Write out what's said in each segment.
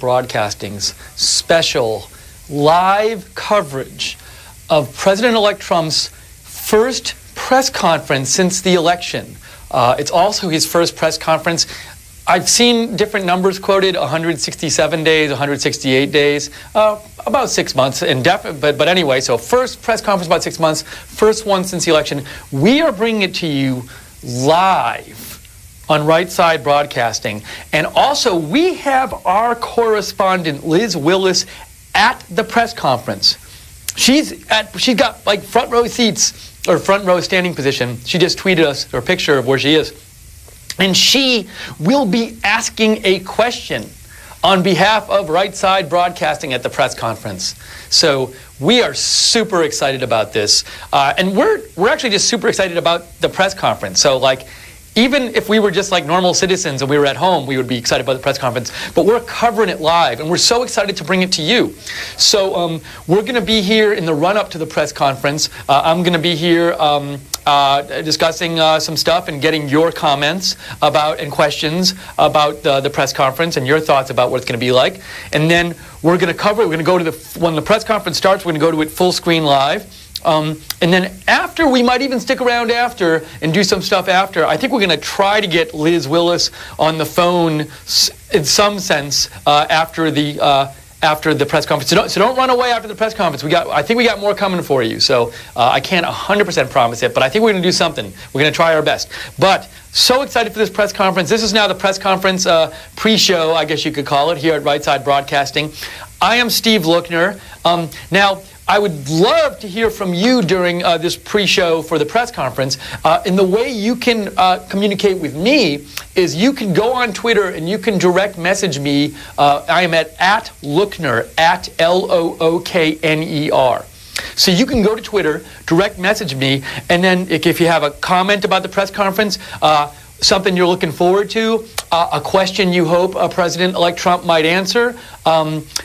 Broadcasting's special live coverage of President-elect Trump's first press conference since the election. It's also his first press conference. I've seen different numbers quoted, 167 days, 168 days, about 6 months. But anyway, so first press conference about 6 months, first one since the election. We are bringing it to you live on Right Side Broadcasting. And also, we have our correspondent, Liz Willis, at the press conference. She's got like front row seats, or front row standing position. She just tweeted us her picture of where she is. And she will be asking a question on behalf of Right Side Broadcasting at the press conference. So we are super excited about this. And we're actually just super excited about the press conference. So like, even if we were just like normal citizens and we were at home, we would be excited about the press conference. But we're covering it live, and we're so excited to bring it to you. So we're going to be here in the run-up to the press conference. I'm going to be here discussing some stuff and getting your comments about and questions about the press conference and your thoughts about what it's going to be like. And then we're going to cover it. We're going to go to when the press conference starts, we're going to go to it full screen live. And then after, we might even stick around after and do some stuff after. I think we're going to try to get Liz Willis on the phone in some sense after the press conference. So don't run away after the press conference. I think we got more coming for you. So I can't 100% promise it, but I think we're going to do something. We're going to try our best. But so excited for this press conference. This is now the press conference pre-show, I guess you could call it, here at Right Side Broadcasting. I am Steve Lookner. Now, I would love to hear from you during this pre-show for the press conference. And the way you can communicate with me is you can go on Twitter and you can direct message me. I am at Lookner, at Lookner. So you can go to Twitter, direct message me, and then if you have a comment about the press conference, something you're looking forward to, a question you hope President-elect Trump might answer,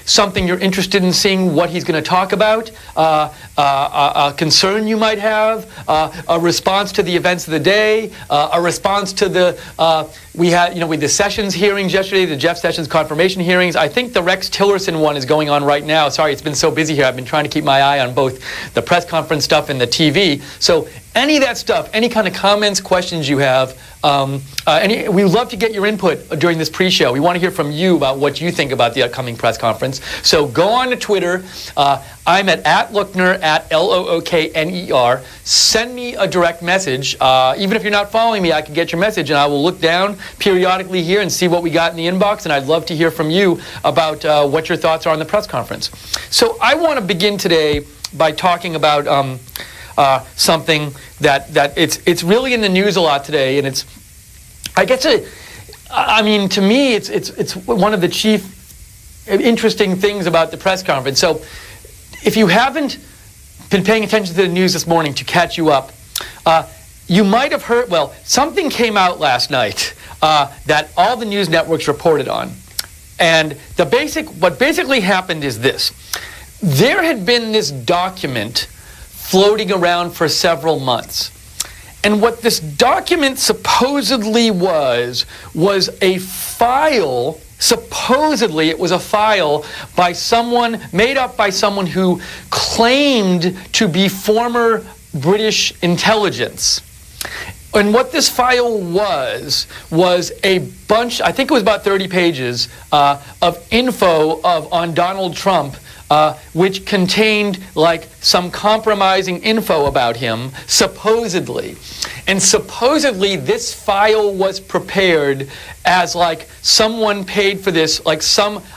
something you're interested in seeing what he's going to talk about, a concern you might have, a response to the events of the day, a response to we had the Sessions hearings yesterday, the Jeff Sessions confirmation hearings. I think the Rex Tillerson one is going on right now. Sorry, it's been so busy here. I've been trying to keep my eye on both the press conference stuff and the TV. So any of that stuff, any kind of comments, questions you have, we would love to get your input during this pre-show. We want to hear from you about what you think about the upcoming press conference. So go on to Twitter. I'm at Lookner, at Lookner. Send me a direct message. Even if you're not following me, I can get your message, and I will look down periodically here and see what we got in the inbox, and I'd love to hear from you about what your thoughts are on the press conference. So I want to begin today by talking about something that it's really in the news a lot today, and to me, it's one of the chief interesting things about the press conference. So if you haven't been paying attention to the news this morning, to catch you up, you might have heard, something came out last night that all the news networks reported on. And what basically happened is this. There had been this document floating around for several months. And what this document supposedly was a file. Supposedly, it was a file made up by someone who claimed to be former British intelligence. And what this file was a bunch, I think it was about 30 pages, of info on Donald Trump, which contained like some compromising info about him, supposedly. And supposedly this file was prepared as like someone paid for this, like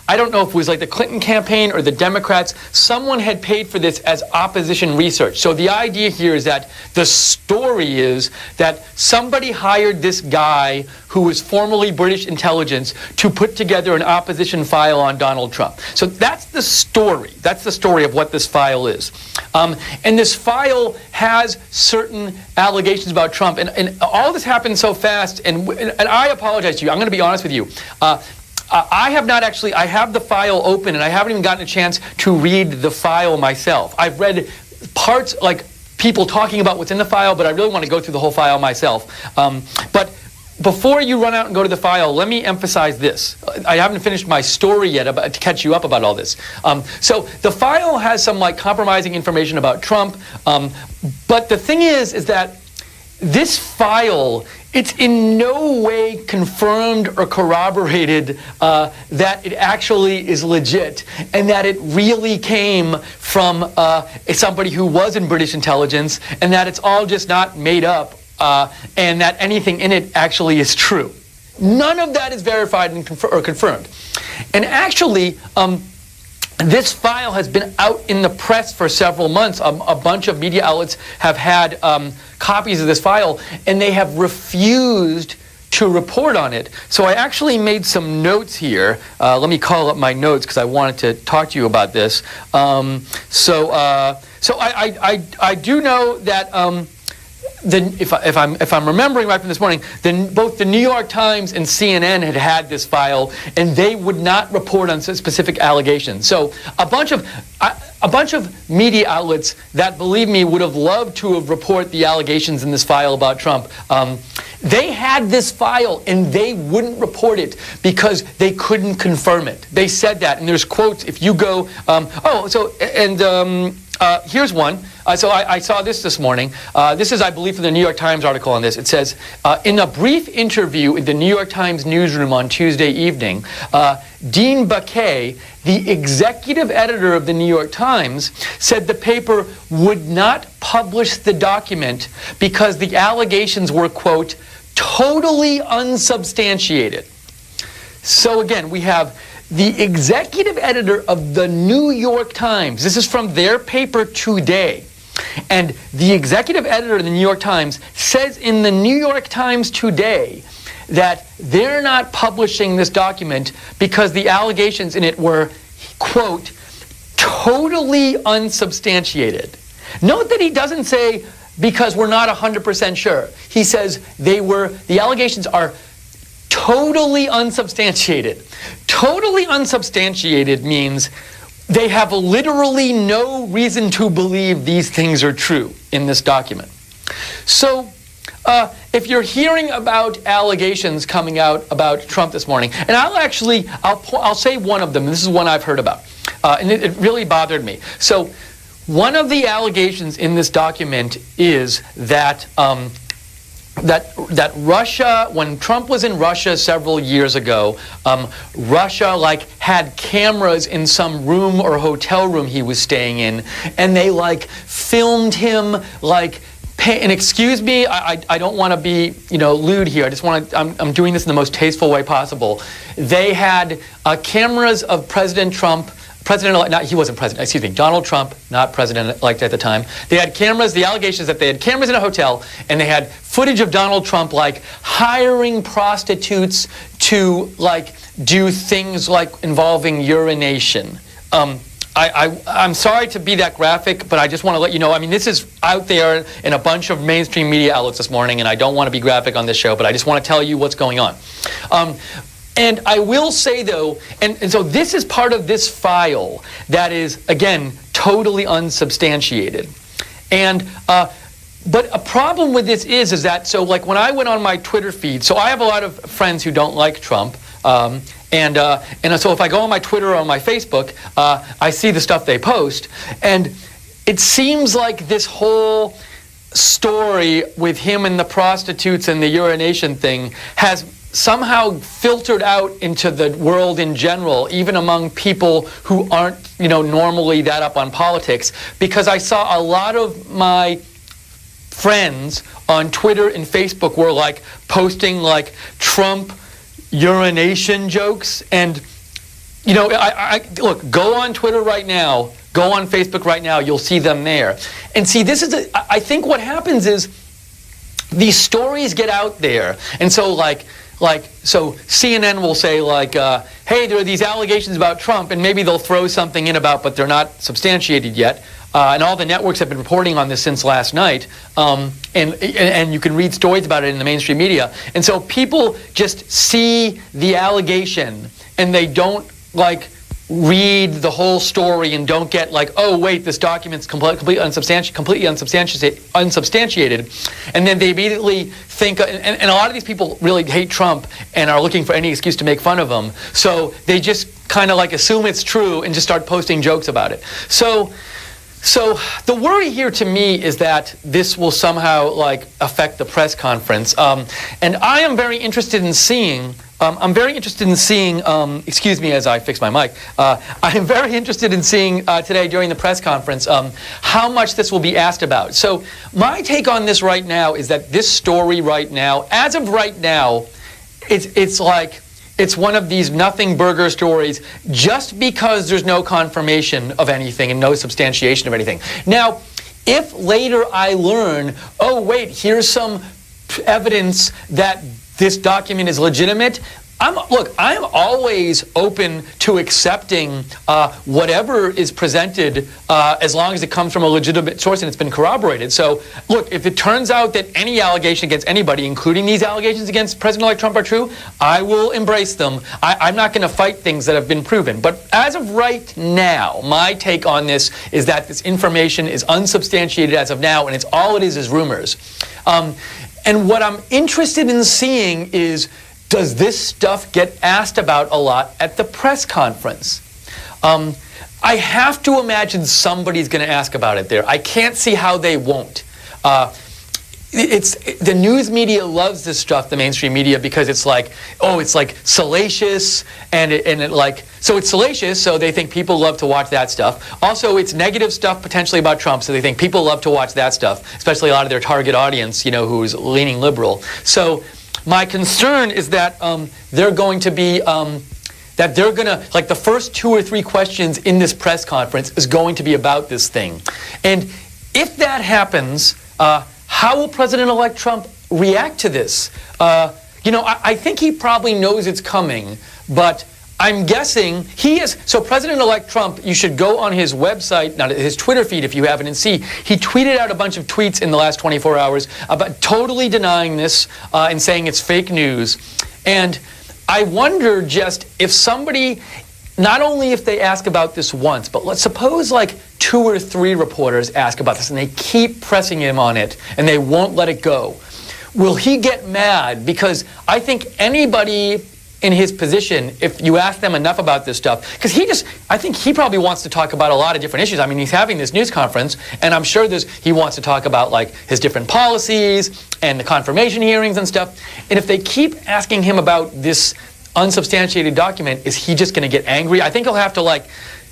I don't know if it was like the Clinton campaign or the Democrats, someone had paid for this as opposition research. So the idea here is that the story is that somebody hired this guy who was formerly British intelligence to put together an opposition file on Donald Trump. So that's the story. That's the story of what this file is. And this file has certain allegations about Trump. And all this happened so fast, and I apologize to you. I'm going to be honest with you. I have the file open, and I haven't even gotten a chance to read the file myself. I've read parts, like people talking about what's in the file, but I really want to go through the whole file myself. But before you run out and go to the file, let me emphasize this. I haven't finished my story yet to catch you up about all this. So the file has some like compromising information about Trump, but the thing is that this file, it's in no way confirmed or corroborated that it actually is legit and that it really came from somebody who was in British intelligence and that it's all just not made up and that anything in it actually is true. None of that is verified and confirmed. And actually, this file has been out in the press for several months. A bunch of media outlets have had copies of this file, and they have refused to report on it. So I actually made some notes here. Let me call up my notes because I wanted to talk to you about this. So I do know that if I'm remembering right from this morning, then both the New York Times and CNN had this file, and they would not report on specific allegations. So a bunch of media outlets that, believe me, would have loved to have reported the allegations in this file about Trump. They had this file, and they wouldn't report it because they couldn't confirm it. They said that, and there's quotes. If you go, here's one. So I saw this morning. This is, I believe, from the New York Times article on this. It says, in a brief interview in the New York Times newsroom on Tuesday evening, Dean Baquet, the executive editor of the New York Times, said the paper would not publish the document because the allegations were, quote, totally unsubstantiated. So again, we have the executive editor of the New York Times. This is from their paper today. And the executive editor of the New York Times says in the New York Times today that they're not publishing this document because the allegations in it were, quote, totally unsubstantiated. Note that he doesn't say because we're not 100% sure. He says the allegations are totally unsubstantiated. Totally unsubstantiated means they have literally no reason to believe these things are true in this document. So if you're hearing about allegations coming out about Trump this morning, and I'll say one of them. This is one I've heard about, and it really bothered me. So one of the allegations in this document is that that Russia, when Trump was in Russia several years ago, Russia had cameras in some room or hotel room he was staying in, and they filmed him and excuse me, I don't want to be lewd here. I just want to. I'm doing this in the most tasteful way possible. They had cameras of President Trump. He wasn't president, excuse me, Donald Trump, not president-elect at the time. They had cameras, the allegations that they had cameras in a hotel, and they had footage of Donald Trump hiring prostitutes to do things involving urination. I'm sorry to be that graphic, but I just want to let you know, this is out there in a bunch of mainstream media outlets this morning, and I don't want to be graphic on this show, but I just want to tell you what's going on. And I will say, though, and so this is part of this file that is, again, totally unsubstantiated. And but a problem with this is that, so when I went on my Twitter feed, so I have a lot of friends who don't like Trump, and so if I go on my Twitter or on my Facebook, I see the stuff they post, and it seems like this whole story with him and the prostitutes and the urination thing has somehow filtered out into the world in general, even among people who aren't, normally that up on politics, because I saw a lot of my friends on Twitter and Facebook were posting Trump urination jokes, and look, go on Twitter right now, go on Facebook right now, you'll see them there. And see, this is I think what happens is these stories get out there, and so so CNN will say hey, there are these allegations about Trump, and maybe they'll throw something in about, but they're not substantiated yet. And all the networks have been reporting on this since last night, and you can read stories about it in the mainstream media. And so people just see the allegation, and they don't read the whole story and don't get like, oh wait, this document's completely unsubstantiated, and then they immediately think, and a lot of these people really hate Trump and are looking for any excuse to make fun of him, so they just kind of like assume it's true and just start posting jokes about it. So the worry here to me is that this will somehow like affect the press conference, and I am very interested in seeing. Excuse me as I fix my mic. I am very interested in seeing today during the press conference how much this will be asked about. So my take on this right now is that this story right now, as of right now, it's like it's one of these nothing burger stories just because there's no confirmation of anything and no substantiation of anything. Now, if later I learn, oh wait, here's some evidence that this document is legitimate, I'm always open to accepting whatever is presented as long as it comes from a legitimate source and it's been corroborated. So, look, if it turns out that any allegation against anybody, including these allegations against President-elect Trump, are true, I will embrace them. I'm not going to fight things that have been proven. But as of right now, my take on this is that this information is unsubstantiated as of now, and all it is rumors. And what I'm interested in seeing is, does this stuff get asked about a lot at the press conference? I have to imagine somebody's going to ask about it there. I can't see how they won't. The news media loves this stuff, the mainstream media, because it's like, oh, it's like salacious, so it's salacious, so they think people love to watch that stuff. Also, it's negative stuff potentially about Trump, so they think people love to watch that stuff, especially a lot of their target audience, who's leaning liberal. So my concern is that they're going to be, the first 2 or 3 questions in this press conference is going to be about this thing. And if that happens, how will President-elect Trump react to this? I think he probably knows it's coming, but I'm guessing he is. So President-elect Trump, you should go on his website, not his Twitter feed if you haven't, and see. He tweeted out a bunch of tweets in the last 24 hours about totally denying this and saying it's fake news. And I wonder just if somebody, not only if they ask about this once, but let's suppose like 2 or 3 reporters ask about this and they keep pressing him on it and they won't let it go. Will he get mad? Because I think anybody in his position, if you ask them enough about this stuff, because I think he probably wants to talk about a lot of different issues. I mean, he's having this news conference, and I'm sure he wants to talk about like his different policies and the confirmation hearings and stuff. And if they keep asking him about this unsubstantiated document, is he just going to get angry? I think he'll have to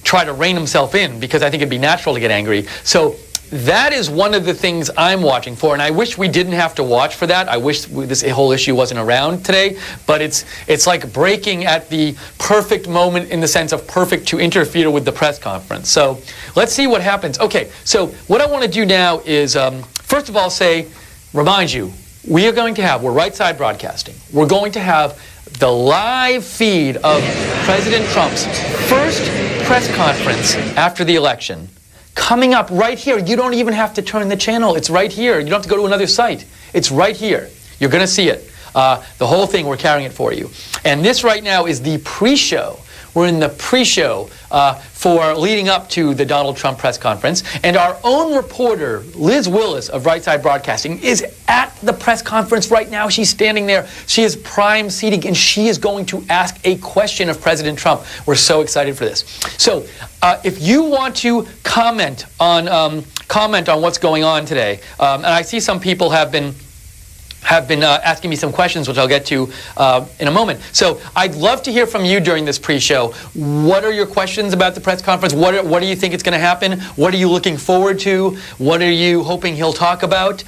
try to rein himself in, because I think it'd be natural to get angry. So that is one of the things I'm watching for, and I wish we didn't have to watch for that. I wish this whole issue wasn't around today, but it's like breaking at the perfect moment in the sense of perfect to interfere with the press conference. So let's see what happens. Okay, so what I want to do now is, first of all, remind you, we're Right Side Broadcasting. We're going to have the live feed of President Trump's first press conference after the election coming up right here. You don't even have to turn the channel. It's right here. You don't have to go to another site. It's right here. You're going to see it. The whole thing, we're carrying it for you. And this right now is the pre-show. We're in the pre-show for leading up to the Donald Trump press conference. And our own reporter, Liz Willis of Right Side Broadcasting, is at the press conference right now. She's standing there. She is prime seating, and she is going to ask a question of President Trump. We're so excited for this. So if you want to comment on what's going on today, and I see some people have been asking me some questions, which I'll get to in a moment. So I'd love to hear from you during this pre-show. What are your questions about the press conference? What do you think is going to happen? What are you looking forward to? What are you hoping he'll talk about?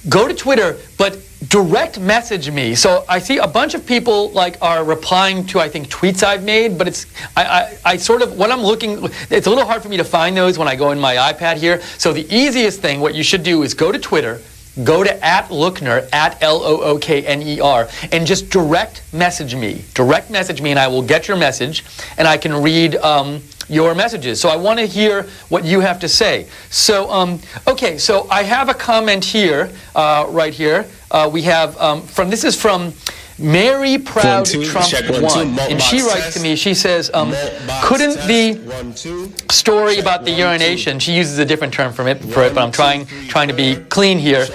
Go to Twitter, but direct message me. So I see a bunch of people are replying to, I think, tweets I've made, but it's what I'm looking, it's a little hard for me to find those when I go in my iPad here. So the easiest thing, what you should do is go to Twitter, go to @Lookner, @LOOKNER, and just direct message me. Direct message me, and I will get your message, and I can read your messages. So I want to hear what you have to say. So, okay, so I have a comment here, right here. We have, this is from Mary Proud Trump check 1. 1 2, And she writes to me, she says, couldn't the 1 2 story about the urination, she uses a different term for it, but I'm trying to be clean here.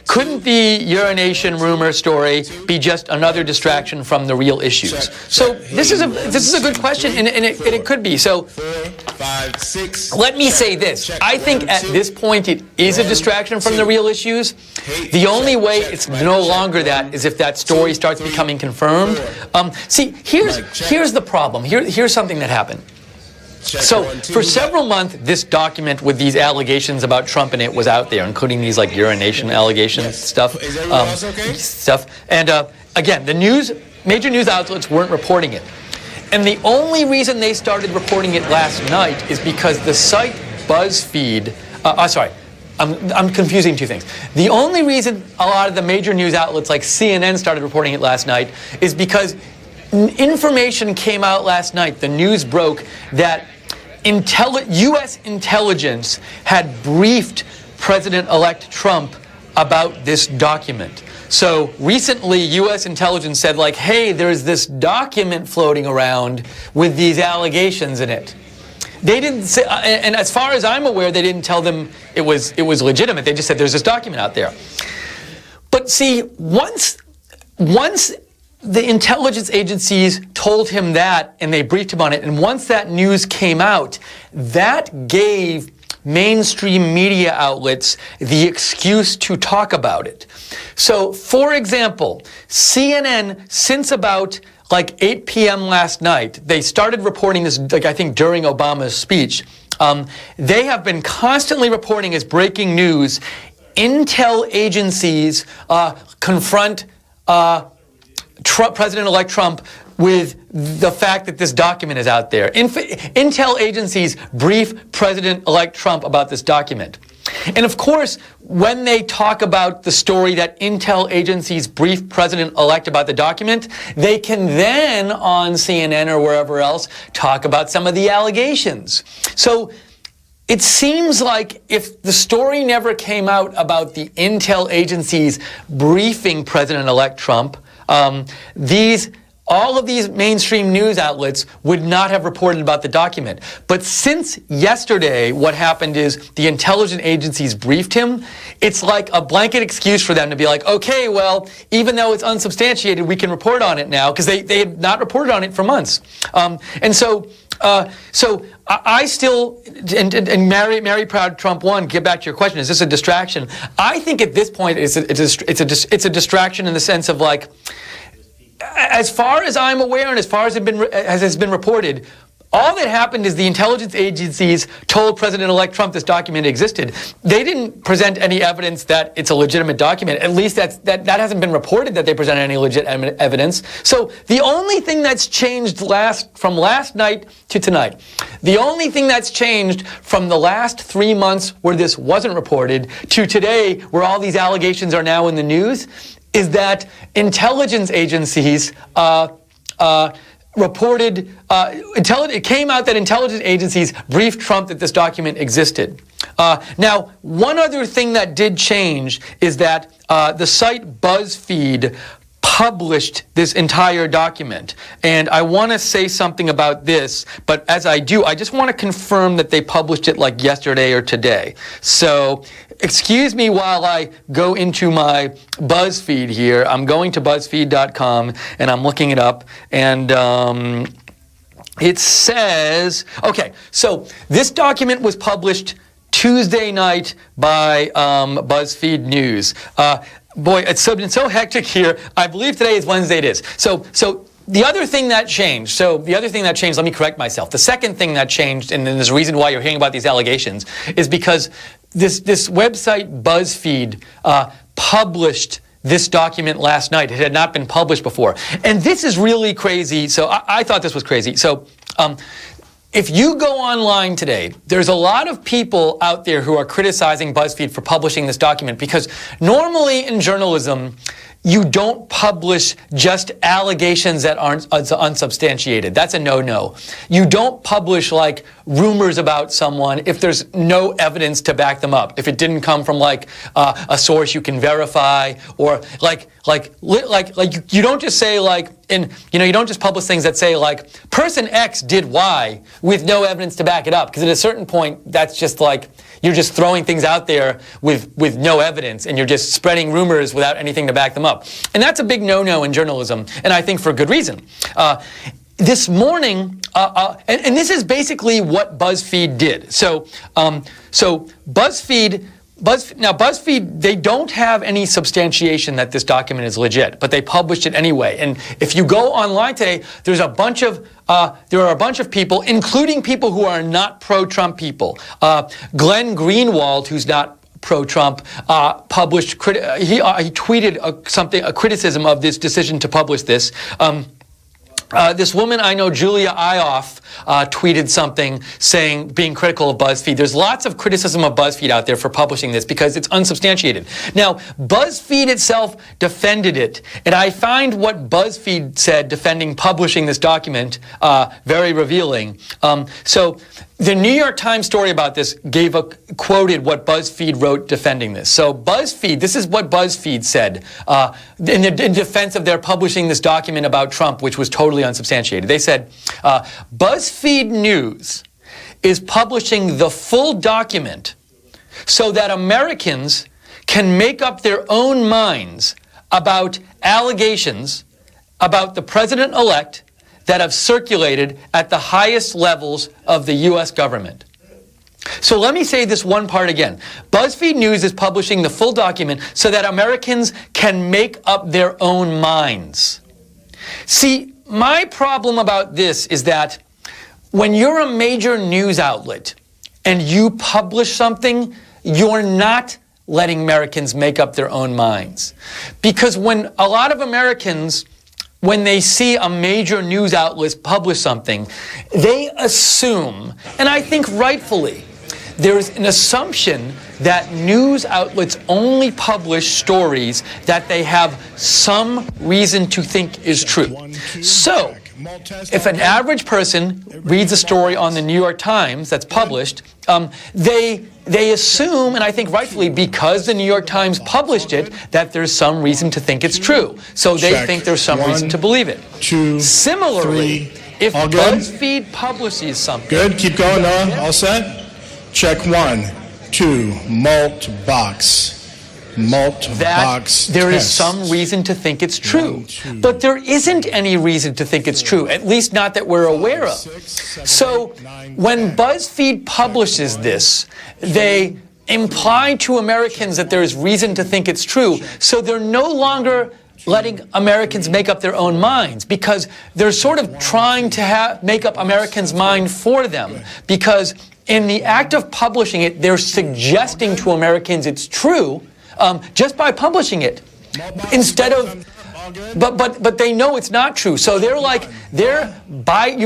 Couldn't the urination rumor story be just another distraction from the real issues? So this is a good question, and it could be. So 5 6. let me say this. I think at this point it is a distraction from the real issues. The only way it's no longer that is if that story starts becoming confirmed. See, here's the problem. Here's something that happened. So for several months, this document with these allegations about Trump in it was out there, including these like urination allegations stuff. And again, the major news outlets weren't reporting it. And the only reason they started reporting it last night is because the site BuzzFeed, I'm confusing two things. The only reason a lot of the major news outlets like CNN started reporting it last night is because information came out last night, the news broke, that U.S. intelligence had briefed President-elect Trump about this document. So recently, U.S. intelligence said, like, hey, there's this document floating around with these allegations in it. They didn't say, and as far as I'm aware, they didn't tell them it was legitimate. They just said there's this document out there. But see, once the intelligence agencies told him that, and they briefed him on it, and once that news came out, that gave mainstream media outlets the excuse to talk about it. So, for example, CNN, since about like 8 p.m. last night, they started reporting this, like I think during Obama's speech. They have been constantly reporting as breaking news. Intel agencies confront President-elect Trump with the fact that this document is out there. Intel agencies brief President-elect Trump about this document. And of course, when they talk about the story that Intel agencies brief President-elect about the document, they can then, on CNN or wherever else, talk about some of the allegations. So it seems like if the story never came out about the Intel agencies briefing President-elect Trump, all of these mainstream news outlets would not have reported about the document. But since yesterday, what happened is the intelligence agencies briefed him. It's like a blanket excuse for them to be like, okay, well, even though it's unsubstantiated, we can report on it now, because they had not reported on it for months. So I still, and Mary Proud Trump 1, get back to your question, is this a distraction? I think at this point it's a distraction in the sense of like, as far as I'm aware and as far as has been reported, all that happened is the intelligence agencies told President-elect Trump this document existed. They didn't present any evidence that it's a legitimate document. At least that hasn't been reported that they presented any legitimate evidence. So the only thing that's changed from last night to tonight, the only thing that's changed from the last 3 months where this wasn't reported to today where all these allegations are now in the news, is that intelligence agencies reported, it came out that intelligence agencies briefed Trump that this document existed. Now, one other thing that did change is that the site BuzzFeed published this entire document. And I want to say something about this, but as I do, I just want to confirm that they published it like yesterday or today. So excuse me while I go into my BuzzFeed here. I'm going to BuzzFeed.com and I'm looking it up, and it says, okay, so this document was published Tuesday night by BuzzFeed News. Boy, it's been so hectic here. I believe today is Wednesday. It is. So the other thing that changed, let me correct myself. The second thing that changed, and then there's a reason why you're hearing about these allegations, is because this website BuzzFeed published this document last night. It had not been published before. And this is really crazy. So I thought this was crazy. So if you go online today, there's a lot of people out there who are criticizing BuzzFeed for publishing this document, because normally in journalism, you don't publish just allegations that aren't unsubstantiated. That's a no-no. You don't publish like rumors about someone if there's no evidence to back them up. If it didn't come from like a source you can verify, or you don't just say like you don't just publish things that say like person X did Y with no evidence to back it up, because at a certain point that's just like you're just throwing things out there with no evidence, and you're just spreading rumors without anything to back them up. And that's a big no-no in journalism, and I think for good reason. This morning, and this is basically what BuzzFeed did. So BuzzFeed, they don't have any substantiation that this document is legit, but they published it anyway. And if you go online today, there are a bunch of people, including people who are not pro-Trump people. Glenn Greenwald, who's not pro-Trump, published. He tweeted a criticism of this decision to publish this. This woman I know, Julia Ioffe, tweeted something being critical of BuzzFeed. There's lots of criticism of BuzzFeed out there for publishing this because it's unsubstantiated. Now, BuzzFeed itself defended it, and I find what BuzzFeed said defending publishing this document very revealing. So the New York Times story about this quoted what BuzzFeed wrote defending this. So this is what BuzzFeed said in defense of their publishing this document about Trump, which was totally unsubstantiated. They said, BuzzFeed News is publishing the full document so that Americans can make up their own minds about allegations about the president-elect that have circulated at the highest levels of the U.S. government. So let me say this one part again. BuzzFeed News is publishing the full document so that Americans can make up their own minds. See, my problem about this is that when you're a major news outlet and you publish something, you're not letting Americans make up their own minds. Because when a lot of Americans, when they see a major news outlet publish something, they assume, and I think rightfully, there's an assumption that news outlets only publish stories that they have some reason to think is true. So, if an average person reads a story on the New York Times that's published, they assume, and I think rightfully, because the New York Times published it, that there's some reason to think it's true. So they think there's some reason to believe it. Similarly, if BuzzFeed publishes something... Good, keep going, Noah. All set? Check 1, 2, malt box. There is some reason to think it's true. But there isn't any reason to think it's true, at least not that we're aware of. So when BuzzFeed publishes this, they imply to Americans that there is reason to think it's true. So they're no longer letting Americans make up their own minds, because they're sort of trying to make up Americans' mind for them. Because in the act of publishing it, they're suggesting to Americans it's true, just by publishing it, instead of, but they know it's not true. So you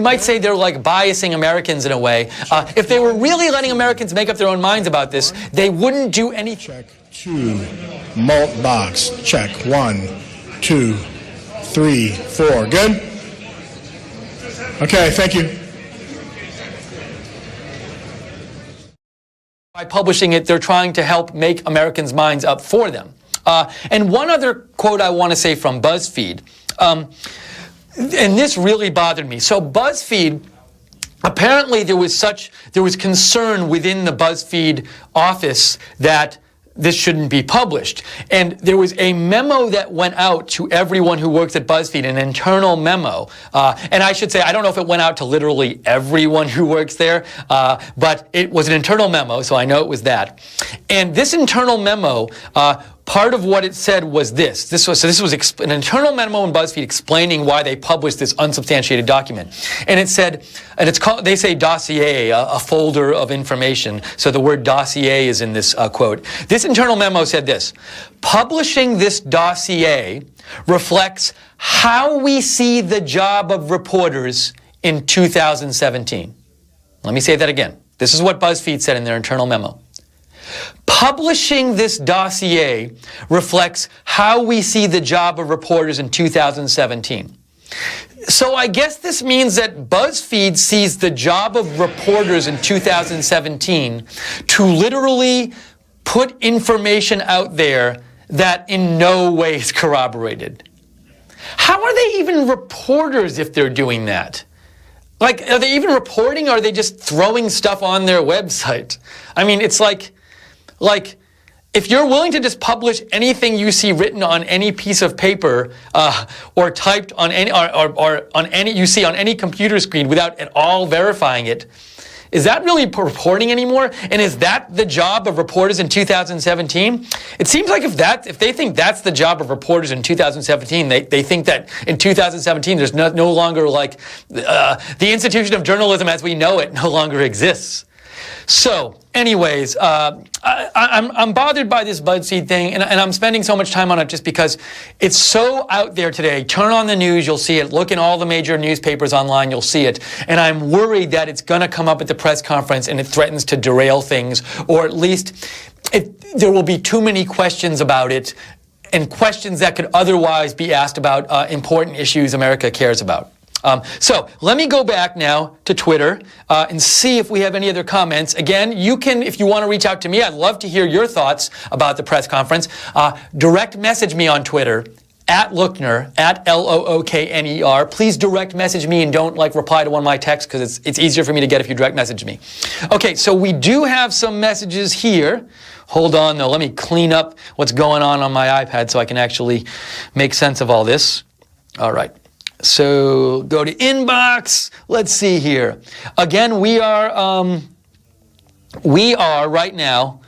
might say they're like biasing Americans in a way. If they were really letting Americans make up their own minds about this, they wouldn't do anything. Check 2, malt box. Check 1, 2, 3, 4. Good? Okay, thank you. By publishing it, they're trying to help make Americans' minds up for them. And one other quote I want to say from BuzzFeed, and this really bothered me. So BuzzFeed, apparently there was concern within the BuzzFeed office that this shouldn't be published. And there was a memo that went out to everyone who works at BuzzFeed, an internal memo. And I should say, I don't know if it went out to literally everyone who works there, but it was an internal memo, so I know it was that. And this internal memo, part of what it said was this. This was an internal memo in BuzzFeed explaining why they published this unsubstantiated document. And it said, and it's called, they say dossier, a folder of information. So the word dossier is in this quote. This internal memo said this: publishing this dossier reflects how we see the job of reporters in 2017. Let me say that again. This is what BuzzFeed said in their internal memo. Publishing this dossier reflects how we see the job of reporters in 2017. So I guess this means that BuzzFeed sees the job of reporters in 2017 to literally put information out there that in no way is corroborated. How are they even reporters if they're doing that? Like, are they even reporting, or are they just throwing stuff on their website? I mean, it's like, if you're willing to just publish anything you see written on any piece of paper or typed on any, or on any you see on any computer screen without at all verifying it, is that really reporting anymore? And is that the job of reporters in 2017? It seems like if they think that's the job of reporters in 2017, they think that in 2017 there's no longer like the institution of journalism as we know it no longer exists. So, anyways, I'm bothered by this BuzzFeed thing, and I'm spending so much time on it just because it's so out there today. Turn on the news, you'll see it. Look in all the major newspapers online, you'll see it. And I'm worried that it's going to come up at the press conference and it threatens to derail things, or at least there will be too many questions about it, and questions that could otherwise be asked about important issues America cares about. So let me go back now to Twitter and see if we have any other comments. Again, you can, if you want to reach out to me, I'd love to hear your thoughts about the press conference. Direct message me on Twitter, @Lookner, @LOOKNER. Please direct message me and don't reply to one of my texts, because it's easier for me to get if you direct message me. Okay, so we do have some messages here. Hold on, though. Let me clean up what's going on my iPad so I can actually make sense of all this. All right. So go to inbox. Let's see here. Again, we are right now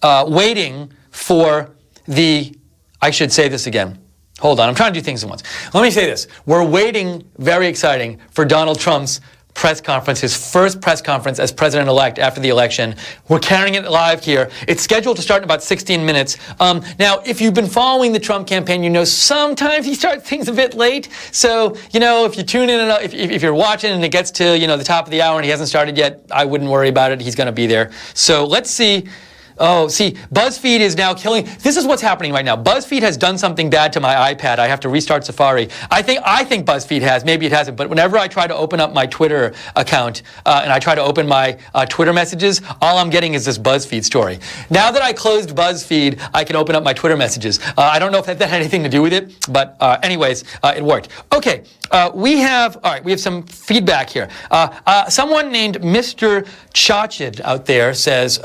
waiting for I should say this again. Hold on, I'm trying to do things at once. Let me say this. We're waiting, very exciting, for Donald Trump's press conference, his first press conference as president-elect after the election. We're carrying it live here. It's scheduled to start in about 16 minutes. Now, if you've been following the Trump campaign, you know sometimes he starts things a bit late. So, if you tune in, and if you're watching and it gets to, the top of the hour and he hasn't started yet, I wouldn't worry about it. He's going to be there. So let's see. Oh, see, BuzzFeed is now killing. This is what's happening right now. BuzzFeed has done something bad to my iPad. I have to restart Safari. I think BuzzFeed has. Maybe it hasn't. But whenever I try to open up my Twitter account and I try to open my Twitter messages, all I'm getting is this BuzzFeed story. Now that I closed BuzzFeed, I can open up my Twitter messages. I don't know if that had anything to do with it, but anyways, it worked. Okay, we have some feedback here. Someone named Mr. Chachid out there says.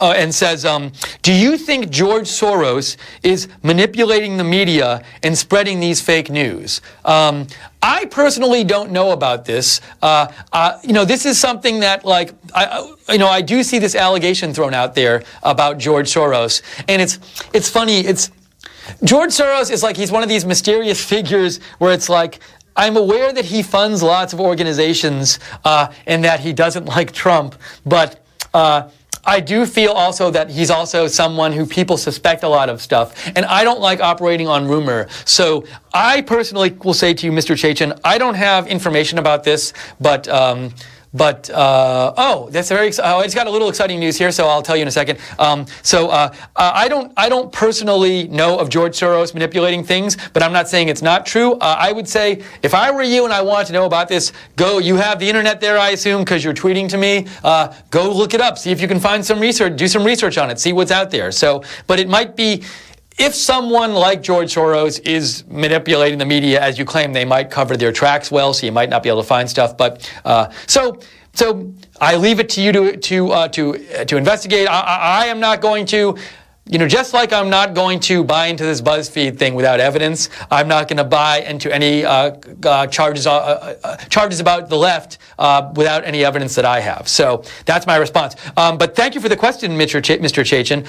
Do you think George Soros is manipulating the media and spreading these fake news? I personally don't know about this. This is something that, I do see this allegation thrown out there about George Soros, and it's funny. George Soros is he's one of these mysterious figures where it's I'm aware that he funds lots of organizations and that he doesn't like Trump, but I do feel also that he's also someone who people suspect a lot of stuff, and I don't like operating on rumor. So I personally will say to you, Mr. Chachin, I don't have information about this, but that's very exciting. I just got a little exciting news here, so I'll tell you in a second. I don't personally know of George Soros manipulating things, but I'm not saying it's not true. I would say if I were you and I wanted to know about this, you have the internet there, I assume, because you're tweeting to me. Go look it up. See if you can find some research, do some research on it, see what's out there. But it might be, if someone like George Soros is manipulating the media, as you claim, they might cover their tracks well, so you might not be able to find stuff. But so I leave it to you to investigate. I am not going to. Just like I'm not going to buy into this BuzzFeed thing without evidence, I'm not going to buy into any charges about the left without any evidence that I have. So that's my response. But thank you for the question, Mr. Chachin.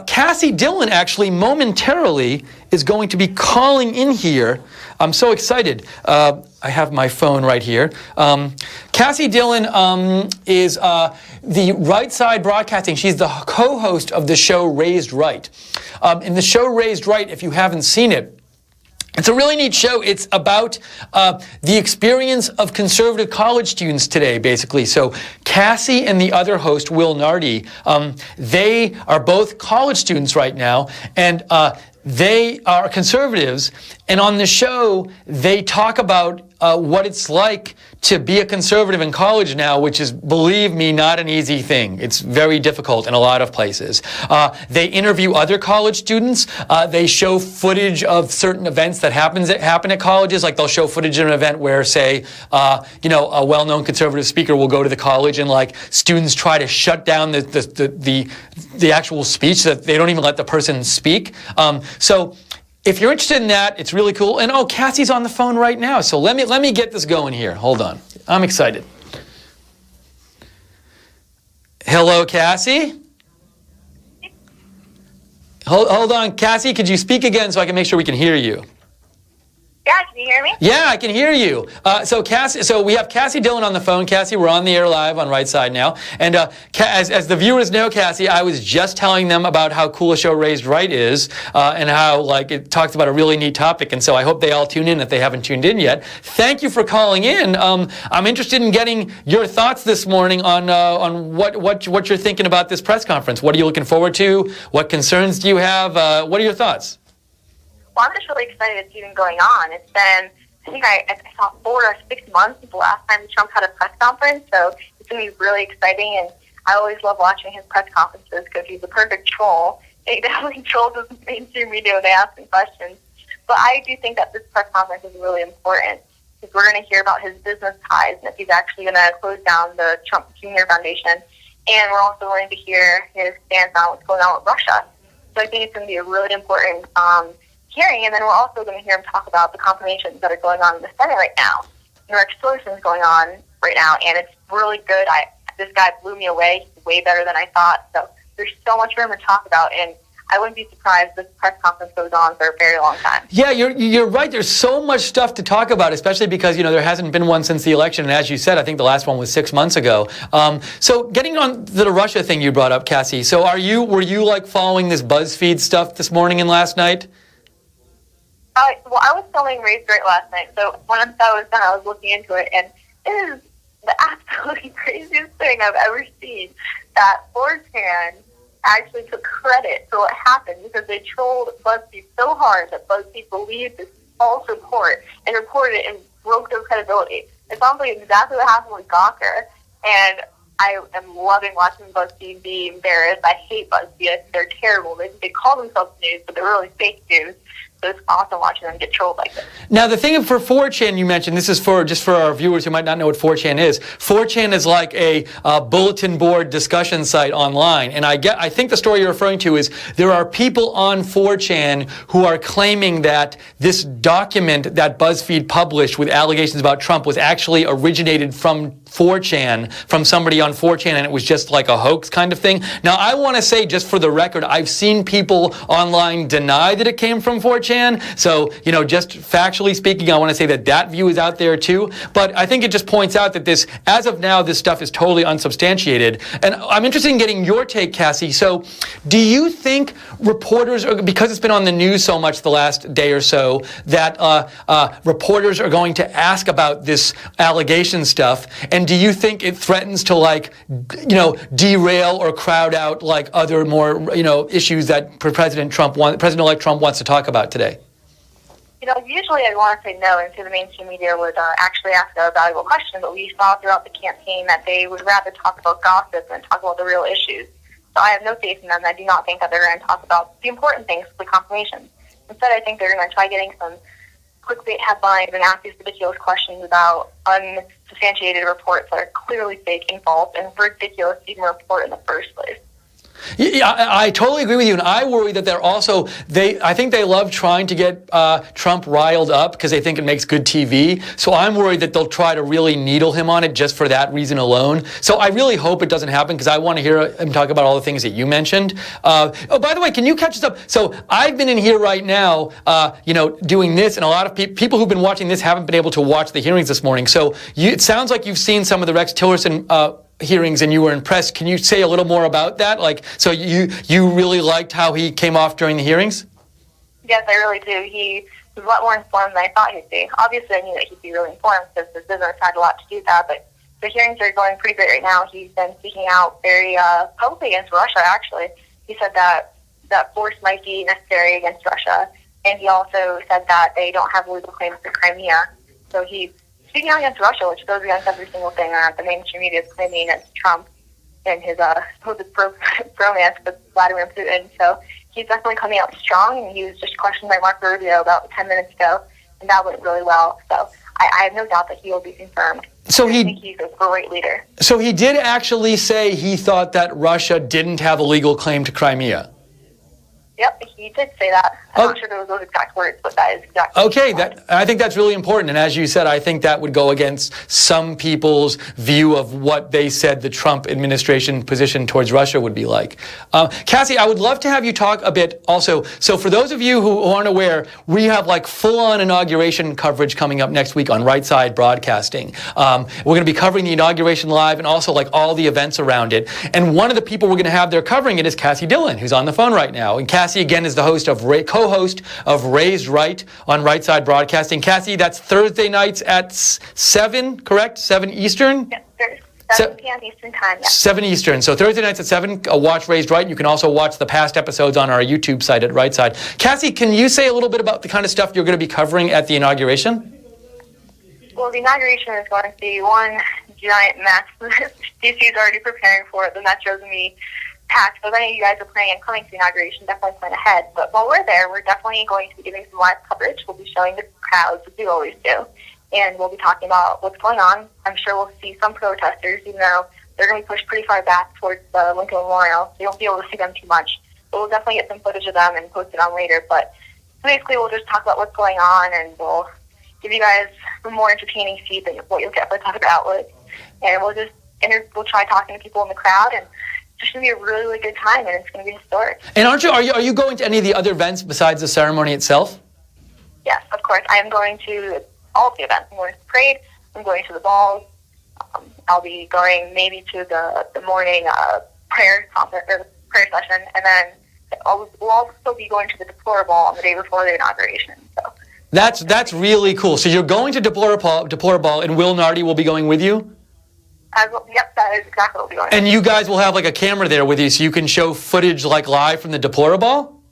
Cassie Dillon actually momentarily is going to be calling in here. I'm so excited. I have my phone right here. Cassie Dillon is the Right Side Broadcasting. She's the co-host of the show Raised Right. In the show Raised Right, if you haven't seen it, It's a really neat show. It's about the experience of conservative college students today, basically. So Cassie and the other host, Will Nardi, they are both college students right now, and they are conservatives. And on the show, they talk about what it's like to be a conservative in college now, which is, believe me, not an easy thing. It's very difficult in a lot of places. They interview other college students. They show footage of certain events that happen at colleges. Like they'll show footage of an event where, say, a well-known conservative speaker will go to the college and like students try to shut down the actual speech so that they don't even let the person speak. So if you're interested in that, it's really cool. And oh, Cassie's on the phone right now. So let me get this going here. Hold on. I'm excited. Hello, Cassie? Hold on, Cassie, could you speak again so I can make sure we can hear you? Yeah, can you hear me? Yeah, I can hear you. So we have Cassie Dillon on the phone. Cassie, we're on the air live on Right Side now. And as the viewers know, Cassie, I was just telling them about how cool a show Raised Right is, and how like it talks about a really neat topic. And so I hope they all tune in if they haven't tuned in yet. Thank you for calling in. I'm interested in getting your thoughts this morning on what you're thinking about this press conference. What are you looking forward to? What concerns do you have? What are your thoughts? Well, I'm just really excited it's even going on. It's been, I think I saw 4 or 6 months since the last time Trump had a press conference, so it's going to be really exciting, and I always love watching his press conferences because he's a perfect troll. He definitely trolls the mainstream media when they ask him questions. But I do think that this press conference is really important because we're going to hear about his business ties and if he's actually going to close down the Trump Jr. Foundation, and we're also going to hear his stance on what's going on with Russia. So I think it's going to be a really important hearing, and then we're also going to hear him talk about the confirmations that are going on in the Senate right now. Rex Tillerson's going on right now, and it's really good. This guy blew me away. He's way better than I thought. So there's so much for him to talk about, and I wouldn't be surprised if this press conference goes on for a very long time. Yeah, you're right. There's so much stuff to talk about, especially because there hasn't been one since the election, and as you said, I think the last one was 6 months ago. So getting on to the Russia thing you brought up, Cassie. So were you like following this BuzzFeed stuff this morning and last night? Well, I was filming Raised Right last night, so when I was done, I was looking into it, and it is the absolutely craziest thing I've ever seen, that 4chan actually took credit for what happened because they trolled BuzzFeed so hard that BuzzFeed believed this false report and reported it and broke their credibility. It sounds like exactly what happened with Gawker, and I am loving watching BuzzFeed be embarrassed. I hate BuzzFeed. They're terrible. They call themselves news, but they're really fake news. So it's awesome watching them get trolled like this. Now, the thing for 4chan you mentioned, this is just for our viewers who might not know what 4chan is. 4chan is like a bulletin board discussion site online. And I think the story you're referring to is there are people on 4chan who are claiming that this document that BuzzFeed published with allegations about Trump was actually originated from 4chan, from somebody on 4chan, and it was just like a hoax kind of thing. Now, I want to say, just for the record, I've seen people online deny that it came from 4chan. So, just factually speaking, I want to say that view is out there too. But I think it just points out that this, as of now, this stuff is totally unsubstantiated. And I'm interested in getting your take, Cassie. So, do you think reporters, because it's been on the news so much the last day or so, that reporters are going to ask about this allegation stuff? And do you think it threatens to derail or crowd out like other more issues that President-elect Trump wants to talk about today? Usually I'd want to say no, and so the mainstream media would actually ask a valuable question, but we saw throughout the campaign that they would rather talk about gossip than talk about the real issues. So I have no faith in them, and I do not think that they're going to talk about the important things, the confirmations. Instead, I think they're going to try getting some clickbait headlines and ask these ridiculous questions about unsubstantiated reports that are clearly fake and false and ridiculous to even report in the first place. Yeah, I totally agree with you, and I worry that I think they love trying to get Trump riled up because they think it makes good TV. So I'm worried that they'll try to really needle him on it just for that reason alone. So I really hope it doesn't happen because I want to hear him talk about all the things that you mentioned. Oh, by the way, can you catch us up? So I've been in here right now, doing this, and a lot of people who've been watching this haven't been able to watch the hearings this morning. So it sounds like you've seen some of the Rex Tillerson hearings and you were impressed. Can you say a little more about that? So you really liked how he came off during the hearings? Yes, I really do. He was a lot more informed than I thought he'd be. Obviously, I knew that he'd be really informed because the business had a lot to do with that, but the hearings are going pretty great right now. He's been speaking out very publicly against Russia, actually. He said that force might be necessary against Russia, and he also said that they don't have legal claims for Crimea. So he's speaking out against Russia, which goes against every single thing the mainstream media is claiming against Trump and his supposed bromance with Vladimir Putin. So he's definitely coming out strong, and he was just questioned by Marco Rubio about 10 minutes ago, and that went really well. So I have no doubt that he will be confirmed. So I think he's a great leader. So he did actually say he thought that Russia didn't have a legal claim to Crimea. Yep, he did say that. I'm not sure if it was those exact words, but that is exactly okay. I think that's really important. And as you said, I think that would go against some people's view of what they said the Trump administration position towards Russia would be like. Cassie, I would love to have you talk a bit also. So for those of you who aren't aware, we have like full-on inauguration coverage coming up next week on Right Side Broadcasting. We're going to be covering the inauguration live and also like all the events around it. And one of the people we're going to have there covering it is Cassie Dillon, who's on the phone right now. And Cassie, again, is the co-host of Raised Right on Right Side Broadcasting. Cassie, that's Thursday nights at 7, correct? 7 Eastern? Yes, 7 p.m. Eastern time, yeah. 7 Eastern. So Thursday nights at 7, watch Raised Right. You can also watch the past episodes on our YouTube site at Right Side. Cassie, can you say a little bit about the kind of stuff you're going to be covering at the inauguration? Well, the inauguration is going to be one giant mess. DC is already preparing for it. The metro's going to be packed. So if any of you guys are planning on coming to the inauguration, definitely plan ahead. But while we're there, we're definitely going to be giving some live coverage. We'll be showing the crowds, as we always do. And we'll be talking about what's going on. I'm sure we'll see some protesters, even though they're going to be pushed pretty far back towards the Lincoln Memorial. So you won't be able to see them too much. But we'll definitely get some footage of them and post it on later. But basically, we'll just talk about what's going on, and we'll give you guys a more entertaining feed than what you'll get from other outlets. And we'll try talking to people in the crowd, and it's going to be a really, really good time, and it's going to be historic. And are you going to any of the other events besides the ceremony itself? Yes, of course. I am going to all of the events. I'm going to the parade. I'm going to the balls. I'll be going maybe to the morning prayer conference or the prayer session, and then we'll also be going to the Deplore Ball on the day before the inauguration. So that's really cool. So you're going to Deplore Ball, and Will Nardi will be going with you? Yep, that is exactly what we'll be going. And you guys will have like a camera there with you, so you can show footage like live from the Deplore Ball?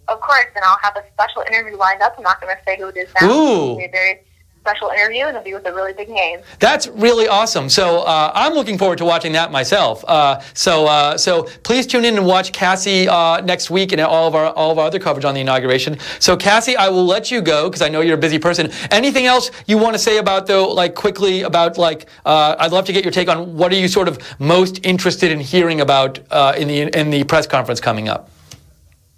Of course, and I'll have a special interview lined up. I'm not going to say who it is now. Ooh. It'll be a very special interview, and it'll be with a really big name. That's really awesome. So I'm looking forward to watching that myself. So please tune in and watch Cassie next week and all of our other coverage on the inauguration. So Cassie, I will let you go because I know you're a busy person. Anything else you want to say about quickly about I'd love to get your take on what are you sort of most interested in hearing about in the press conference coming up?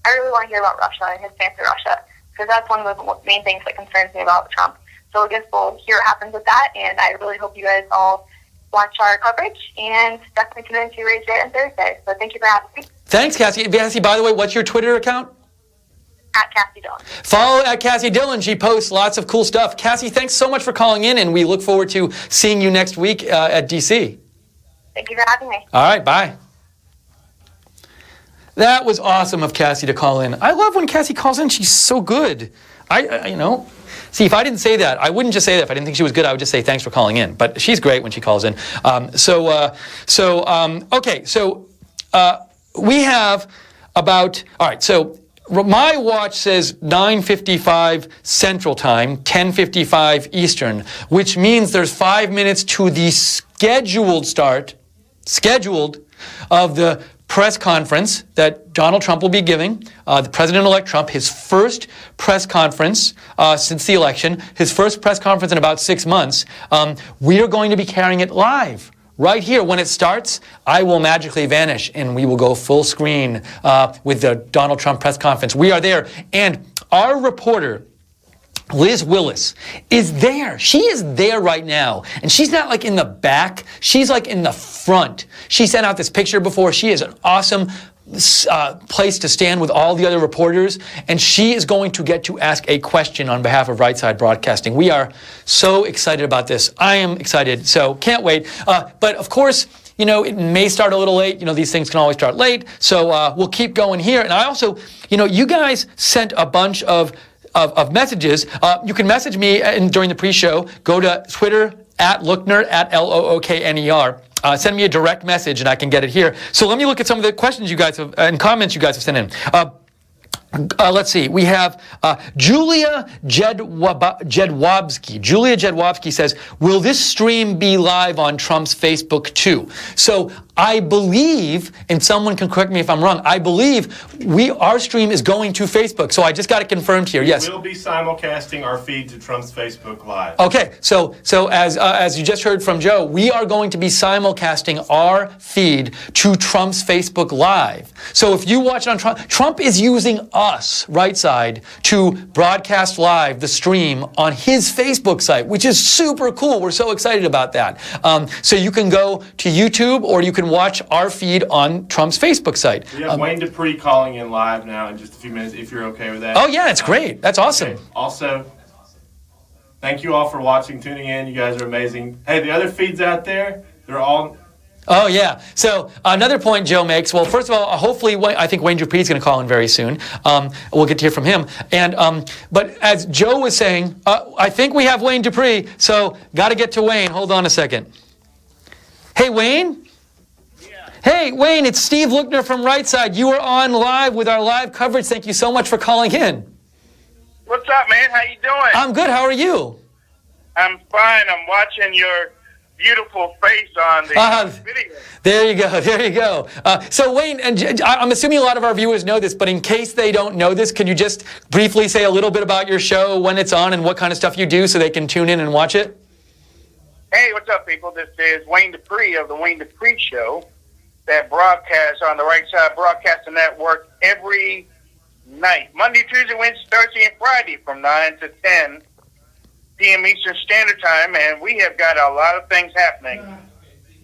I really want to hear about Russia and his stance to Russia, because that's one of the main things that concerns me about Trump. So I guess we'll hear what happens with that, and I really hope you guys all watch our coverage, and definitely tune in to Raised Right on Thursday. So thank you for having me. Thanks, Cassie. Cassie, by the way, what's your Twitter account? At Cassie Dillon. Follow at Cassie Dillon. She posts lots of cool stuff. Cassie, thanks so much for calling in, and we look forward to seeing you next week at DC. Thank you for having me. All right, bye. That was awesome of Cassie to call in. I love when Cassie calls in. She's so good. See, if I didn't say that, I wouldn't just say that. If I didn't think she was good, I would just say thanks for calling in. But she's great when she calls in. We have about, all right, so my watch says 9:55 Central Time, 10:55 Eastern, which means there's 5 minutes to the scheduled of the press conference that Donald Trump will be giving, the President-elect Trump, his first press conference since the election, his first press conference in about 6 months. We are going to be carrying it live. Right here, when it starts, I will magically vanish and we will go full screen with the Donald Trump press conference. We are there, and our reporter, Liz Willis, is there. She is there right now. And she's not like in the back. She's like in the front. She sent out this picture before. She is an awesome place to stand with all the other reporters. And she is going to get to ask a question on behalf of Right Side Broadcasting. We are so excited about this. I am excited. So can't wait. But of course, it may start a little late. These things can always start late. So we'll keep going here. And I also, you guys sent a bunch of of messages. You can message me during the pre-show. Go to Twitter at Lookner, at Lookner. Send me a direct message and I can get it here. So let me look at some of the questions you guys have and comments you guys have sent in. Let's see. We have Julia Jedwabski. Julia Jedwabski says, will this stream be live on Trump's Facebook too? So I believe, and someone can correct me if I'm wrong, I believe our stream is going to Facebook. So I just got it confirmed here. Yes. We'll be simulcasting our feed to Trump's Facebook Live. Okay. So as you just heard from Joe, we are going to be simulcasting our feed to Trump's Facebook Live. So if you watch it on Trump is using us, Right Side, to broadcast live the stream on his Facebook site, which is super cool. We're so excited about that. So you can go to YouTube or you can watch our feed on Trump's Facebook site. We have Wayne Dupree calling in live now in just a few minutes, if you're okay with that. Oh, yeah, it's great. That's awesome. Okay. Also, thank you all for watching, tuning in. You guys are amazing. Hey, the other feeds out there, they're all... Oh, yeah. So another point Joe makes, well, first of all, hopefully, I think Wayne Dupree is going to call in very soon. We'll get to hear from him. And but as Joe was saying, I think we have Wayne Dupree, so got to get to Wayne. Hold on a second. Hey, Wayne? Yeah. Hey, Wayne, it's Steve Lookner from Right Side. You are on live with our live coverage. Thank you so much for calling in. What's up, man? How you doing? I'm good. How are you? I'm fine. I'm watching your beautiful face on the video. There you go. There you go. So, Wayne, and I'm assuming a lot of our viewers know this, but in case they don't know this, can you just briefly say a little bit about your show, when it's on, and what kind of stuff you do so they can tune in and watch it? Hey, what's up, people? This is Wayne Dupree of the Wayne Dupree Show that broadcasts on the Right Side Broadcasting Network every night, Monday, Tuesday, Wednesday, Thursday, and Friday from 9 to 10 p.m. Eastern Standard Time, and we have got a lot of things happening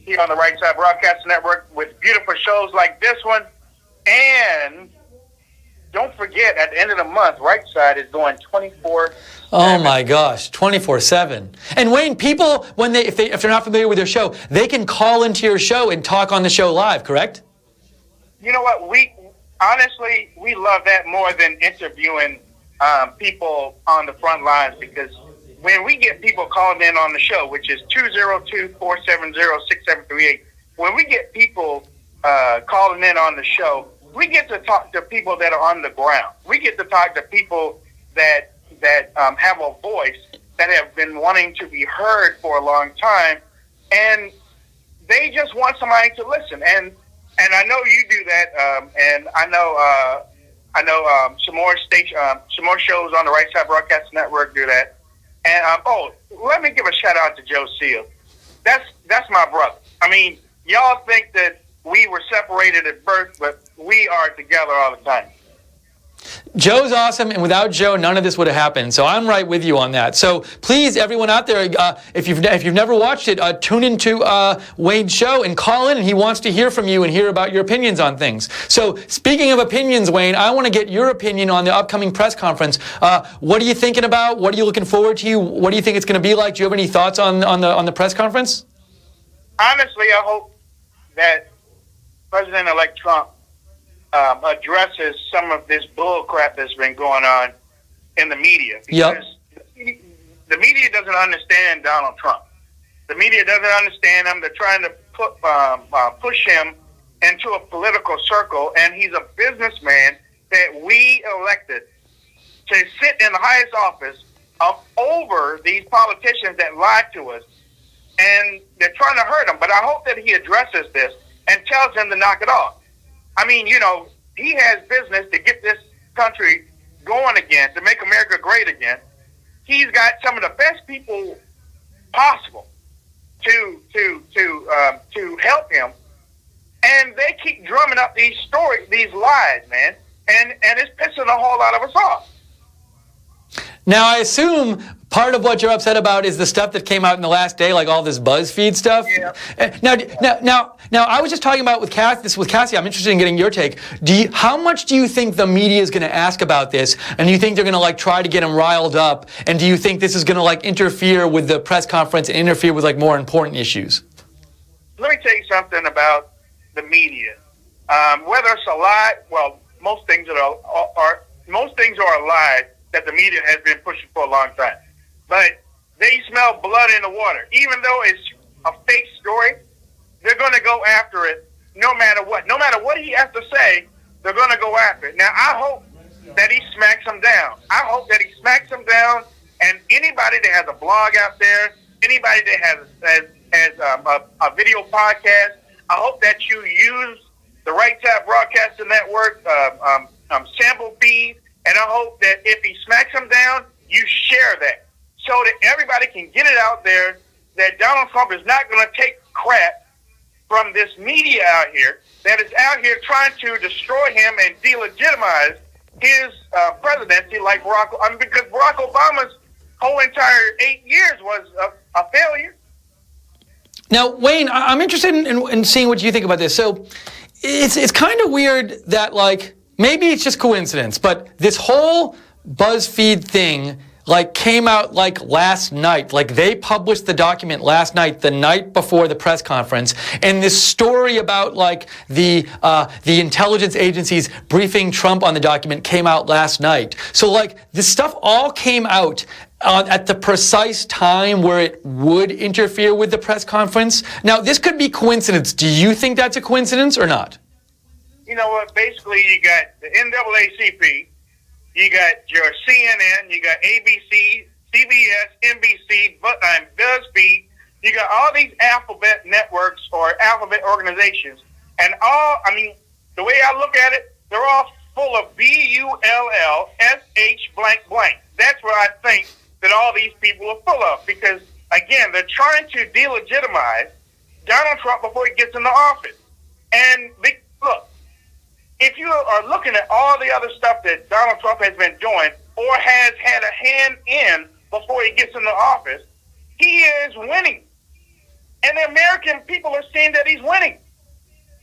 here on the Right Side Broadcasting Network with beautiful shows like this one. And don't forget, at the end of the month, Right Side is going 24/7. Oh my gosh, 24/7. And Wayne, people, if they're not familiar with your show, they can call into your show and talk on the show live, correct? You know what? We love that more than interviewing people on the front lines, because when we get people calling in on the show, which is 202-470-6738, when we get people calling in on the show, we get to talk to people that are on the ground. We get to talk to people that have a voice, that have been wanting to be heard for a long time, and they just want somebody to listen. And I know you do that, and I know some more shows on the Right Side Broadcasting Network do that. And let me give a shout out to Joe Seal. That's my brother. I mean, y'all think that we were separated at birth, but we are together all the time. Joe's awesome, and without Joe, none of this would have happened. So I'm right with you on that. So please, everyone out there, if you've never watched it, tune into Wayne's show and call in, and he wants to hear from you and hear about your opinions on things. So speaking of opinions, Wayne, I want to get your opinion on the upcoming press conference. What are you thinking about? What are you looking forward to? What do you think it's going to be like? Do you have any thoughts on the press conference? Honestly, I hope that President-elect Trump addresses some of this bull crap that's been going on in the media. Because the media doesn't understand Donald Trump. The media doesn't understand him. They're trying to push him into a political circle, and he's a businessman that we elected to sit in the highest office over these politicians that lied to us, and they're trying to hurt him. But I hope that he addresses this and tells him to knock it off. I mean, he has business to get this country going again, to make America great again. He's got some of the best people possible to help him, and they keep drumming up these stories, these lies, man, and it's pissing a whole lot of us off. Now, I assume part of what you're upset about is the stuff that came out in the last day, like all this BuzzFeed stuff. Yeah. Now, I was just talking about with Cassie. I'm interested in getting your take. How much do you think the media is going to ask about this? And do you think they're going to try to get him riled up? And do you think this is going to interfere with the press conference and interfere with more important issues? Let me tell you something about the media. Whether it's a lie, well, most things are a lie that the media has been pushing for a long time. But they smell blood in the water. Even though it's a fake story, they're going to go after it no matter what. No matter what he has to say, they're going to go after it. Now, I hope that he smacks them down. I hope that he smacks them down, and anybody that has a blog out there, anybody that has a video podcast, I hope that you use the Right Side Broadcasting Network sample feed, and I hope that if he smacks them down, you share that so that everybody can get it out there that Donald Trump is not going to take crap from this media out here that is out here trying to destroy him and delegitimize his presidency like because Barack Obama's whole entire 8 years was a failure. Now, Wayne, I'm interested in seeing what you think about this. So it's kind of weird that, like, maybe it's just coincidence, but this whole BuzzFeed thing, like, came out, like, last night. Like, they published the document last night, the night before the press conference, and this story about, like, the intelligence agencies briefing Trump on the document came out last night. So, like, this stuff all came out at the precise time where it would interfere with the press conference. Now, this could be coincidence. Do you think that's a coincidence or not? You know what? Basically, you got the NAACP, you got your CNN, you got ABC, CBS, NBC, BuzzFeed. You got all these alphabet networks or alphabet organizations. And the way I look at it, they're all full of BULLSH blank blank. That's what I think that all these people are full of. Because, again, they're trying to delegitimize Donald Trump before he gets into office. And look, if you are looking at all the other stuff that Donald Trump has been doing or has had a hand in before he gets into office, he is winning. And the American people are seeing that he's winning.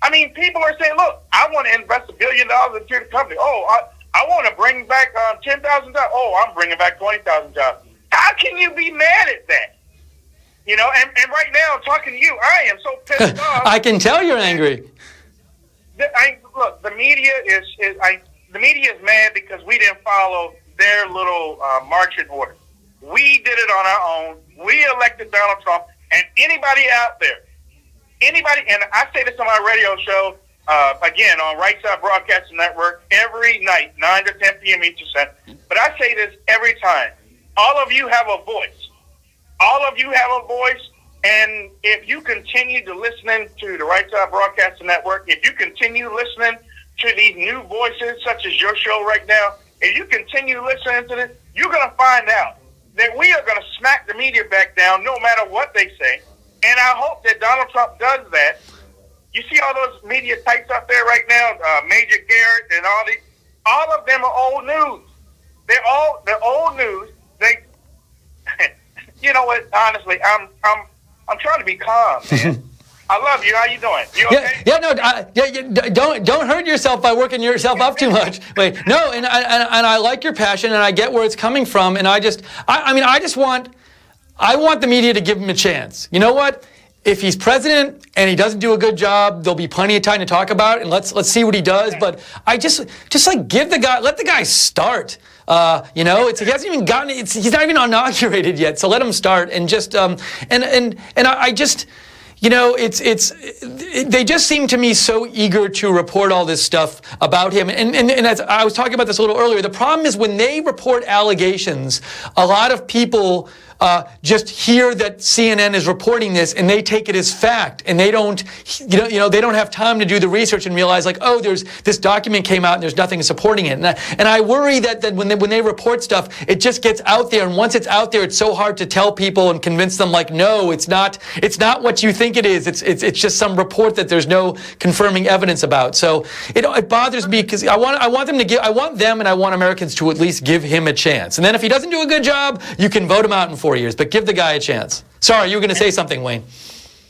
I mean, people are saying, look, I want to invest $1 billion into the company. Oh, I want to bring back 10,000 jobs. Oh, I'm bringing back 20,000 jobs. How can you be mad at that? You know, and right now, talking to you, I am so pissed off. I can tell you're angry. Look, the media is mad because we didn't follow their little marching order. We did it on our own. We elected Donald Trump, and anybody out there, and I say this on my radio show, again, on Right Side Broadcasting Network, every night, 9 to 10 p.m. Eastern Standard. But I say this every time. All of you have a voice. All of you have a voice. And if you continue to listening to the Right Side Broadcasting Network, if you continue listening to these new voices, such as your show right now, if you continue listening to this, you're going to find out that we are going to smack the media back down no matter what they say. And I hope that Donald Trump does that. You see all those media types out there right now, Major Garrett and all of them are old news. They're old news. They, you know what? Honestly, I'm trying to be calm, man. I love you. How you doing? You okay? Don't hurt yourself by working yourself up too much. Wait, no, and I like your passion, and I get where it's coming from, and I want the media to give him a chance. You know what? If he's president and he doesn't do a good job, there'll be plenty of time to talk about it, and let's see what he does. But I just like let the guy start. He hasn't even gotten it. He's not even inaugurated yet, so let him start and just they just seem to me so eager to report all this stuff about him. And as I was talking about this a little earlier, the problem is when they report allegations, a lot of people just hear that CNN is reporting this and they take it as fact, and they don't, they don't have time to do the research and realize, like, oh, there's this document came out and there's nothing supporting it. And I worry that when they report stuff, it just gets out there, and once it's out there, it's so hard to tell people and convince them, like, no, it's not what you think it is. It's just some report that there's no confirming evidence about. So it bothers me because I want them and I want Americans to at least give him a chance. And then if he doesn't do a good job, you can vote him out in 4 years, but give the guy a chance. Sorry, you were going to say something, Wayne.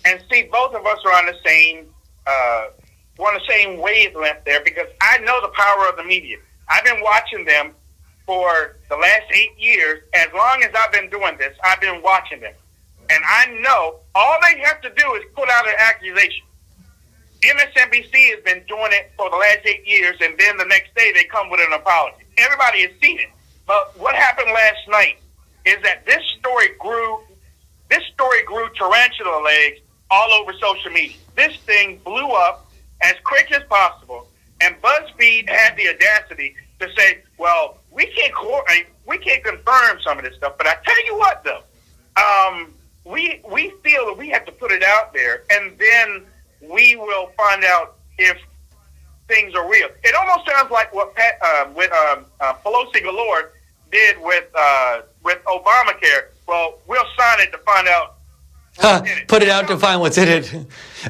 And see, both of us are on the same wavelength there, because I know the power of the media. I've been watching them for the last 8 years. As long as I've been doing this, I've been watching them. And I know all they have to do is put out an accusation. MSNBC has been doing it for the last 8 years, and then the next day they come with an apology. Everybody has seen it. But what happened last night is that this story grew tarantula legs all over social media. This thing blew up as quick as possible, and BuzzFeed had the audacity to say, well, we can't confirm some of this stuff, but I tell you what, though, we feel that we have to put it out there, and then we will find out if things are real. It almost sounds like what Pelosi Galore did with Obamacare. Well, we'll sign it to find out. Put it out to find what's in it.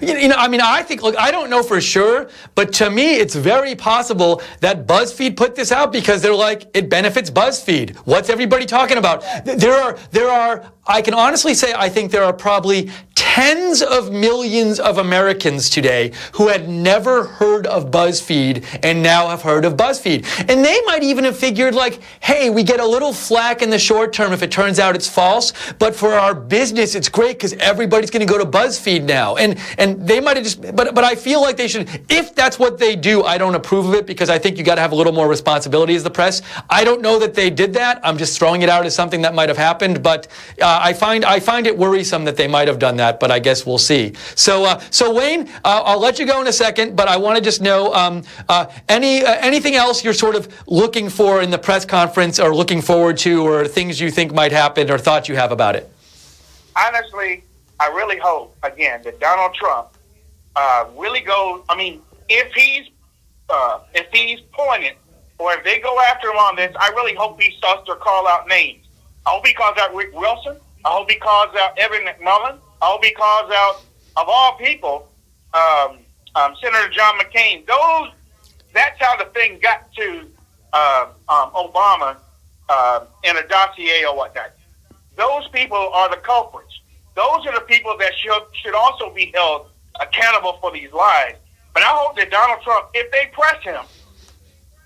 I think, look, I don't know for sure, but to me, it's very possible that BuzzFeed put this out because they're like, it benefits BuzzFeed. What's everybody talking about? There are, I can honestly say, I think there are probably tens of millions of Americans today who had never heard of BuzzFeed and now have heard of BuzzFeed. And they might even have figured like, hey, we get a little flack in the short term if it turns out it's false, but for our business, it's great because everybody's going to go to BuzzFeed now. And they might have just, but I feel like they should, if that's what they do, I don't approve of it because I think you got to have a little more responsibility as the press. I don't know that they did that. I'm just throwing it out as something that might have happened, but I find it worrisome that they might have done that, but I guess we'll see. So Wayne, I'll let you go in a second, but I want to just know anything else you're sort of looking for in the press conference or looking forward to, or things you think might happen or thoughts you have about it. Honestly, I really hope, again, that Donald Trump really goes. I mean, if he's pointed, or if they go after him on this, I really hope he starts to call out names. I hope he calls out Rick Wilson. I hope he calls out Evan McMullin. I hope he calls out, of all people, Senator John McCain. That's how the thing got to Obama in a dossier or whatnot. Those people are the culprits. Those are the people that should also be held accountable for these lies. But I hope that Donald Trump, if they press him,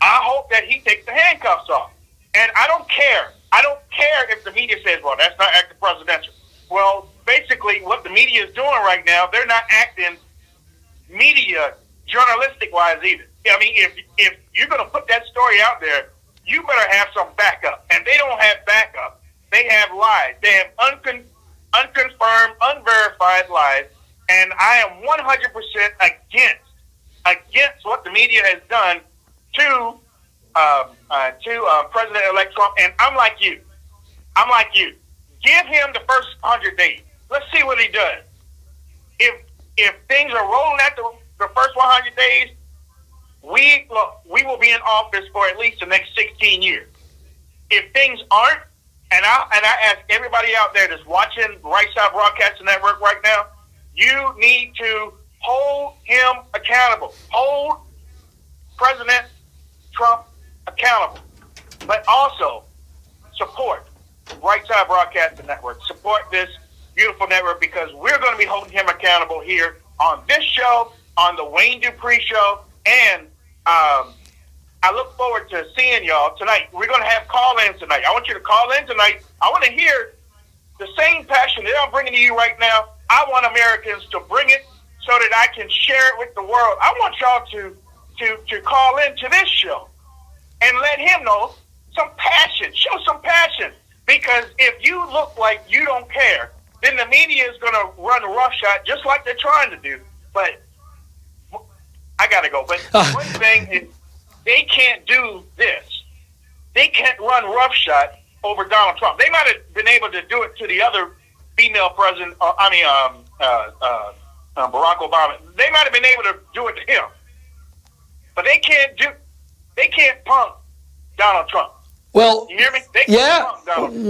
I hope that he takes the handcuffs off. And I don't care. I don't care if the media says, well, that's not acting presidential. Well, basically what the media is doing right now, they're not acting media journalistic-wise either. I mean, if you're going to put that story out there, you better have some backup. And they don't have backup. They have lies. They have unconfirmed, unverified lies. And I am 100% against what the media has done to President-elect Trump. And I'm like you. Give him the first 100 days. Let's see what he does. If things are rolling at the first 100 days, we will be in office for at least the next 16 years. If things aren't, and I ask everybody out there that's watching Right Side Broadcasting Network right now, you need to hold him accountable. Hold President Trump accountable. But also support Right Side Broadcasting Network. Support this beautiful network because we're going to be holding him accountable here on this show, on the Wayne Dupree Show, and I look forward to seeing y'all tonight. We're going to have call-ins tonight. I want you to call in tonight. I want to hear the same passion that I'm bringing to you right now. I want Americans to bring it so that I can share it with the world. I want y'all to call into this show and let him know some passion. Show some passion. Because if you look like you don't care, then the media is going to run roughshod just like they're trying to do. But I got to go. But one thing is they can't do this. They can't run roughshod over Donald Trump. They might have been able to do it to the other female president, Barack Obama. They might have been able to do it to him. But they can't punk Donald Trump. Well, you hear me?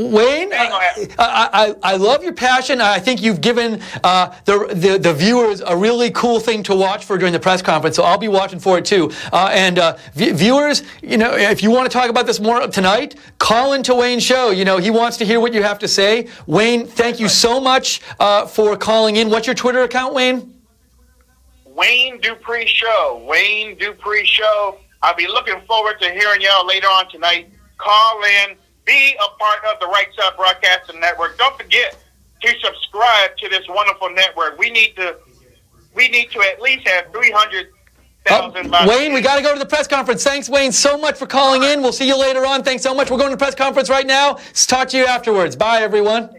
Wayne, I love your passion. I think you've given the viewers a really cool thing to watch for during the press conference, so I'll be watching for it too. Viewers, if you want to talk about this more tonight, call into Wayne's show. He wants to hear what you have to say. Wayne, thank you so much for calling in. What's your Twitter account, Wayne? Wayne Dupree Show. Wayne Dupree Show. I'll be looking forward to hearing y'all later on tonight. Call in, be a part of the Right Side Broadcasting Network. Don't forget to subscribe to this wonderful network. We need to at least have 300 $1,000. Wayne, we got to go to the press conference. Thanks, Wayne, so much for calling in. We'll see you later on. Thanks so much. We're going to the press conference right now. Let's talk to you afterwards. Bye, everyone.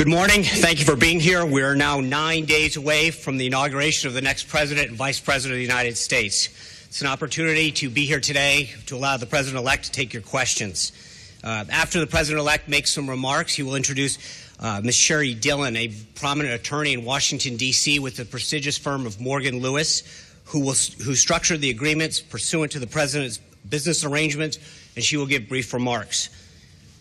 Good morning. Thank you for being here. We are now 9 days away from the inauguration of the next President and Vice President of the United States. It's an opportunity to be here today to allow the President-elect to take your questions. After the President-elect makes some remarks, he will introduce Ms. Sherry Dillon, a prominent attorney in Washington, D.C. with the prestigious firm of Morgan Lewis, who structured the agreements pursuant to the President's business arrangements, and she will give brief remarks.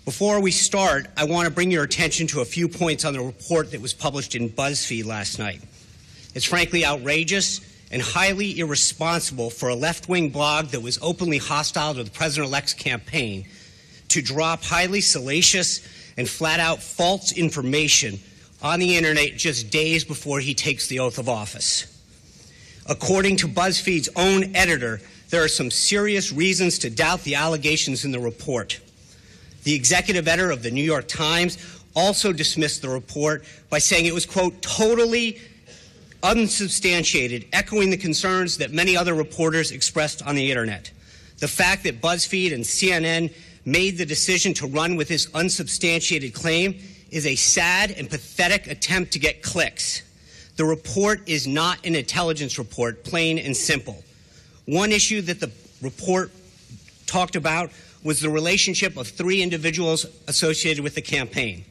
Before we start, I want to bring your attention to a few points on the report that was published in BuzzFeed last night. It's frankly outrageous and highly irresponsible for a left-wing blog that was openly hostile to the President-elect's campaign to drop highly salacious and flat-out false information on the Internet just days before he takes the oath of office. According to BuzzFeed's own editor, there are some serious reasons to doubt the allegations in the report. The executive editor of the New York Times also dismissed the report by saying it was, quote, totally unsubstantiated, echoing the concerns that many other reporters expressed on the Internet. The fact that BuzzFeed and CNN made the decision to run with this unsubstantiated claim is a sad and pathetic attempt to get clicks. The report is not an intelligence report, plain and simple. One issue that the report talked about was the relationship of three individuals associated with the campaign.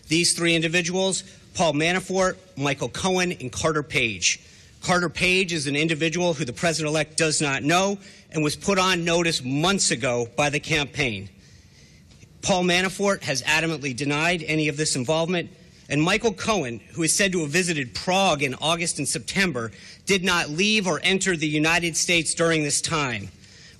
These three individuals, Paul Manafort, Michael Cohen, and Carter Page. Carter Page is an individual who the President-elect does not know and was put on notice months ago by the campaign. Paul Manafort has adamantly denied any of this involvement, And Michael Cohen, who is said to have visited Prague in August and September, did not leave or enter the United States during this time.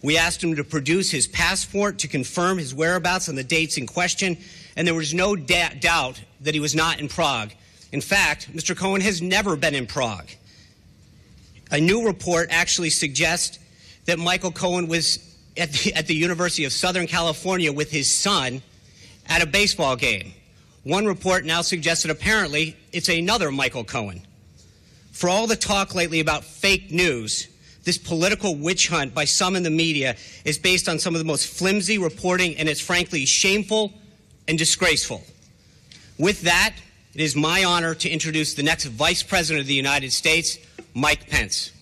We asked him to produce his passport to confirm his whereabouts on the dates in question, and there was no doubt that he was not in Prague. In fact, Mr. Cohen has never been in Prague. A new report actually suggests that Michael Cohen was at the University of Southern California with his son at a baseball game. One report now suggests that apparently it's another Michael Cohen. For all the talk lately about fake news, this political witch hunt by some in the media is based on some of the most flimsy reporting, and it's frankly shameful and disgraceful. With that, it is my honor to introduce the next Vice President of the United States, Mike Pence.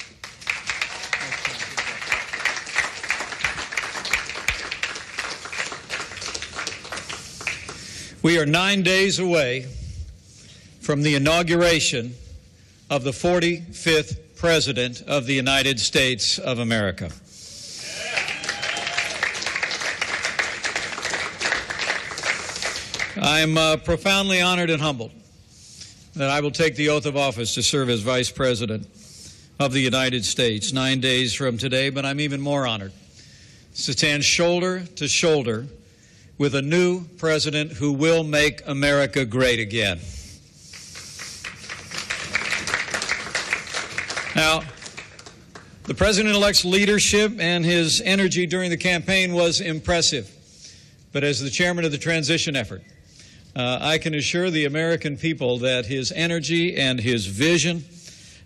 We are 9 days away from the inauguration of the 45th President of the United States of America. I am profoundly honored and humbled that I will take the oath of office to serve as Vice President of the United States 9 days from today, but I'm even more honored to stand shoulder to shoulder with a new president who will make America great again. Now, the president-elect's leadership and his energy during the campaign was impressive, but as the chairman of the transition effort, I can assure the American people that his energy and his vision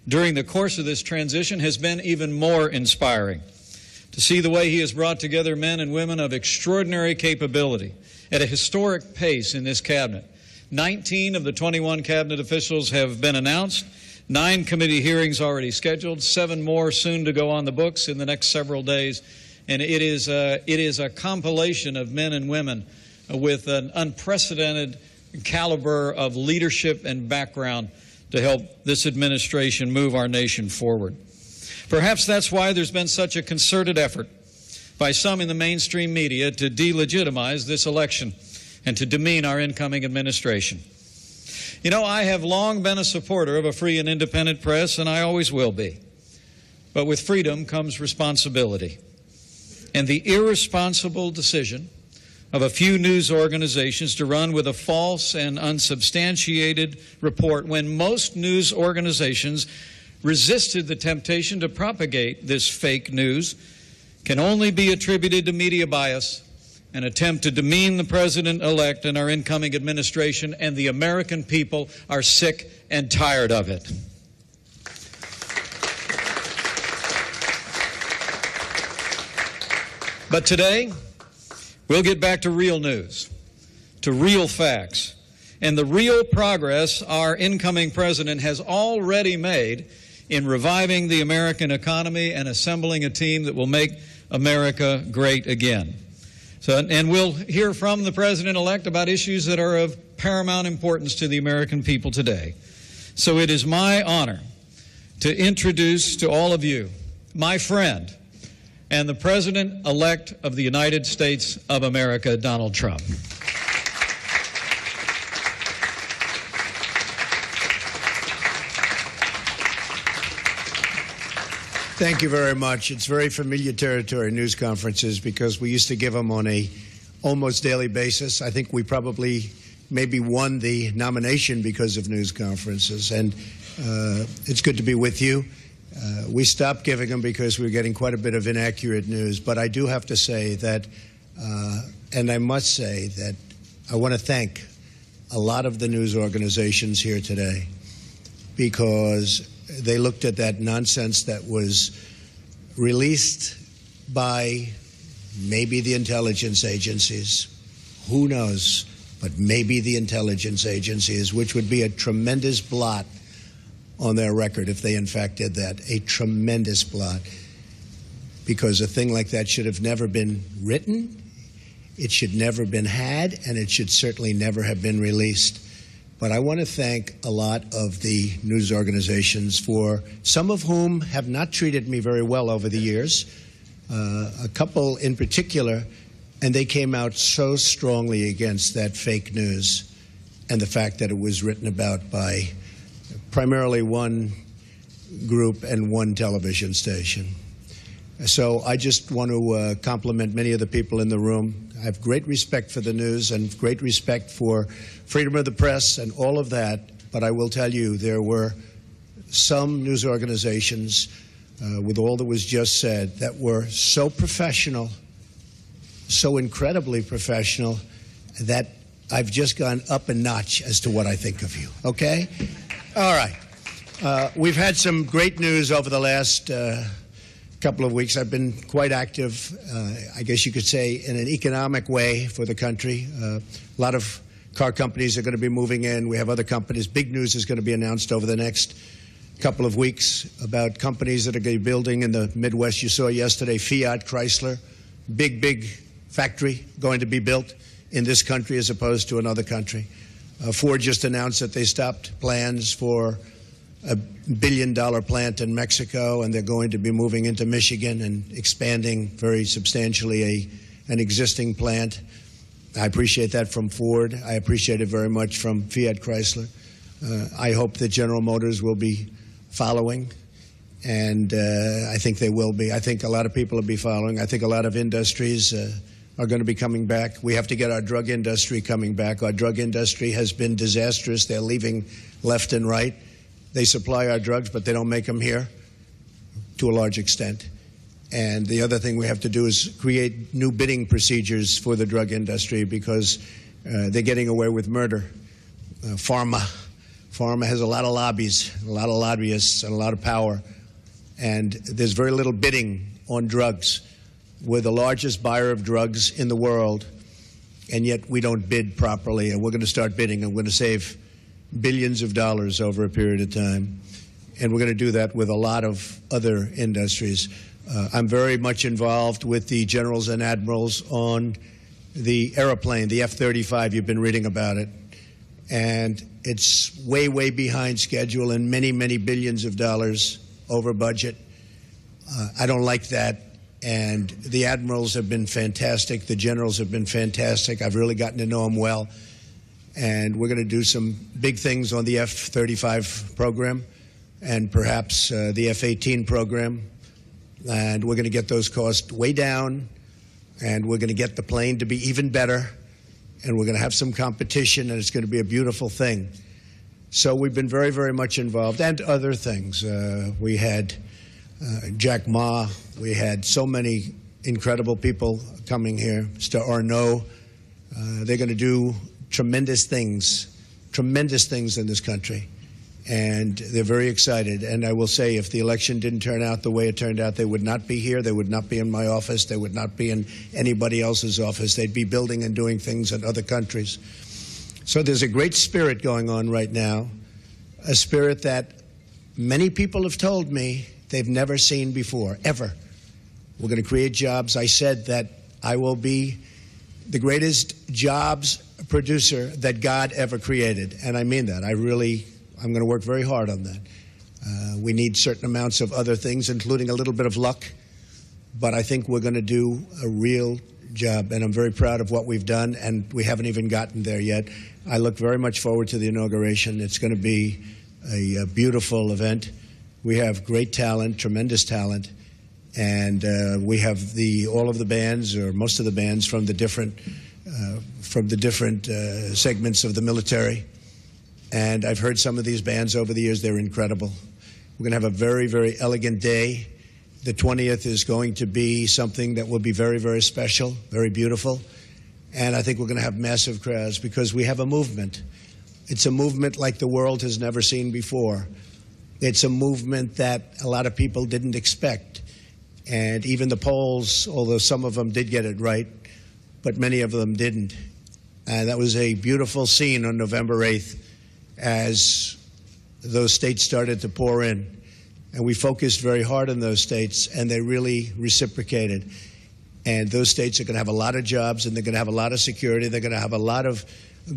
during the course of this transition has been even more inspiring. To see the way he has brought together men and women of extraordinary capability at a historic pace in this cabinet. 19 of the 21 cabinet officials have been announced, 9 committee hearings already scheduled, 7 more soon to go on the books in the next several days. And it is a compilation of men and women with an unprecedented caliber of leadership and background to help this administration move our nation forward. Perhaps that's why there's been such a concerted effort by some in the mainstream media to delegitimize this election and to demean our incoming administration. You know, I have long been a supporter of a free and independent press, and I always will be. But with freedom comes responsibility. And the irresponsible decision of a few news organizations to run with a false and unsubstantiated report when most news organizations resisted the temptation to propagate this fake news can only be attributed to media bias, an attempt to demean the president-elect and our incoming administration, and the American people are sick and tired of it. But today, we'll get back to real news, to real facts, and the real progress our incoming president has already made in reviving the American economy and assembling a team that will make America great again. And we'll hear from the president-elect about issues that are of paramount importance to the American people today. So it is my honor to introduce to all of you my friend and the president-elect of the United States of America, Donald Trump. Thank you very much. It's very familiar territory, news conferences, because we used to give them on a almost daily basis. I think we probably maybe won the nomination because of news conferences, and it's good to be with you. We stopped giving them because we were getting quite a bit of inaccurate news, but I do have to say that, and I must say that I want to thank a lot of the news organizations here today, because they looked at that nonsense that was released by maybe the intelligence agencies. Who knows? But maybe the intelligence agencies, which would be a tremendous blot on their record if they in fact did that. A tremendous blot. Because a thing like that should have never been written, it should never have been had, and it should certainly never have been released. But I want to thank a lot of the news organizations, for some of whom have not treated me very well over the years, a couple in particular, and they came out so strongly against that fake news. and the fact that it was written about by primarily one group and one television station. So I just want to compliment many of the people in the room. I have great respect for the news and great respect for freedom of the press and all of that, but I will tell you there were some news organizations, with all that was just said, that were so professional, so incredibly professional, that I've just gone up a notch as to what I think of you, okay? All right. We've had some great news over the last couple of weeks. I've been quite active, I guess you could say, in an economic way for the country. A lot of car companies are going to be moving in. We have other companies. Big news is going to be announced over the next couple of weeks about companies that are going to be building in the Midwest. You saw yesterday Fiat, Chrysler, big factory going to be built in this country as opposed to another country. Ford just announced that they stopped plans for a $1 billion plant in Mexico, and they're going to be moving into Michigan and expanding very substantially an existing plant. I appreciate that from Ford. I appreciate it very much from Fiat Chrysler. I hope that General Motors will be following, and I think they will be. I think a lot of people will be following. I think a lot of industries are going to be coming back. We have to get our drug industry coming back. Our drug industry has been disastrous. They're leaving left and right. They supply our drugs, but they don't make them here to a large extent. And the other thing we have to do is create new bidding procedures for the drug industry because they're getting away with murder. Pharma has a lot of lobbies, a lot of lobbyists, and a lot of power. And there's very little bidding on drugs. We're the largest buyer of drugs in the world, and yet we don't bid properly. And we're going to start bidding, and we're going to save billions of dollars over a period of time. And we're going to do that with a lot of other industries. I'm very much involved with the generals and admirals on the airplane, the F-35. You've been reading about it. And it's way behind schedule and many billions of dollars over budget. I don't like that. And the admirals have been fantastic. The generals have been fantastic. I've really gotten to know them well. And we're going to do some big things on the F-35 program and perhaps the F-18 program. And we're going to get those costs way down, and we're going to get the plane to be even better, and we're going to have some competition, and it's going to be a beautiful thing. So we've been very much involved, and other things. We had Jack Ma. We had so many incredible people coming here. Mr. Arnault. They're going to do tremendous things in this country. And they're very excited. And I will say, if the election didn't turn out the way it turned out, they would not be here. They would not be in my office. They would not be in anybody else's office. They'd be building and doing things in other countries. So there's a great spirit going on right now, a spirit that many people have told me they've never seen before, ever. We're going to create jobs. I said that I will be the greatest jobs producer that God ever created. And I mean that. I'm going to work very hard on that. We need certain amounts of other things, including a little bit of luck. But I think we're going to do a real job. And I'm very proud of what we've done, and we haven't even gotten there yet. I look very much forward to the inauguration. It's going to be a beautiful event. We have great talent, tremendous talent. And we have all of the bands, or most of the bands, from the different segments of the military. And I've heard some of these bands over the years. They're incredible. We're going to have a very elegant day. The 20th is going to be something that will be very special, very beautiful. And I think we're going to have massive crowds because we have a movement. It's a movement like the world has never seen before. It's a movement that a lot of people didn't expect. And even the polls, although some of them did get it right, but many of them didn't. And that was a beautiful scene on November 8th as those states started to pour in. And we focused very hard on those states, and they really reciprocated. And those states are going to have a lot of jobs, and they're going to have a lot of security. They're going to have a lot of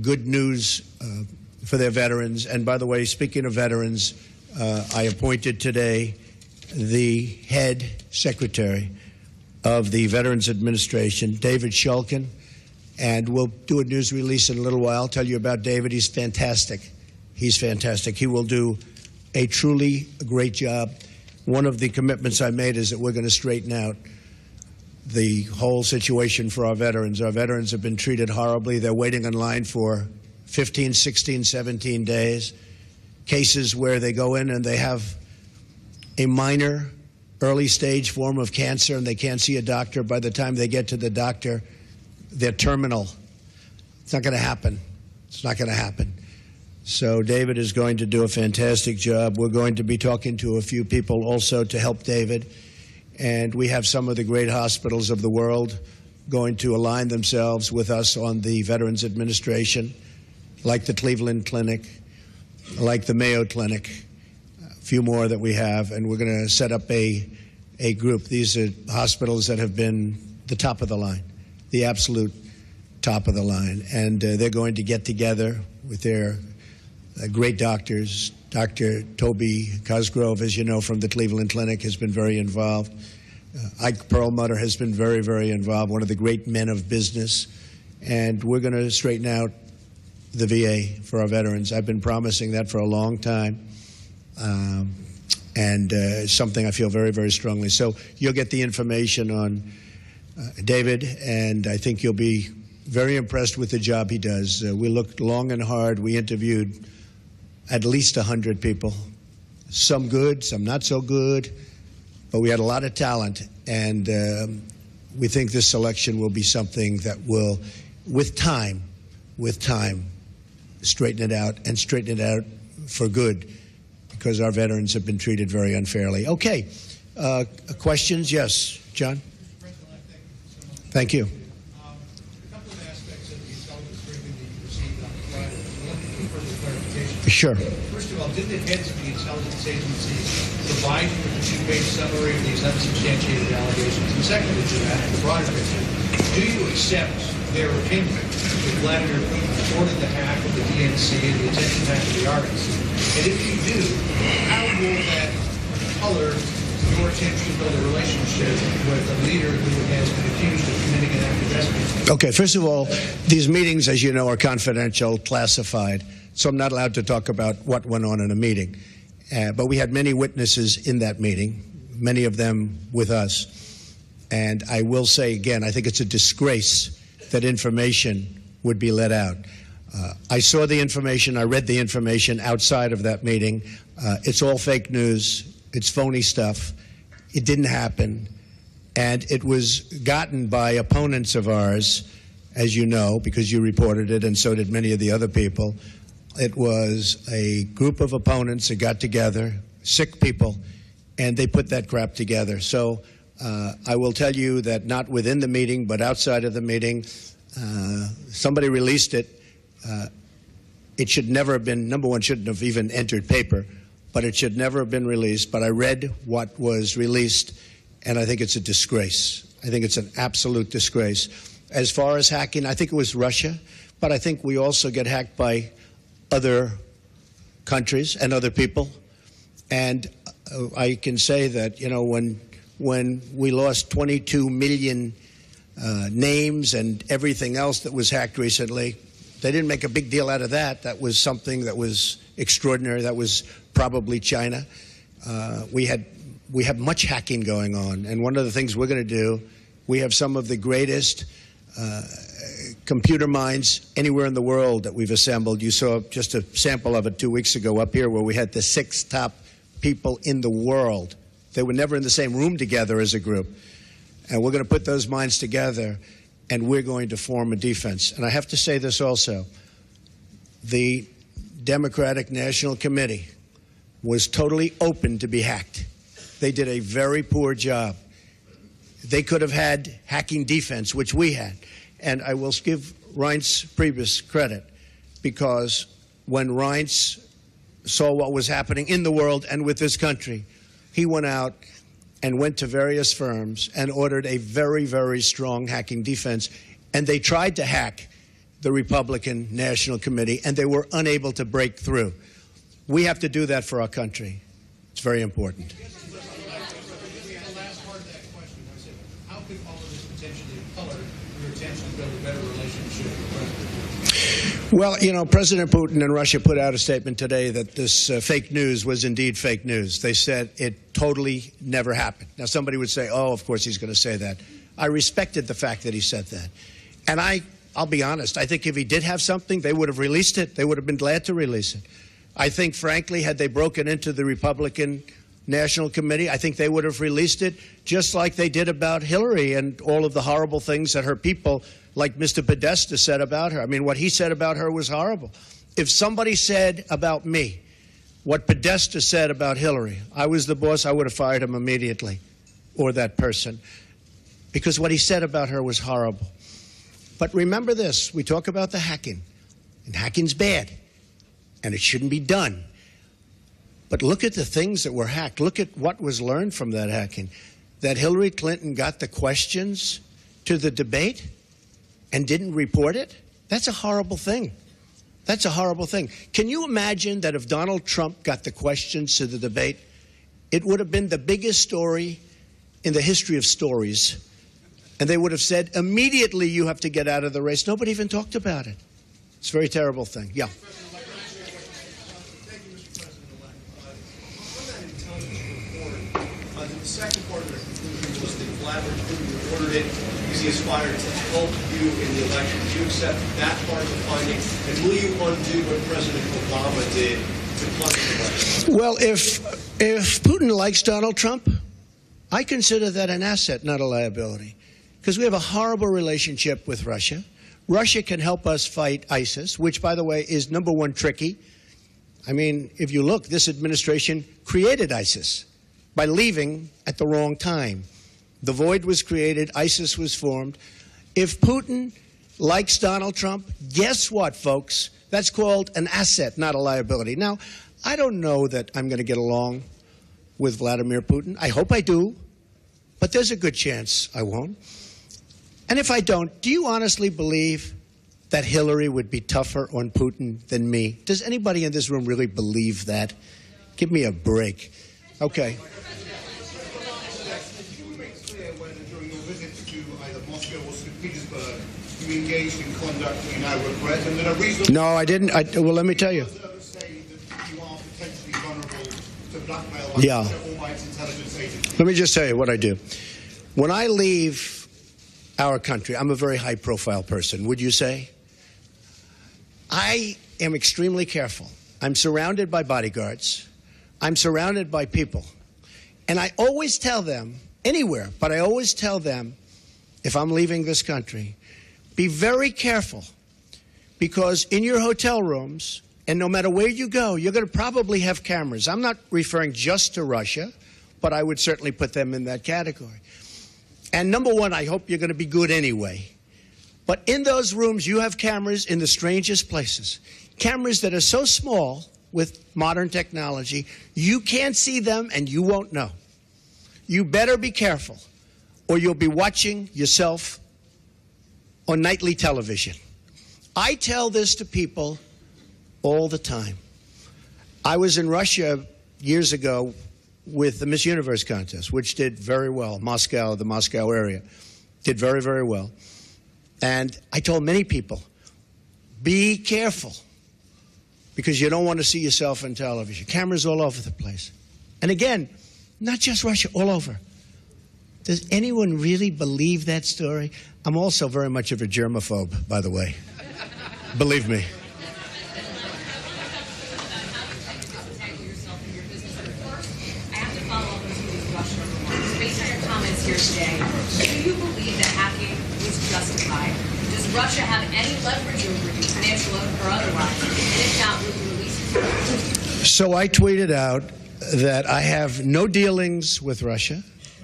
good news for their veterans. And by the way, speaking of veterans, I appointed today the head secretary of the Veterans Administration, David Shulkin. And we'll do a news release in a little while, tell you about David. He's fantastic. He's fantastic. He will do a truly great job. One of the commitments I made is that we're going to straighten out the whole situation for our veterans. Our veterans have been treated horribly. They're waiting in line for 15, 16, 17 days. Cases where they go in and they have a minor early stage form of cancer and they can't see a doctor. By the time they get to the doctor, they're terminal. It's not going to happen. It's not going to happen. So David is going to do a fantastic job. We're going to be talking to a few people also to help David. And we have some of the great hospitals of the world going to align themselves with us on the Veterans Administration, like the Cleveland Clinic, like the Mayo Clinic, a few more that we have. And we're going to set up a group. These are hospitals that have been the top of the line, the absolute top of the line. And they're going to get together with their great doctors. Dr. Toby Cosgrove, as you know, from the Cleveland Clinic, has been very involved. Ike Perlmutter has been very, very involved, one of the great men of business. And we're going to straighten out the VA for our veterans. I've been promising that for a long time. And something I feel very, very strongly. So you'll get the information on David, and I think you'll be very impressed with the job he does. We looked long and hard. We interviewed at least 100 people, some good, some not so good, but we had a lot of talent, and we think this selection will be something that will, with time, straighten it out, and straighten it out for good, because our veterans have been treated very unfairly. Okay, questions? Yes, John? Thank you. Sure. First of all, did the heads of the intelligence agency provide you with a two-page summary of these unsubstantiated allegations? And secondly to that, the broader picture, do you accept their opinion that Vladimir Putin ordered the hack of the DNC and the attempted hack of the RSBN? And if you do, how will that color your attempt to build a relationship with a leader who has been accused of committing an act of espionage? Okay, first of all, these meetings, as you know, are confidential, classified. So I'm not allowed to talk about what went on in a meeting. But we had many witnesses in that meeting, many of them with us. And I will say again, I think it's a disgrace that information would be let out. I saw the information, I read the information outside of that meeting. It's all fake news, it's phony stuff. It didn't happen. And it was gotten by opponents of ours, as you know, because you reported it, and so did many of the other people. It was a group of opponents that got together, sick people, and they put that crap together. So I will tell you that not within the meeting, but outside of the meeting, somebody released it. It should never have been, number one, shouldn't have even entered paper, but it should never have been released. But I read what was released, and I think it's a disgrace. I think it's an absolute disgrace. As far as hacking, I think it was Russia, but I think we also get hacked by other countries and other people. And I can say that, you know, when we lost 22 million names and everything else that was hacked recently, they didn't make a big deal out of that. That was something that was extraordinary. That was probably China. We have much hacking going on. And one of the things we're going to do, we have some of the greatest computer minds anywhere in the world that we've assembled. You saw just a sample of it 2 weeks ago up here where we had the 6 top people in the world. They were never in the same room together as a group. And we're going to put those minds together, and we're going to form a defense. And I have to say this also. The Democratic National Committee was totally open to be hacked. They did a very poor job. They could have had hacking defense, which we had. And I will give Reince Priebus credit, because when Reince saw what was happening in the world and with this country, he went out and went to various firms and ordered a very, very strong hacking defense. And they tried to hack the Republican National Committee, and they were unable to break through. We have to do that for our country. It's very important. How could all of this potentially color your attempt to build a better relationship Well, you know, President Putin and Russia put out a statement today that this fake news was indeed fake news. They said it totally never happened. Now, somebody would say, oh, of course he's going to say that. I respected the fact that he said that. And I'll be honest, I think if he did have something, they would have released it. They would have been glad to release it. I think, frankly, had they broken into the Republican National Committee, I think they would have released it, just like they did about Hillary and all of the horrible things that her people, like Mr. Podesta, said about her. I mean, what he said about her was horrible. If somebody said about me what Podesta said about Hillary, I was the boss, I would have fired him immediately, or that person, because what he said about her was horrible. But remember this, we talk about the hacking, and hacking's bad, and it shouldn't be done. But look at the things that were hacked. Look at what was learned from that hacking. That Hillary Clinton got the questions to the debate and didn't report it? That's a horrible thing. That's a horrible thing. Can you imagine that if Donald Trump got the questions to the debate, it would have been the biggest story in the history of stories, and they would have said, immediately you have to get out of the race. Nobody even talked about it. It's a very terrible thing. Yeah. The second part of the conclusion was that Vladimir Putin ordered it because he aspired to help you in the election. Do you accept that part of the finding? And will you undo what President Obama did to plunge the election? Well, if Putin likes Donald Trump, I consider that an asset, not a liability, because we have a horrible relationship with Russia. Russia can help us fight ISIS, which, by the way, is number one tricky. I mean, if you look, this administration created ISIS by leaving at the wrong time. The void was created, ISIS was formed. If Putin likes Donald Trump, guess what, folks? That's called an asset, not a liability. Now, I don't know that I'm going to get along with Vladimir Putin. I hope I do, but there's a good chance I won't. And if I don't, do you honestly believe that Hillary would be tougher on Putin than me? Does anybody in this room really believe that? Give me a break. Okay. You engaged in conduct that you now regret, and that a reason. No, I didn't. Well, let me tell you. Yeah. Let me just tell you what I do. When I leave our country, I'm a very high-profile person, would you say? I am extremely careful. I'm surrounded by bodyguards. I'm surrounded by people. And I always tell them, anywhere, but I always tell them, if I'm leaving this country, be very careful, because in your hotel rooms, and no matter where you go, you're going to probably have cameras. I'm not referring just to Russia, but I would certainly put them in that category. And number one, I hope you're going to be good anyway. But in those rooms, you have cameras in the strangest places. Cameras that are so small with modern technology, you can't see them and you won't know. You better be careful, or you'll be watching yourself on nightly television. I tell this to people all the time. I was in Russia years ago with the Miss Universe contest, which did very well. Moscow, the Moscow area, did very, very well. And I told many people, be careful, because you don't want to see yourself on television. Cameras all over the place. And again, not just Russia, all over. Does anyone really believe that story? I'm also very much of a germaphobe, by the way. Believe me. I have to follow up on some of these Russia remarks. Based on your comments here today, do you believe that hacking was justified? Does Russia have any leverage over you, financial or otherwise? And if not, will you release it? So I tweeted out that I have no dealings with Russia.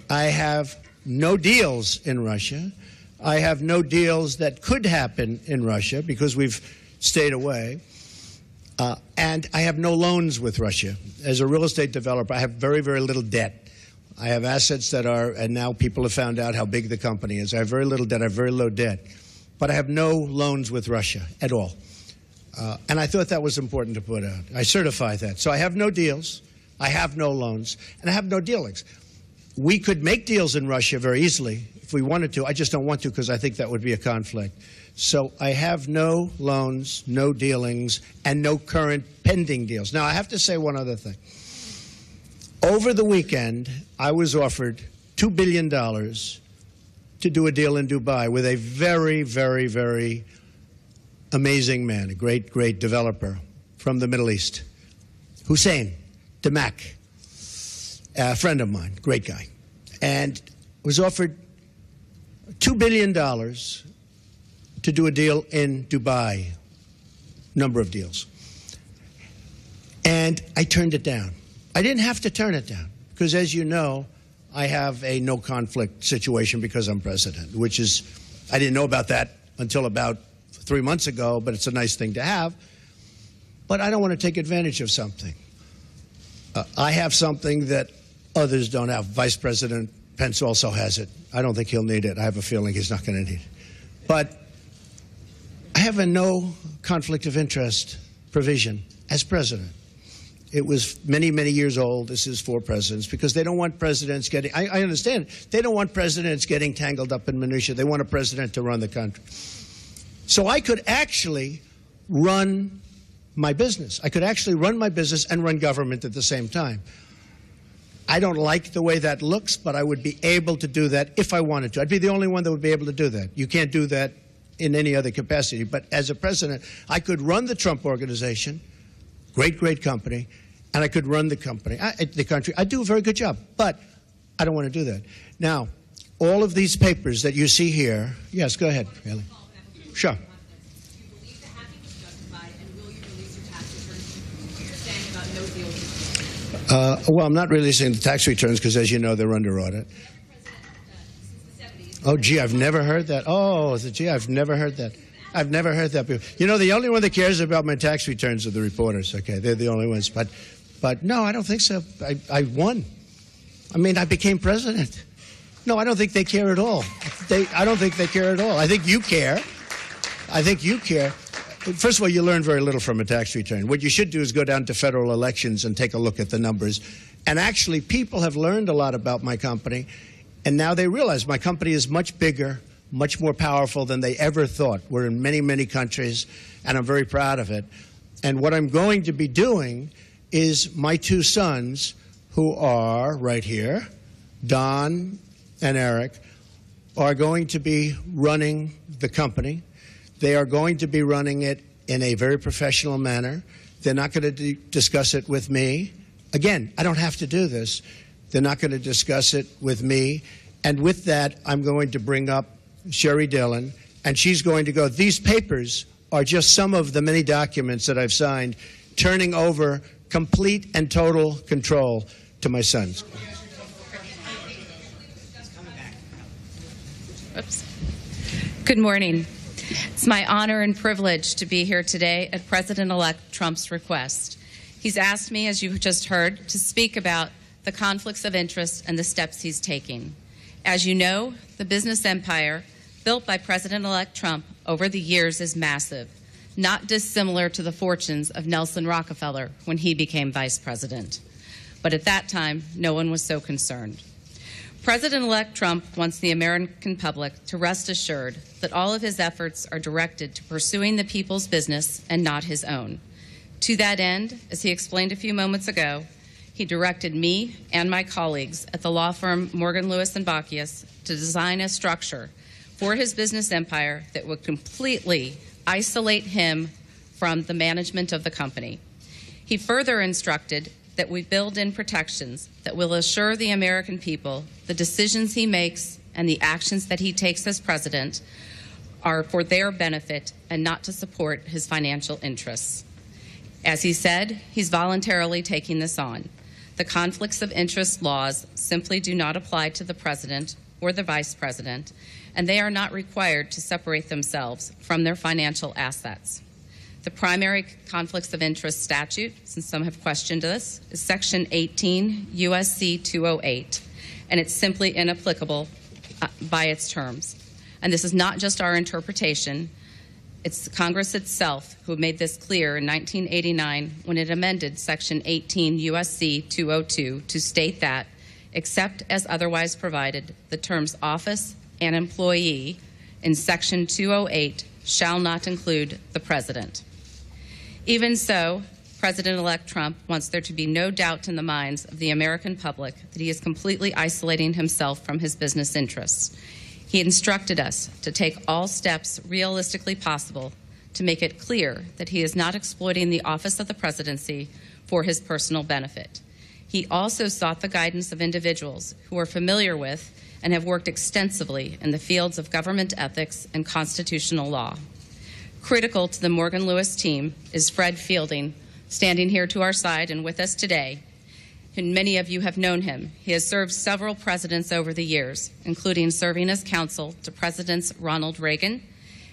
I have no deals in Russia. I have no deals that could happen in Russia because we've stayed away. And I have no loans with Russia. As a real estate developer, I have very, very little debt. I have assets that are, and now people have found out how big the company is. I have very little debt. I have very low debt. But I have no loans with Russia at all. And I thought that was important to put out. I certify that. So I have no deals. I have no loans. And I have no dealings. we could make deals in Russia very easily if we wanted to. I just don't want to because I think that would be a conflict. So I have no loans, no dealings, and no current pending deals. Now, I have to say one other thing. Over the weekend, I was offered $2 billion to do a deal in Dubai with a very, very, very amazing man, a great, great developer from the Middle East, Hussein Damak, a friend of mine, great guy, and was offered $2 billion to do a deal in Dubai, number of deals. And I turned it down. I didn't have to turn it down because, as you know, I have a no-conflict situation because I'm president, which is, I didn't know about that until about 3 months ago, but it's a nice thing to have. But I don't want to take advantage of something. I have something that others don't have. Vice President Pence also has it. I don't think he'll need it. I have a feeling he's not going to need it. But I have a no conflict of interest provision as president. It was many, many years old. This is for presidents because they don't want presidents getting, I understand, they don't want presidents getting tangled up in minutiae. They want a president to run the country. So I could actually run my business. I could actually run my business and run government at the same time. I don't like the way that looks, but I would be able to do that if I wanted to. I'd be the only one that would be able to do that. You can't do that in any other capacity. But as a president, I could run the Trump Organization, great, great company, and I could run the company, the country. I do a very good job, but I don't want to do that. Now, all of these papers that you see here, yes, go ahead, Haley. Sure. Well, I'm not releasing the tax returns because, as you know, they're under audit. Oh, gee, I've never heard that. Oh, gee, I've never heard that. I've never heard that before. You know, the only one that cares about my tax returns are the reporters, okay? They're the only ones. But no, I don't think so. I won. I mean, I became president. No, I don't think they care at all. I don't think they care at all. I think you care. I think you care. First of all, you learn very little from a tax return. What you should do is go down to federal elections and take a look at the numbers. And actually, people have learned a lot about my company, and now they realize my company is much bigger, much more powerful than they ever thought. We're in many, many countries, and I'm very proud of it. And what I'm going to be doing is my two sons, who are right here, Don and Eric, are going to be running the company. They are going to be running it in a very professional manner. They're not going to discuss it with me. Again, I don't have to do this. They're not going to discuss it with me. And with that, I'm going to bring up Sherry Dillon, and she's going to go, these papers are just some of the many documents that I've signed, turning over complete and total control to my sons. Oops. Good morning. It's my honor and privilege to be here today at President-elect Trump's request. He's asked me, as you just heard, to speak about the conflicts of interest and the steps he's taking. As you know, the business empire built by President-elect Trump over the years is massive, not dissimilar to the fortunes of Nelson Rockefeller when he became vice president. But at that time, no one was so concerned. President-elect Trump wants the American public to rest assured that all of his efforts are directed to pursuing the people's business and not his own. To that end, as he explained a few moments ago, he directed me and my colleagues at the law firm Morgan, Lewis & Bockius to design a structure for his business empire that would completely isolate him from the management of the company. He further instructed that we build in protections that will assure the American people the decisions he makes and the actions that he takes as president are for their benefit and not to support his financial interests. As he said, he's voluntarily taking this on. The conflicts of interest laws simply do not apply to the president or the vice president, and they are not required to separate themselves from their financial assets. The primary conflicts of interest statute, since some have questioned this, is Section 18 U.S.C. 208, and it's simply inapplicable by its terms. And this is not just our interpretation. It's Congress itself who made this clear in 1989 when it amended Section 18 U.S.C. 202 to state that except as otherwise provided, the terms office and employee in Section 208 shall not include the President. Even so, President-elect Trump wants there to be no doubt in the minds of the American public that he is completely isolating himself from his business interests. He instructed us to take all steps realistically possible to make it clear that he is not exploiting the office of the presidency for his personal benefit. He also sought the guidance of individuals who are familiar with and have worked extensively in the fields of government ethics and constitutional law. Critical to the Morgan Lewis team is Fred Fielding, standing here to our side and with us today. And many of you have known him. He has served several presidents over the years, including serving as counsel to Presidents Ronald Reagan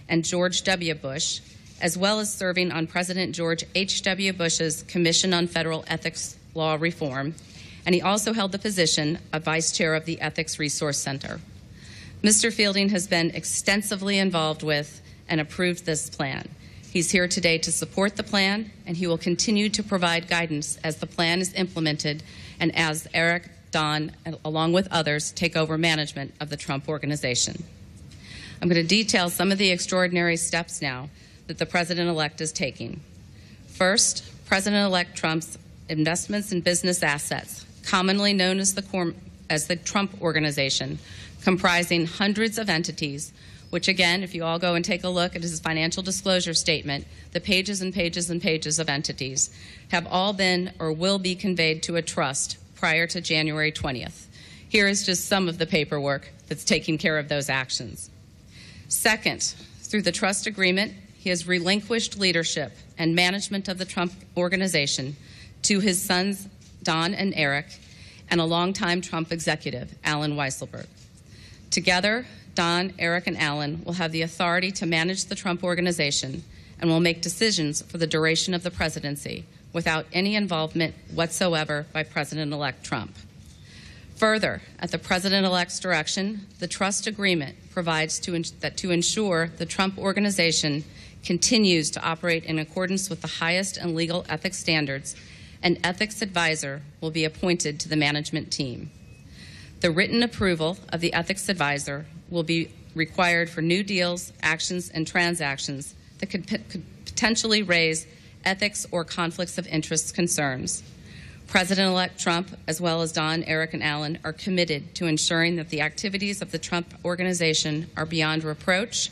and George W. Bush, as well as serving on President George H.W. Bush's Commission on Federal Ethics Law Reform, and he also held the position of Vice Chair of the Ethics Resource Center. Mr. Fielding has been extensively involved with and approved this plan. He's here today to support the plan, and he will continue to provide guidance as the plan is implemented and as Eric, Don, along with others, take over management of the Trump Organization. I'm going to detail some of the extraordinary steps now that the President-elect is taking. First, President-elect Trump's investments in business assets, commonly known as the Trump Organization, comprising hundreds of entities, which again, if you all go and take a look at his financial disclosure statement, the pages and pages and pages of entities have all been or will be conveyed to a trust prior to January 20th. Here is just some of the paperwork that's taking care of those actions. Second, through the trust agreement, he has relinquished leadership and management of the Trump Organization to his sons, Don and Eric, and a longtime Trump executive, Alan Weisselberg. Together, Don, Eric, and Alan will have the authority to manage the Trump Organization and will make decisions for the duration of the presidency without any involvement whatsoever by President-elect Trump. Further, at the President-elect's direction, the trust agreement provides to ensure the Trump Organization continues to operate in accordance with the highest and legal ethics standards, an ethics advisor will be appointed to the management team. The written approval of the ethics advisor will be required for new deals, actions, and transactions that could potentially raise ethics or conflicts of interest concerns. President-elect Trump, as well as Don, Eric, and Alan, are committed to ensuring that the activities of the Trump Organization are beyond reproach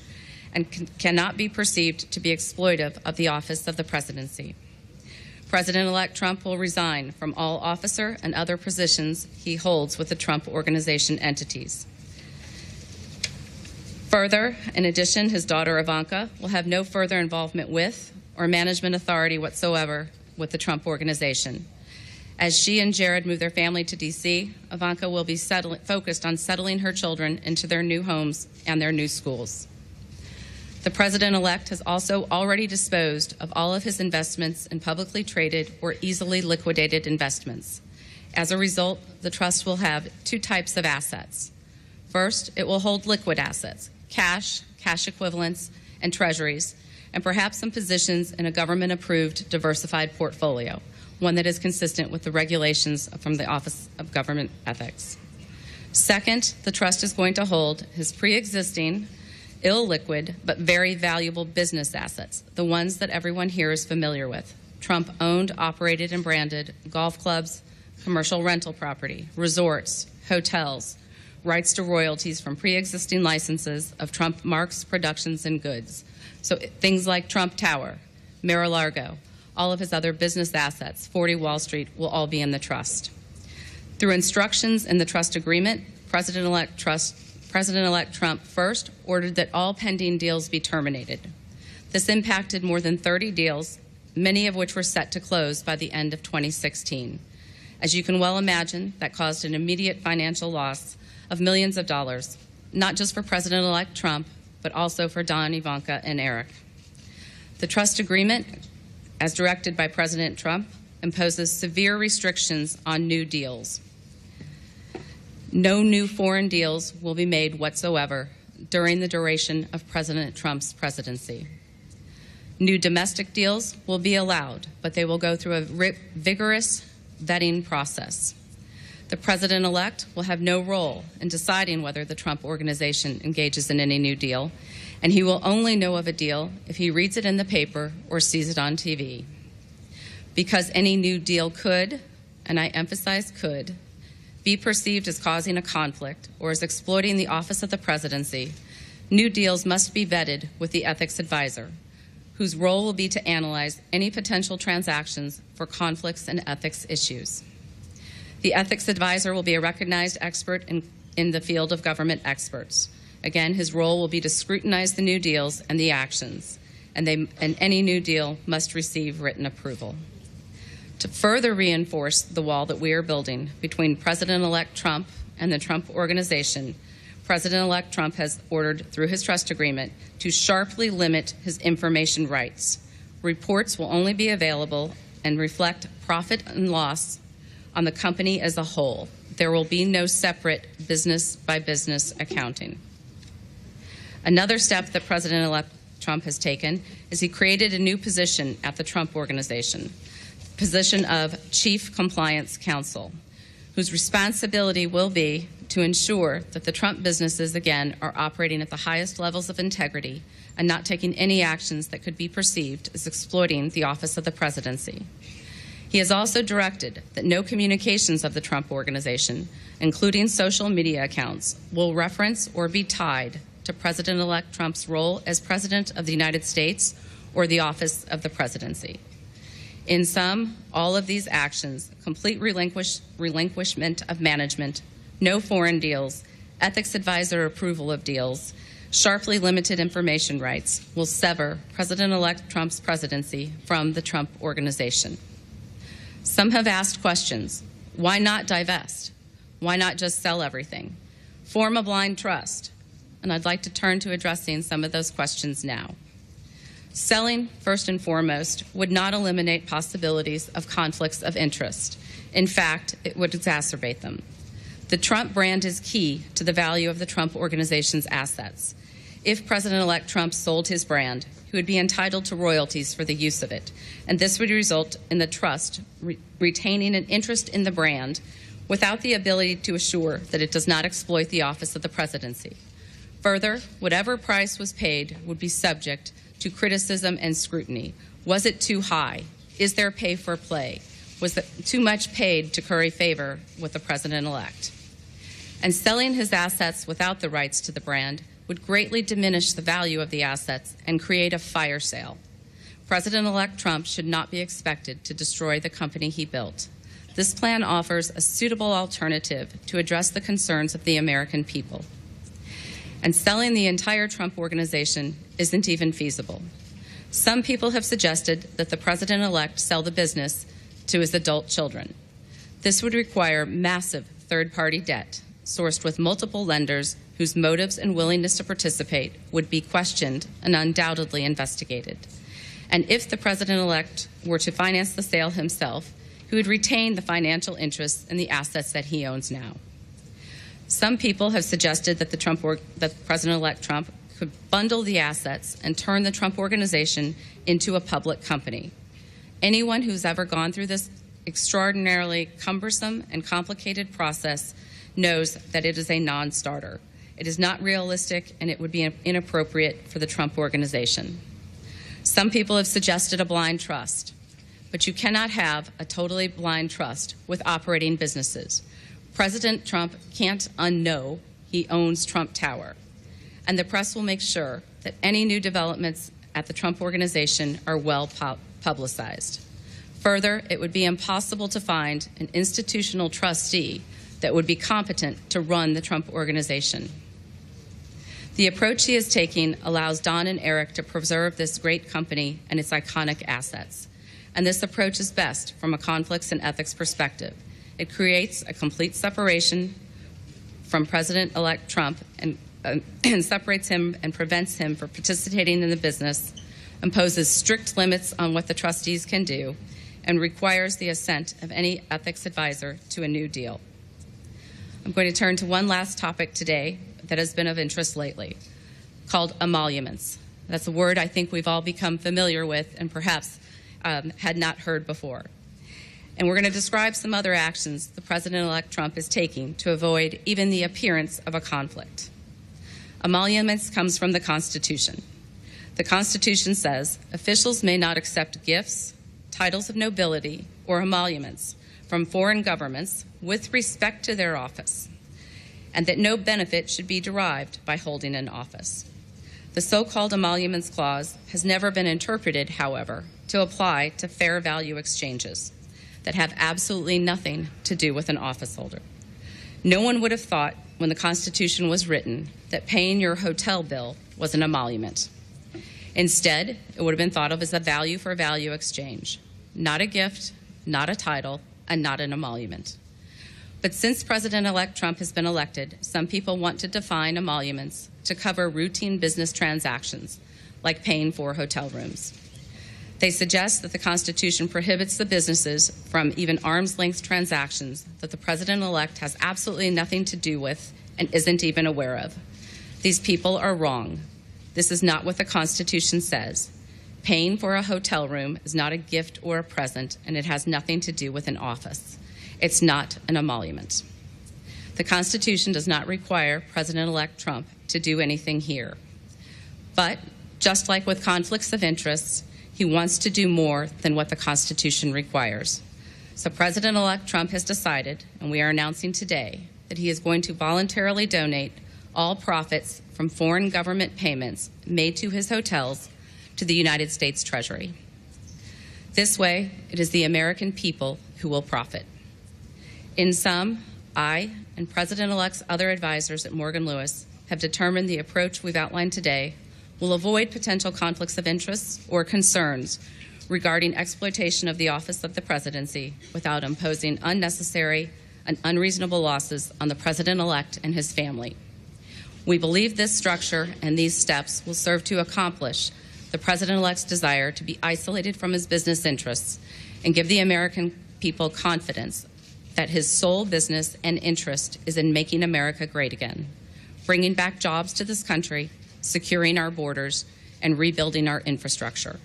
and cannot be perceived to be exploitive of the office of the presidency. President-elect Trump will resign from all officer and other positions he holds with the Trump Organization entities. Further, in addition, his daughter Ivanka will have no further involvement with or management authority whatsoever with the Trump Organization. As she and Jared move their family to D.C., Ivanka will be focused on settling her children into their new homes and their new schools. The President-elect has also already disposed of all of his investments in publicly traded or easily liquidated investments. As a result, the trust will have two types of assets. First, it will hold liquid assets, cash, cash equivalents, and treasuries, and perhaps some positions in a government-approved diversified portfolio, one that is consistent with the regulations from the Office of Government Ethics. Second, the trust is going to hold his pre-existing, illiquid, but very valuable business assets, the ones that everyone here is familiar with. Trump-owned, operated, and branded golf clubs, commercial rental property, resorts, hotels, rights to royalties from pre-existing licenses of Trump marks, productions, and goods. So things like Trump Tower, Mar-a-Lago, all of his other business assets, 40 Wall Street, will all be in the trust. Through instructions in the trust agreement, President-elect Trump first ordered that all pending deals be terminated. This impacted more than 30 deals, many of which were set to close by the end of 2016. As you can well imagine, that caused an immediate financial loss of millions of dollars, not just for President-elect Trump, but also for Don, Ivanka, and Eric. The trust agreement, as directed by President Trump, imposes severe restrictions on new deals. No new foreign deals will be made whatsoever during the duration of President Trump's presidency. New domestic deals will be allowed, but they will go through a vigorous vetting process. The President-elect will have no role in deciding whether the Trump Organization engages in any new deal, and he will only know of a deal if he reads it in the paper or sees it on TV. Because any new deal could, and I emphasize could, be perceived as causing a conflict or as exploiting the office of the presidency, new deals must be vetted with the ethics advisor, whose role will be to analyze any potential transactions for conflicts and ethics issues. The ethics advisor will be a recognized expert in the field of government experts. Again, his role will be to scrutinize the new deals and the actions, and any new deal must receive written approval. To further reinforce the wall that we are building between President-elect Trump and the Trump Organization, President-elect Trump has ordered, through his trust agreement, to sharply limit his information rights. Reports will only be available and reflect profit and loss on the company as a whole. There will be no separate business-by-business accounting. Another step that President-elect Trump has taken is he created a new position at the Trump Organization, the position of Chief Compliance Counsel, whose responsibility will be to ensure that the Trump businesses, again, are operating at the highest levels of integrity and not taking any actions that could be perceived as exploiting the office of the presidency. He has also directed that no communications of the Trump Organization, including social media accounts, will reference or be tied to President-elect Trump's role as President of the United States or the office of the presidency. In sum, all of these actions, complete relinquishment of management, no foreign deals, ethics advisor approval of deals, sharply limited information rights, will sever President-elect Trump's presidency from the Trump Organization. Some have asked questions. Why not divest? Why not just sell everything? Form a blind trust. And I'd like to turn to addressing some of those questions now. Selling, first and foremost, would not eliminate possibilities of conflicts of interest. In fact, it would exacerbate them. The Trump brand is key to the value of the Trump Organization's assets. If President-elect Trump sold his brand, he would be entitled to royalties for the use of it, and this would result in the trust retaining an interest in the brand without the ability to assure that it does not exploit the office of the presidency. Further, whatever price was paid would be subject to criticism and scrutiny. Was it too high? Is there pay for play? Was too much paid to curry favor with the president-elect? And selling his assets without the rights to the brand would greatly diminish the value of the assets and create a fire sale. President-elect Trump should not be expected to destroy the company he built. This plan offers a suitable alternative to address the concerns of the American people. And selling the entire Trump Organization isn't even feasible. Some people have suggested that the president-elect sell the business to his adult children. This would require massive third-party debt, sourced with multiple lenders whose motives and willingness to participate would be questioned and undoubtedly investigated. And if the president-elect were to finance the sale himself, he would retain the financial interests in the assets that he owns now. Some people have suggested that that President-elect Trump could bundle the assets and turn the Trump Organization into a public company. Anyone who's ever gone through this extraordinarily cumbersome and complicated process knows that it is a non-starter. It is not realistic, and it would be inappropriate for the Trump Organization. Some people have suggested a blind trust, but you cannot have a totally blind trust with operating businesses. President Trump can't unknow he owns Trump Tower, and the press will make sure that any new developments at the Trump Organization are well publicized. Further, it would be impossible to find an institutional trustee that would be competent to run the Trump Organization. The approach he is taking allows Don and Eric to preserve this great company and its iconic assets. And this approach is best from a conflicts and ethics perspective. It creates a complete separation from President-elect Trump and separates him and prevents him from participating in the business, imposes strict limits on what the trustees can do, and requires the assent of any ethics advisor to a new deal. I'm going to turn to one last topic today that has been of interest lately, called emoluments. That's a word I think we've all become familiar with and perhaps had not heard before. And we're going to describe some other actions the President-elect Trump is taking to avoid even the appearance of a conflict. Emoluments comes from the Constitution. The Constitution says officials may not accept gifts, titles of nobility, or emoluments from foreign governments with respect to their office, and that no benefit should be derived by holding an office. The so-called emoluments clause has never been interpreted, however, to apply to fair value exchanges that have absolutely nothing to do with an office holder. No one would have thought when the Constitution was written that paying your hotel bill was an emolument. Instead, it would have been thought of as a value for value exchange, not a gift, not a title, and not an emolument. But since President-elect Trump has been elected, some people want to define emoluments to cover routine business transactions, like paying for hotel rooms. They suggest that the Constitution prohibits the businesses from even arm's-length transactions that the President-elect has absolutely nothing to do with and isn't even aware of. These people are wrong. This is not what the Constitution says. Paying for a hotel room is not a gift or a present, and it has nothing to do with an office. It's not an emolument. The Constitution does not require President-elect Trump to do anything here. But just like with conflicts of interest, he wants to do more than what the Constitution requires. So President-elect Trump has decided, and we are announcing today, that he is going to voluntarily donate all profits from foreign government payments made to his hotels to the United States Treasury. This way, it is the American people who will profit. In sum, I and President-elect's other advisors at Morgan Lewis have determined the approach we've outlined today will avoid potential conflicts of interest or concerns regarding exploitation of the office of the presidency without imposing unnecessary and unreasonable losses on the President-elect and his family. We believe this structure and these steps will serve to accomplish the President-elect's desire to be isolated from his business interests and give the American people confidence that his sole business and interest is in making America great again, bringing back jobs to this country, securing our borders, and rebuilding our infrastructure.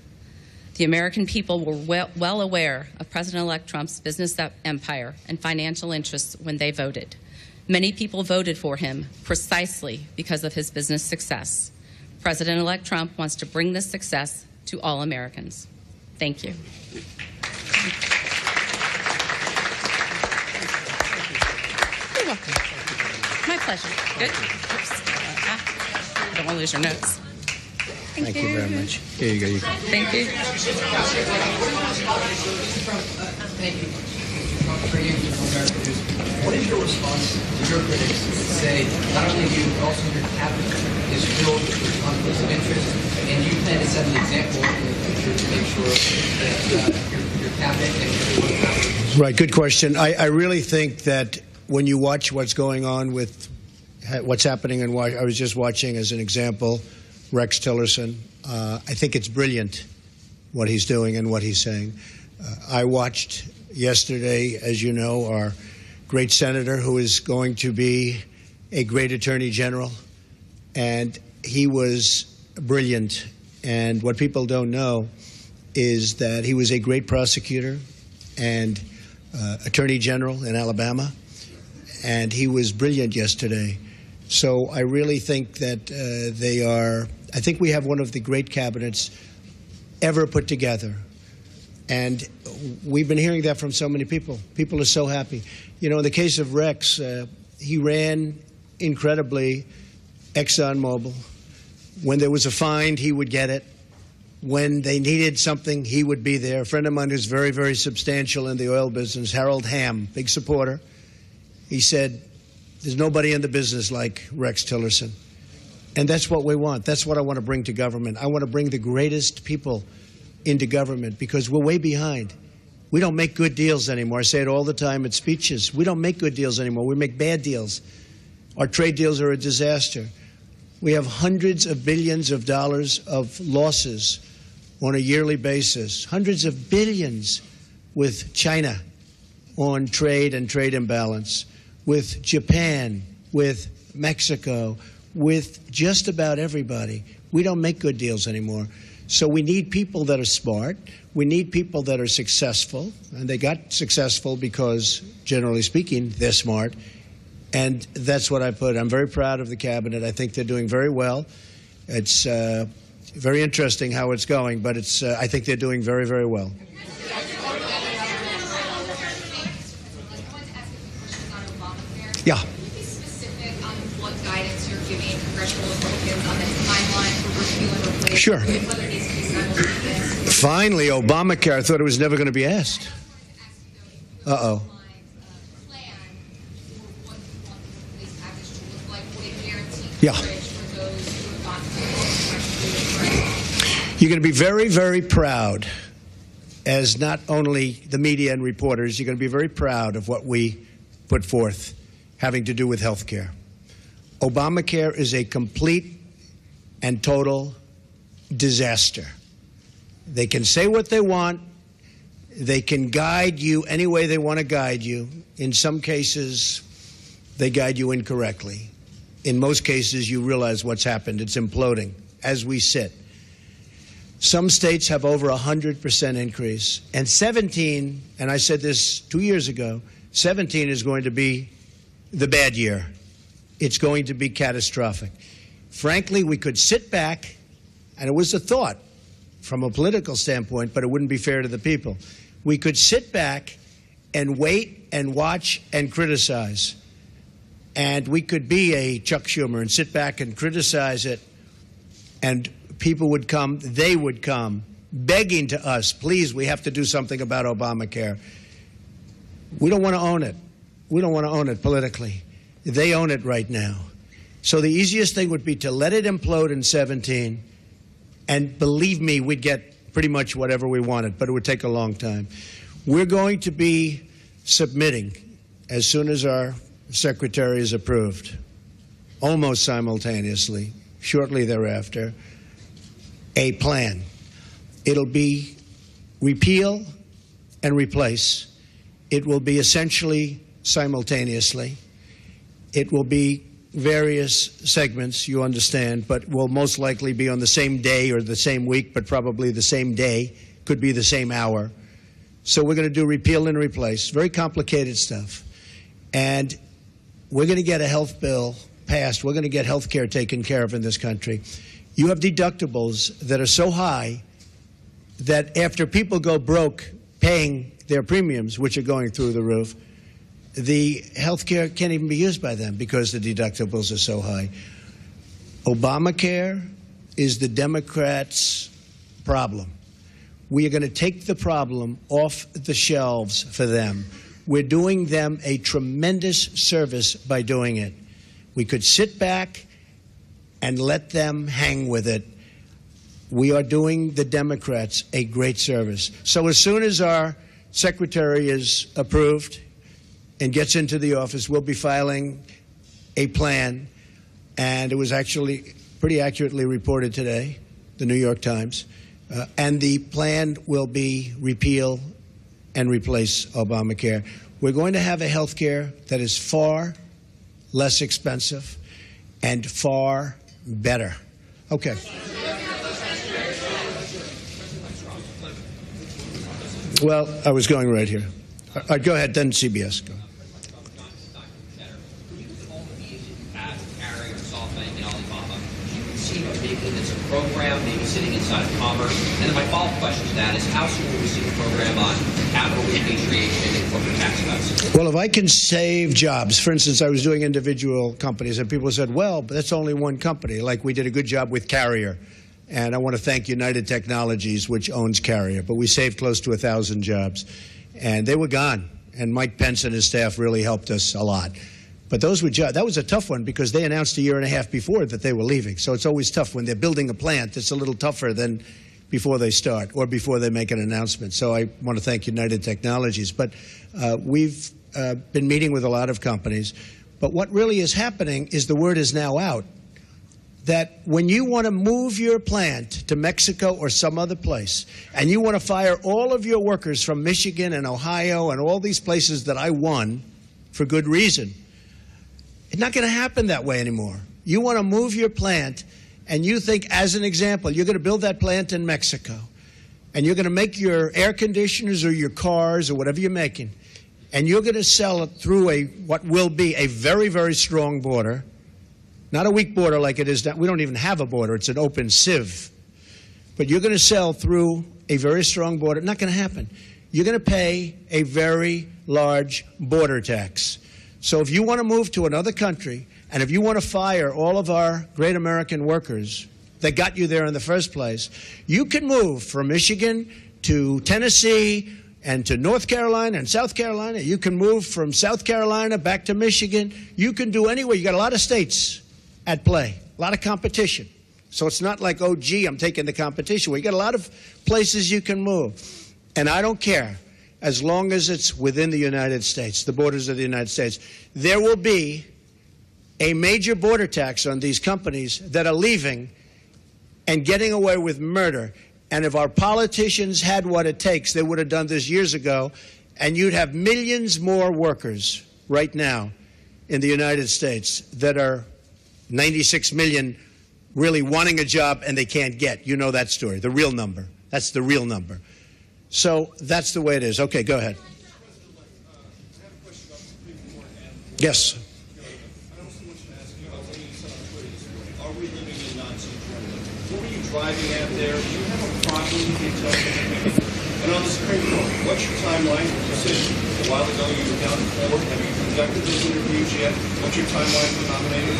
The American people were well aware of President-elect Trump's business empire and financial interests when they voted. Many people voted for him precisely because of his business success. President-elect Trump wants to bring this success to all Americans. Thank you. You're welcome. My pleasure. Good. Oops. Don't want to lose your notes. Thank you very much. Here you go. You go. Thank you. Thank you. What is your response to your critics who say not only you, but also your cabinet is filled with conflicts of interest, and you plan to set an example in the future to make sure that your cabinet and everyone around you. Right, good question. I really think that when you watch what's going on with what's happening in Washington, I was just watching, as an example, Rex Tillerson. I think it's brilliant what he's doing and what he's saying. I watched yesterday, as you know, our great senator who is going to be a great attorney general, and he was brilliant. And what people don't know is that he was a great prosecutor and attorney general in Alabama, and he was brilliant yesterday. So I really think that I think we have one of the great cabinets ever put together. And we've been hearing that from so many people. People are so happy. You know, in the case of Rex, he ran incredibly ExxonMobil. When there was a find, he would get it. When they needed something, he would be there. A friend of mine who's very, very substantial in the oil business, Harold Hamm, big supporter, he said, there's nobody in the business like Rex Tillerson. And that's what we want. That's what I want to bring to government. I want to bring the greatest people into government because we're way behind. We don't make good deals anymore. I say it all the time at speeches. We don't make good deals anymore. We make bad deals. Our trade deals are a disaster. We have hundreds of billions of dollars of losses on a yearly basis, hundreds of billions with China on trade and trade imbalance, with Japan, with Mexico, with just about everybody. We don't make good deals anymore. So we need people that are smart. We need people that are successful. And they got successful because, generally speaking, they're smart. And that's what I put. I'm very proud of the cabinet. I think they're doing very well. It's very interesting how it's going, but I think they're doing very, very well. Yeah. Can you be specific on what guidance you're giving congressional Republicans on the timeline for repeal and replace? Sure. Whether it needs to be simultaneous. Finally, Obamacare. I thought it was never going to be asked. Uh-oh. Yeah. You're going to be very, very proud, as not only the media and reporters, you're going to be very proud of what we put forth having to do with health care. Obamacare is a complete and total disaster. They can say what they want. They can guide you any way they want to guide you. In some cases, they guide you incorrectly. In most cases, you realize what's happened. It's imploding as we sit. Some states have over 100% increase. And 17, and I said this 2 years ago, 17 is going to be the bad year. It's going to be catastrophic. Frankly, we could sit back, and it was a thought from a political standpoint, but it wouldn't be fair to the people. We could sit back and wait and watch and criticize. And we could be a Chuck Schumer and sit back and criticize it, and people would come, they would come, begging to us, please, we have to do something about Obamacare. We don't want to own it. We don't want to own it politically. They own it right now. So the easiest thing would be to let it implode in 17, and believe me, we'd get pretty much whatever we wanted, but it would take a long time. We're going to be submitting, as soon as our secretary is approved, almost simultaneously, shortly thereafter, a plan. It'll be repeal and replace. It will be essentially simultaneously. It will be various segments, you understand, but will most likely be on the same day or the same week, but probably the same day, could be the same hour. So we're going to do repeal and replace. Very complicated stuff. And we're going to get a health bill passed. We're going to get health care taken care of in this country. You have deductibles that are so high that after people go broke paying their premiums, which are going through the roof, the health care can't even be used by them because the deductibles are so high. Obamacare is the Democrats' problem. We are going to take the problem off the shelves for them. We're doing them a tremendous service by doing it. We could sit back and let them hang with it. We are doing the Democrats a great service. So as soon as our secretary is approved and gets into the office, we'll be filing a plan. And it was actually pretty accurately reported today, the New York Times. And the plan will be repeal and replace Obamacare. We're going to have a health care that is far less expensive and far better. Okay. Well, I was going right here. Go ahead, then CBS. Go. It's a program maybe sitting inside of Commerce. And then my follow-up question to that is how soon will we see the program on capital repatriation and corporate tax cuts? Well, if I can save jobs, for instance, I was doing individual companies, and people said, well, but that's only one company. Like we did a good job with Carrier. And I want to thank United Technologies, which owns Carrier. But we saved close to 1,000 jobs. And they were gone. And Mike Pence and his staff really helped us a lot. But those were that was a tough one because they announced a year and a half before that they were leaving. So it's always tough when they're building a plant. It's a little tougher than before they start or before they make an announcement. So I want to thank United Technologies. But we've been meeting with a lot of companies. But what really is happening is the word is now out that when you want to move your plant to Mexico or some other place and you want to fire all of your workers from Michigan and Ohio and all these places that I won for good reason, it's not going to happen that way anymore. You want to move your plant and you think, as an example, you're going to build that plant in Mexico, and you're going to make your air conditioners or your cars or whatever you're making, and you're going to sell it through what will be a very, very strong border, not a weak border like it is now. We don't even have a border. It's an open sieve. But you're going to sell through a very strong border. Not going to happen. You're going to pay a very large border tax. So if you want to move to another country, and if you want to fire all of our great American workers that got you there in the first place, you can move from Michigan to Tennessee and to North Carolina and South Carolina. You can move from South Carolina back to Michigan. You can do anywhere. You got a lot of states at play, a lot of competition. So it's not like, oh, gee, I'm taking the competition. We got a lot of places you can move. And I don't care, as long as it's within the United States, the borders of the United States. There will be a major border tax on these companies that are leaving and getting away with murder. And if our politicians had what it takes, they would have done this years ago, and you'd have millions more workers right now in the United States that are 96 million really wanting a job and they can't get. You know that story, the real number. That's the real number. So that's the way it is. Okay, go ahead. Yes. Are we living in Nazi Germany? What were you driving at there? Do you have a problem with the intelligence? And on the Supreme Court, what's your timeline for decision? A while ago you were down in Florida. Have you conducted those interviews yet? What's your timeline for nominating?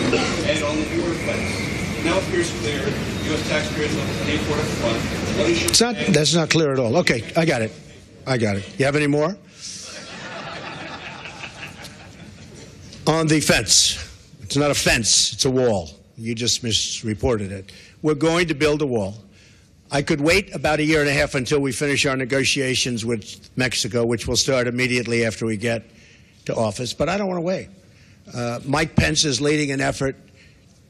And on the border fence. Now it appears clear. U.S. taxpayers will pay for it up front. What is your That's not clear at all. Okay, I got it. You have any more? On the fence. It's not a fence. It's a wall. You just misreported it. We're going to build a wall. I could wait about a year and a half until we finish our negotiations with Mexico, which will start immediately after we get to office, but I don't want to wait. Mike Pence is leading an effort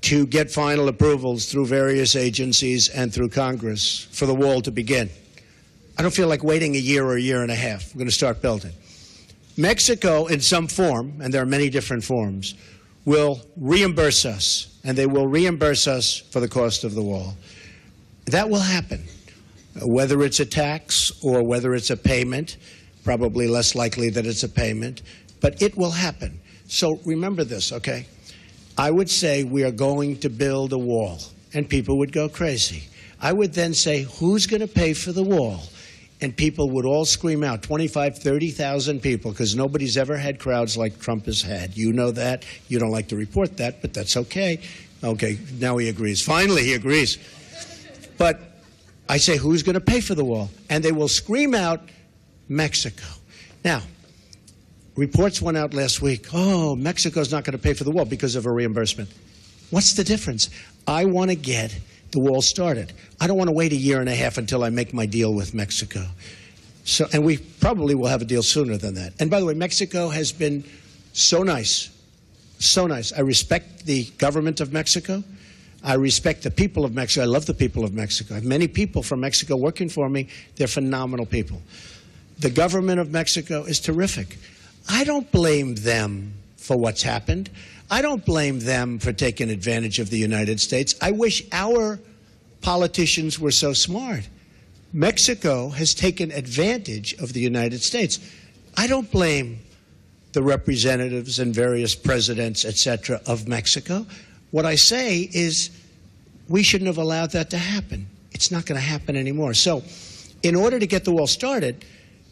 to get final approvals through various agencies and through Congress for the wall to begin. I don't feel like waiting a year or a year and a half. We're going to start building. Mexico, in some form, and there are many different forms, will reimburse us, and they will reimburse us for the cost of the wall. That will happen, whether it's a tax or whether it's a payment, probably less likely that it's a payment, but it will happen. So remember this, okay? I would say we are going to build a wall, and people would go crazy. I would then say, who's going to pay for the wall? And people would all scream out, 25,000, 30,000 people, because nobody's ever had crowds like Trump has had. You know that. You don't like to report that, but that's okay. Okay, now he agrees. Finally, he agrees. But I say, who's going to pay for the wall? And they will scream out, Mexico. Now, reports went out last week, oh, Mexico's not going to pay for the wall because of a reimbursement. What's the difference? I want to get the wall started. I don't want to wait a year and a half until I make my deal with Mexico. So, and we probably will have a deal sooner than that. And by the way, Mexico has been so nice, so nice. I respect the government of Mexico. I respect the people of Mexico. I love the people of Mexico. I have many people from Mexico working for me. They're phenomenal people. The government of Mexico is terrific. I don't blame them for what's happened. I don't blame them for taking advantage of the United States. I wish our politicians were so smart. Mexico has taken advantage of the United States. I don't blame the representatives and various presidents, etc., of Mexico. What I say is we shouldn't have allowed that to happen. It's not going to happen anymore. So in order to get the wall started,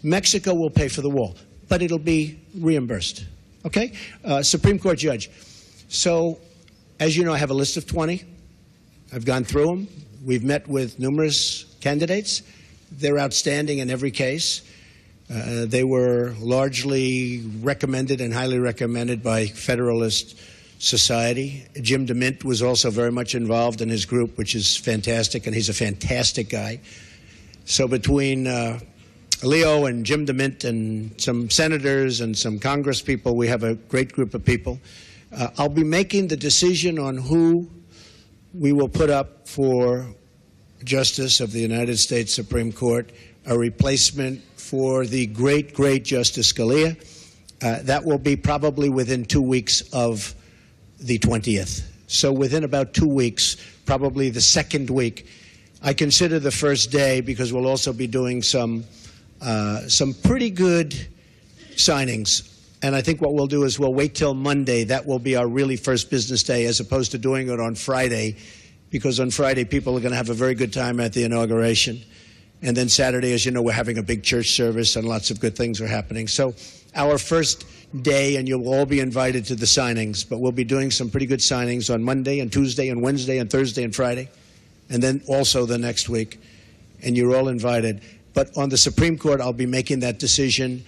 Mexico will pay for the wall, but it'll be reimbursed. Okay? Supreme Court judge. So, as you know, I have a list of 20. I've gone through them. We've met with numerous candidates. They're outstanding in every case. They were largely recommended and highly recommended by Federalist Society. Jim DeMint was also very much involved in his group, which is fantastic, and he's a fantastic guy. So between Leo and Jim DeMint and some senators and some Congress people, we have a great group of people. I'll be making the decision on who we will put up for Justice of the United States Supreme Court, a replacement for the great, great Justice Scalia. That will be probably within 2 weeks of the 20th. So within about 2 weeks, probably the second week, I consider the first day, because we'll also be doing some pretty good signings. And I think what we'll do is we'll wait till Monday. That will be our really first business day, as opposed to doing it on Friday, because on Friday people are going to have a very good time at the inauguration. And then Saturday, as you know, we're having a big church service and lots of good things are happening. So our first day, and you'll all be invited to the signings, but we'll be doing some pretty good signings on Monday and Tuesday and Wednesday and Thursday and Friday, and then also the next week. And you're all invited. But on the Supreme Court, I'll be making that decision,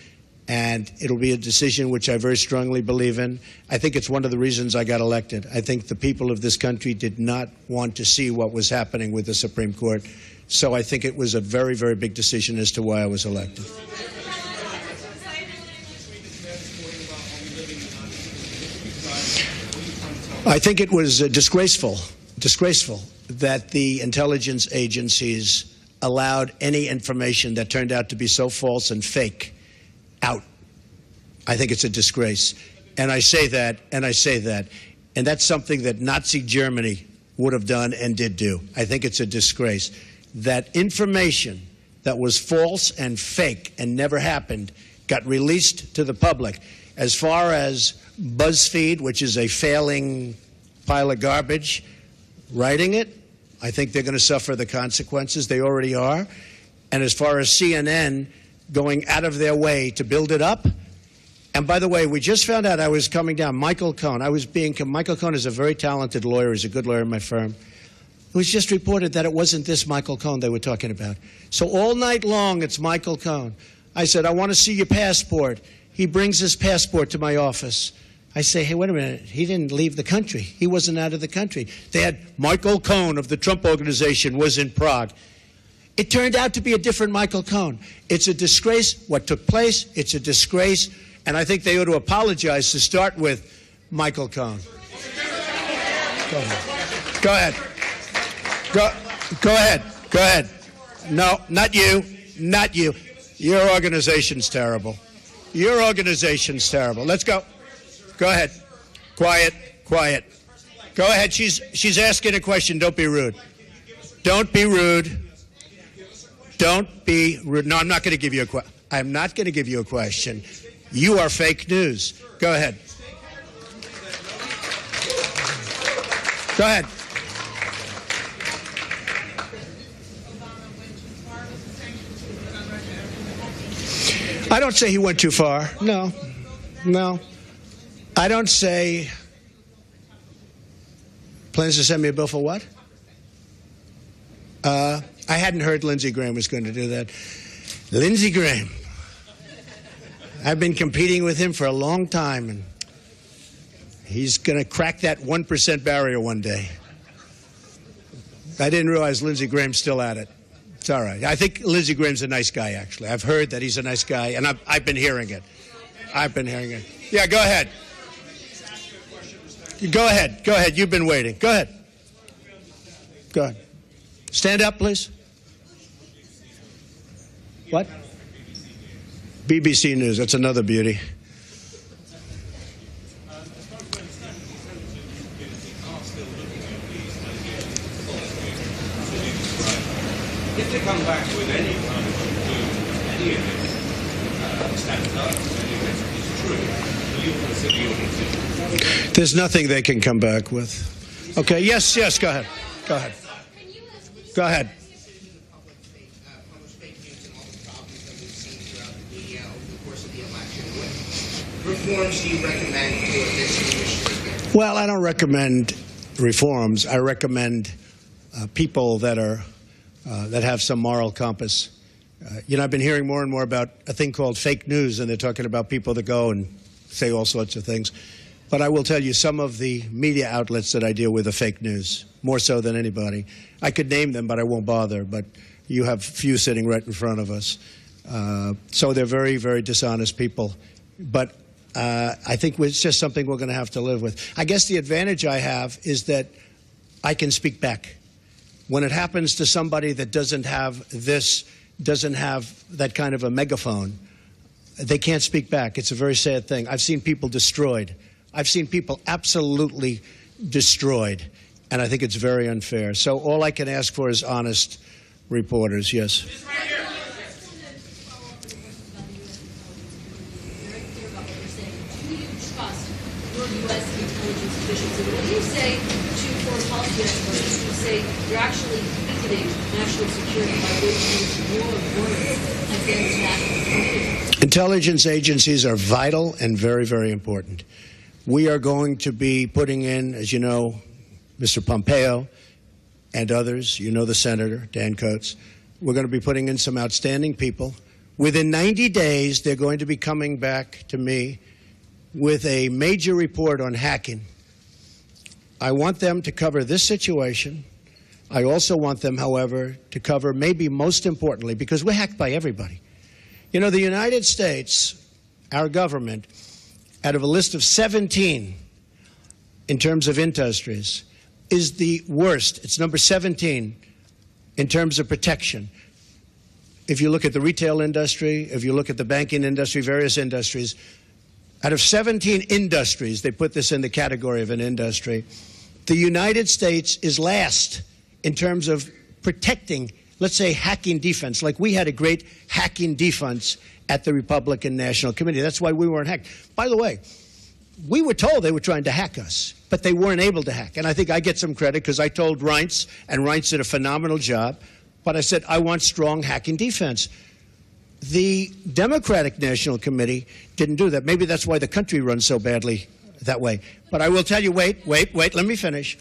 and it'll be a decision which I very strongly believe in. I think it's one of the reasons I got elected. I think the people of this country did not want to see what was happening with the Supreme Court. So I think it was a very, very big decision as to why I was elected. I think it was disgraceful that the intelligence agencies allowed any information that turned out to be so false and fake out. I think it's a disgrace. And I say that, and that's something that Nazi Germany would have done and did do. I think it's a disgrace. That information that was false and fake and never happened got released to the public. As far as BuzzFeed, which is a failing pile of garbage, writing it, I think they're going to suffer the consequences. They already are. And as far as CNN going out of their way to build it up, and by the way, we just found out, I was coming down, Michael Cohen. Michael Cohen is a very talented lawyer. He's a good lawyer in my firm. It was just reported that it wasn't this Michael Cohen they were talking about. So all night long, it's Michael Cohen. I said, I want to see your passport. He brings his passport to my office. I say, hey, wait a minute. He didn't leave the country. He wasn't out of the country. They had Michael Cohen of the Trump Organization was in Prague. It turned out to be a different Michael Cohen. It's a disgrace what took place. It's a disgrace. And I think they ought to apologize to start with Michael Cohen. Go ahead. Go ahead. No, not you. Not you. Your organization's terrible. Your organization's terrible. Let's go. Go ahead. Quiet. Go ahead. She's asking a question. Don't be rude. Don't be rude. Don't be rude. No, I'm not going to give you a question. I'm not going to give you a question. You are fake news. Go ahead. Go ahead. I don't say he went too far. No. I don't say. Plans to send me a bill for what? I hadn't heard Lindsey Graham was going to do that. Lindsey Graham. I've been competing with him for a long time, and he's going to crack that 1% barrier one day. I didn't realize Lindsey Graham's still at it. It's all right. I think Lindsey Graham's a nice guy, actually. I've heard that he's a nice guy, and I've been hearing it. Yeah, go ahead. Go ahead. You've been waiting. Go ahead. Stand up, please. What? BBC News. That's another beauty. If they come back with any kind of any of it stands up, any of it is true, will you consider your decision? There's nothing they can come back with. Okay, yes, go ahead. Go ahead. Reforms do you recommend for this initiative? Well, I don't recommend reforms. I recommend people that have some moral compass. I've been hearing more and more about a thing called fake news, and they're talking about people that go and say all sorts of things. But I will tell you, some of the media outlets that I deal with are fake news, more so than anybody. I could name them, but I won't bother. But you have a few sitting right in front of us. So they're very, very dishonest people. But I think it's just something we're going to have to live with. I guess the advantage I have is that I can speak back. When it happens to somebody that doesn't have that kind of a megaphone, they can't speak back. It's a very sad thing. I've seen people destroyed. I've seen people absolutely destroyed. And I think it's very unfair. So all I can ask for is honest reporters. Yes. U.S. intelligence officials. And what do you say to foreign policy experts who say you're actually weakening national security by waging war of words against that community? Intelligence agencies are vital and very, very important. We are going to be putting in, as you know, Mr. Pompeo and others, you know the Senator, Dan Coates, we're going to be putting in some outstanding people. Within 90 days, they're going to be coming back to me with a major report on hacking. I want them to cover this situation. I also want them, however, to cover maybe most importantly, because we're hacked by everybody. You know, the United States, our government, out of a list of 17 in terms of industries, is the worst. It's number 17 in terms of protection. If you look at the retail industry, if you look at the banking industry, various industries, out of 17 industries, they put this in the category of an industry, the United States is last in terms of protecting, let's say, hacking defense. Like we had a great hacking defense at the Republican National Committee. That's why we weren't hacked. By the way, we were told they were trying to hack us, but they weren't able to hack. And I think I get some credit because I told Reince, and Reince did a phenomenal job, but I said, I want strong hacking defense. The Democratic National Committee didn't do that. Maybe that's why the country runs so badly that way. But I will tell you, wait, let me finish.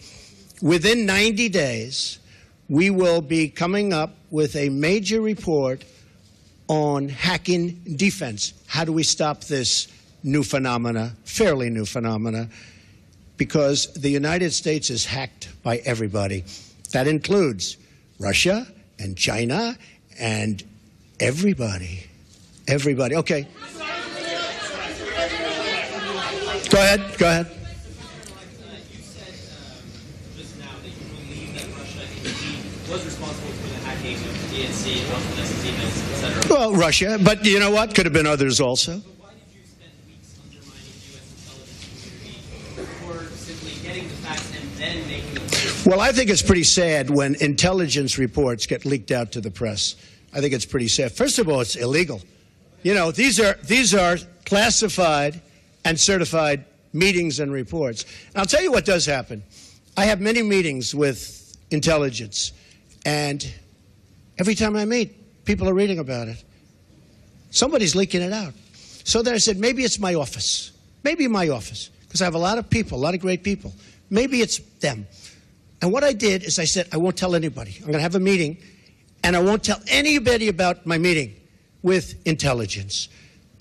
Within 90 days, we will be coming up with a major report on hacking defense. How do we stop this new phenomena, fairly new phenomena? Because the United States is hacked by everybody. That includes Russia and China and everybody. Everybody. Okay. Go ahead. You said just now that you believe that Russia indeed was responsible for the hacking of the DNC, Russian emails, etc. Well, Russia, but you know what? Could have been others also. But why did you spend weeks undermining the U.S. intelligence community before simply getting the facts and then making them? Well, I think it's pretty sad when intelligence reports get leaked out to the press. I think it's pretty sad. First of all, it's illegal. You know, these are classified and certified meetings and reports. And I'll tell you what does happen. I have many meetings with intelligence, and every time I meet, people are reading about it. Somebody's leaking it out. So then I said, maybe it's my office. Maybe my office, because I have a lot of people, a lot of great people. Maybe it's them. And what I did is I said, I won't tell anybody. I'm going to have a meeting, and I won't tell anybody about my meeting with intelligence.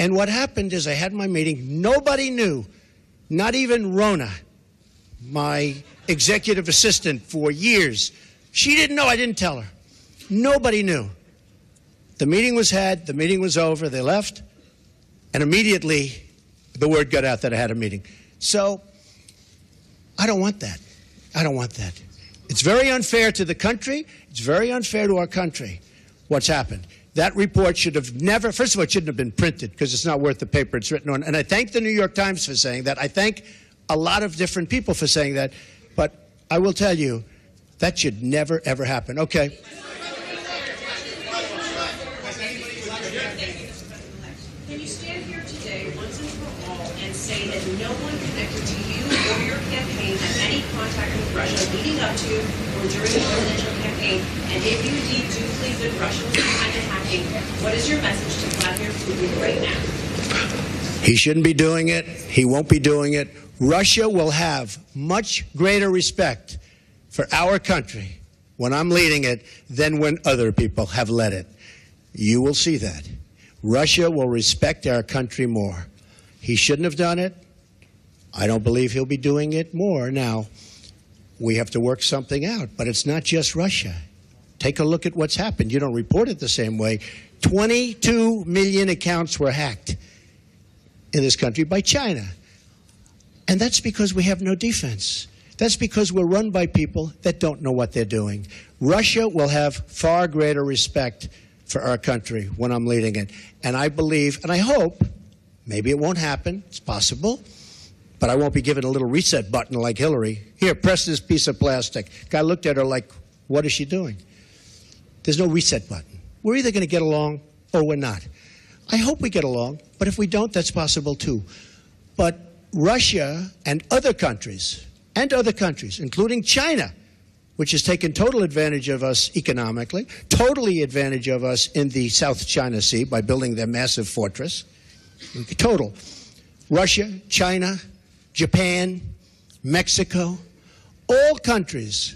And what happened is I had my meeting. Nobody knew, not even Rona, my executive assistant for years. She didn't know. I didn't tell her. Nobody knew. The meeting was had. The meeting was over. They left. And immediately the word got out that I had a meeting. So I don't want that. I don't want that. It's very unfair to the country. It's very unfair to our country what's happened. That report should have never, first of all, it shouldn't have been printed because it's not worth the paper it's written on. And I thank the New York Times for saying that. I thank a lot of different people for saying that. But I will tell you, that should never, ever happen. Okay. Can you stand here today, once and for all, and say that no one connected to you or your campaign had any contact with Russia leading up to or during the presidential campaign? And if you indeed do believe that Russia was behind the hacking, what is your message to Vladimir Putin right now? He shouldn't be doing it. He won't be doing it. Russia will have much greater respect for our country when I'm leading it than when other people have led it. You will see that. Russia will respect our country more. He shouldn't have done it. I don't believe he'll be doing it more. Now, we have to work something out, but it's not just Russia. Take a look at what's happened. You don't report it the same way. 22 million accounts were hacked in this country by China. And that's because we have no defense. That's because we're run by people that don't know what they're doing. Russia will have far greater respect for our country when I'm leading it. And I believe, and I hope, maybe it won't happen, it's possible, but I won't be given a little reset button like Hillary. Here, press this piece of plastic. Guy looked at her like, what is she doing? There's no reset button. We're either going to get along or we're not. I hope we get along, but if we don't, that's possible too. But Russia and other countries, including China, which has taken total advantage of us economically, totally advantage of us in the South China Sea by building their massive fortress. Total. Russia, China, Japan, Mexico, all countries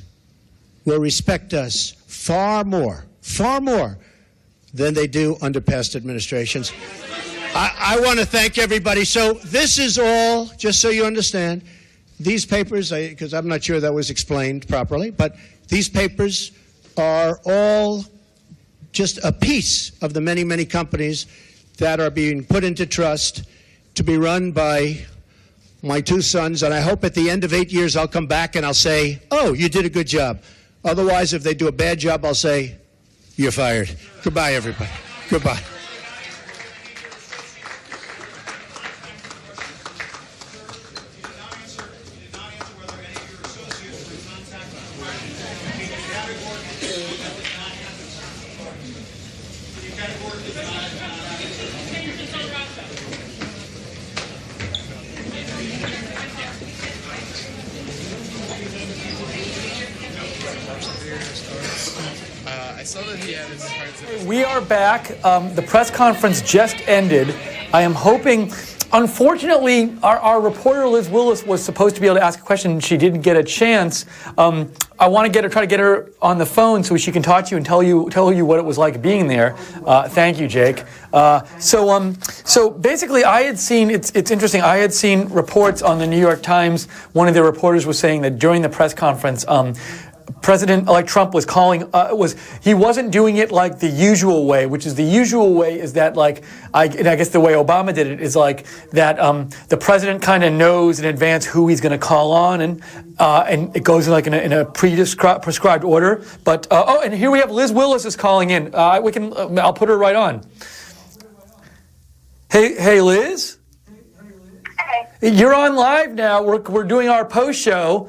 will respect us far more than they do under past administrations. I want to thank everybody. So this is all, just so you understand, these papers, because I'm not sure that was explained properly, but these papers are all just a piece of the many, many companies that are being put into trust to be run by my two sons. And I hope at the end of 8 years I'll come back and I'll say, oh, you did a good job. Otherwise, if they do a bad job, I'll say, you're fired. Goodbye, everybody. Goodbye. We are back. The press conference just ended. I am hoping, unfortunately, our reporter Liz Willis was supposed to be able to ask a question. She didn't get a chance. I want to try to get her on the phone so she can talk to you and tell you what it was like being there. Thank you, Jake. So basically, I had seen it's interesting. I had seen reports on the New York Times. One of the reporters was saying that during the press conference, President-elect Trump was he wasn't doing it like the usual way, which is the usual way is that I guess the way Obama did it is like that the president kind of knows in advance who he's going to call on and it goes in a prescribed order. But and here we have Liz Willis is calling in. I'll put her right on. Hey Liz. You're on live now. We're doing our post show,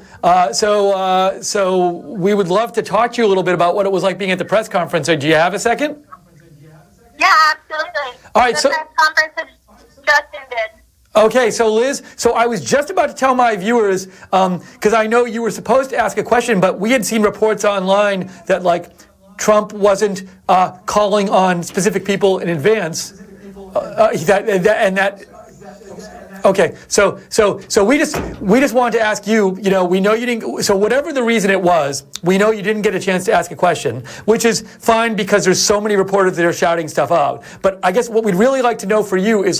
so we would love to talk to you a little bit about what it was like being at the press conference. So do you have a second? Yeah, absolutely. All right. The press conference has just ended. Okay, so Liz, I was just about to tell my viewers because I know you were supposed to ask a question, but we had seen reports online that Trump wasn't calling on specific people in advance, Okay, so we just wanted to ask you. We know you didn't. So whatever the reason it was, we know you didn't get a chance to ask a question, which is fine because there's so many reporters that are shouting stuff out. But I guess what we'd really like to know for you is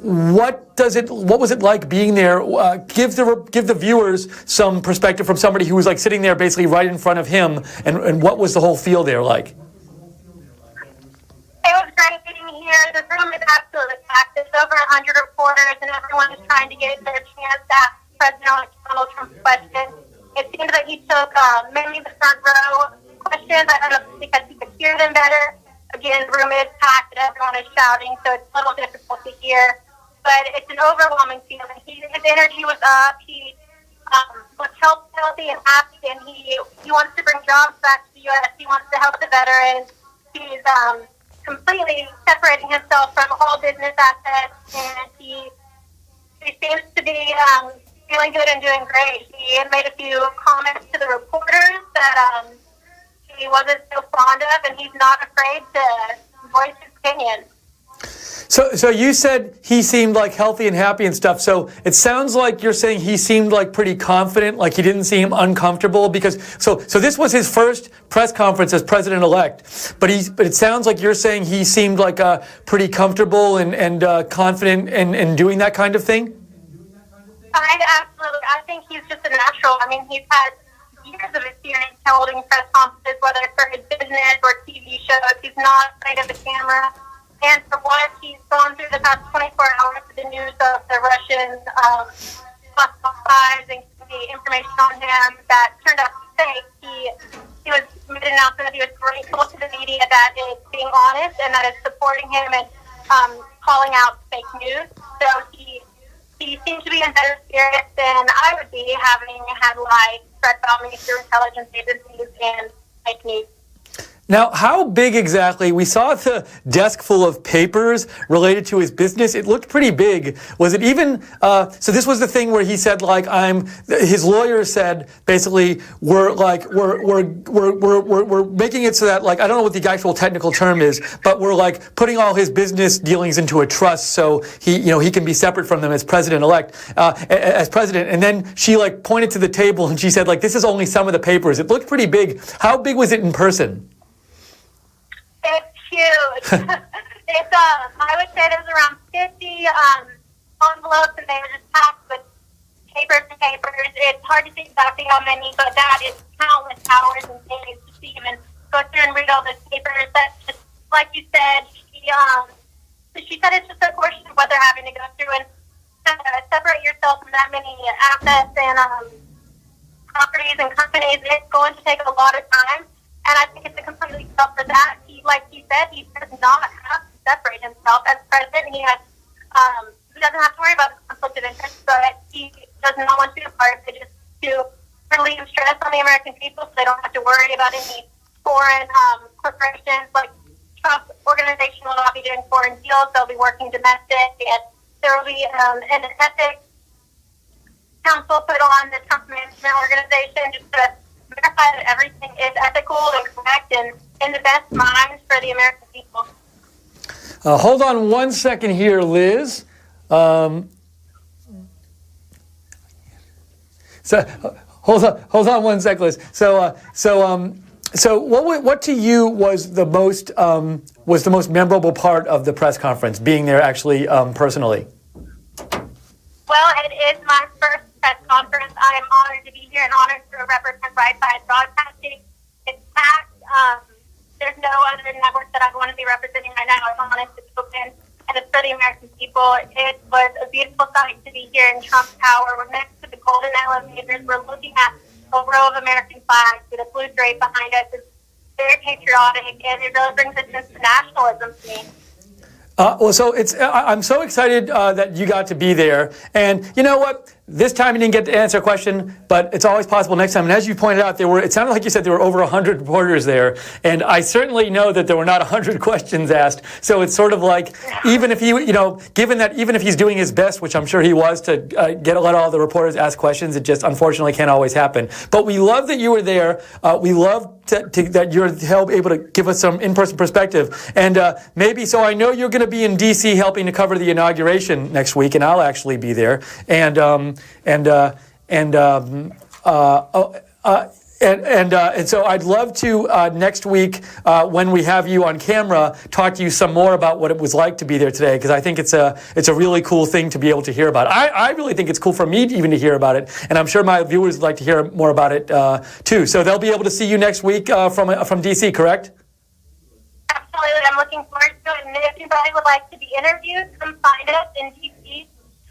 what was it like being there? Give the viewers some perspective from somebody who was sitting there basically right in front of him, and what was the whole feel there like? It was great being here. The room is absolutely packed. There's over 100 reporters, and everyone is trying to get their chance to ask President Donald Trump's question. It seems that he took mainly the front row questions. I don't know if it's because he could hear them better. Again, the room is packed, and everyone is shouting, so it's a little difficult to hear. But it's an overwhelming feeling. His energy was up. He was healthy and happy, and he wants to bring jobs back to the U.S. He wants to help the veterans. He's completely separating himself from all business assets, and he seems to be feeling good and doing great. He had made a few comments to the reporters that he wasn't so fond of, and he's not afraid to voice his opinion. So you said he seemed healthy and happy and stuff. So it sounds like you're saying he seemed pretty confident, he didn't seem uncomfortable because so this was his first press conference as president-elect. But it sounds like you're saying he seemed pretty comfortable and confident in doing that kind of thing. Absolutely. I think he's just a natural. I mean, he's had years of experience holding press conferences, whether it's for his business or TV shows. He's not afraid of the camera. And for what he's gone through the past 24 hours with the news of the Russian spies and the information on him that turned out to be fake, he was made an announcement that he was grateful to the media that is being honest and that is supporting him and calling out fake news. So he seems to be be in better spirits than I would be having had lies spread about me through intelligence agencies and fake news. Now, how big exactly? We saw the desk full of papers related to his business. It looked pretty big. Was it even? So this was the thing where he said, like, his lawyer said, basically, we're making it so that, like, I don't know what the actual technical term is, but we're like putting all his business dealings into a trust so he can be separate from them as president-elect, as president. And then she like pointed to the table and she said, like, this is only some of the papers. It looked pretty big. How big was it in person? It's huge. It's I would say there's around 50 envelopes, and they were just packed with papers and papers. It's hard to see exactly how many, but that is countless hours and days to see him and go through and read all those papers. That's just like you said. She said it's just a question of whether having to go through and separate yourself from that many assets and properties and companies. It's going to take a lot of time. And I think it's a completely tough for that. Like he said, he does not have to separate himself as president. He doesn't have to worry about the conflict of interest, but he does not want to be a part of it, just to relieve stress on the American people so they don't have to worry about any foreign corporations. Like Trump's organization will not be doing foreign deals. They'll be working domestic, and there will be an ethics council put on the Trump management organization just to verify that everything is ethical and correct and in the best minds for the American people. Hold on one second here, Liz. So hold on one sec, Liz. So what to you was the most memorable part of the press conference, being there actually personally? Well, it is my first press conference. I am honored to be here and honored to represent Right Side Broadcasting. It's packed. There's no other network that I want to be representing right now. It's honest, it's open, and it's for the American people. It was a beautiful sight to be here in Trump Tower. We're next to the Golden Elevators. We're looking at a row of American flags with a blue drape behind us. It's very patriotic, and it really brings a sense of nationalism to me. I'm so excited that you got to be there. And you know what? This time you didn't get to answer a question, but it's always possible next time. And as you pointed out, it sounded like you said there were over 100 reporters there. And I certainly know that there were not 100 questions asked. So it's sort of like, even if given that even if he's doing his best, which I'm sure he was, to let all the reporters ask questions, it just unfortunately can't always happen. But we love that you were there. We love that you're able to give us some in-person perspective. And maybe, so I know you're going to be in D.C. helping to cover the inauguration next week, and I'll actually be there. And so I'd love to next week when we have you on camera talk to you some more about what it was like to be there today, because I think it's a really cool thing to be able to hear about. I really think it's cool for me even to hear about it, and I'm sure my viewers would like to hear more about it too. So they'll be able to see you next week from DC, correct? Absolutely, I'm looking forward to it. And if anybody would like to be interviewed, come find us in DC.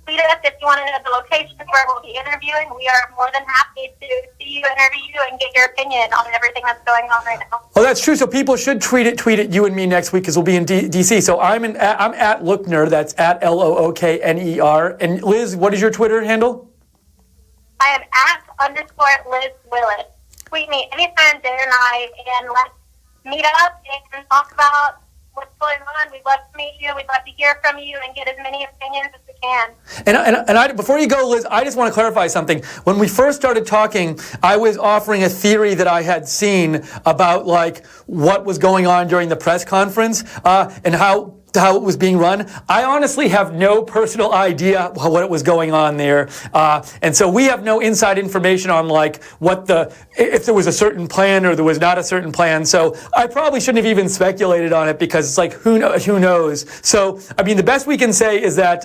Tweet us if you want to know the location where we'll be interviewing. We are more than happy to see you, interview you, and get your opinion on everything that's going on right now. Oh, that's true. So people should tweet at you and me next week, because we'll be in DC. So I'm at Lookner. That's at LOOKNER. And Liz, what is your Twitter handle? I am at _Liz Willis. Tweet me anytime, day or night, and let's meet up and talk about what's going on. We'd love to meet you. We'd love to hear from you and get as many opinions as we can. And before you go, Liz, I just want to clarify something. When we first started talking, I was offering a theory that I had seen about like what was going on during the press conference and how it was being run. I honestly have no personal idea what was going on there. And so we have no inside information on like if there was a certain plan or there was not a certain plan. So I probably shouldn't have even speculated on it, because it's like, who knows? So, I mean, the best we can say is that,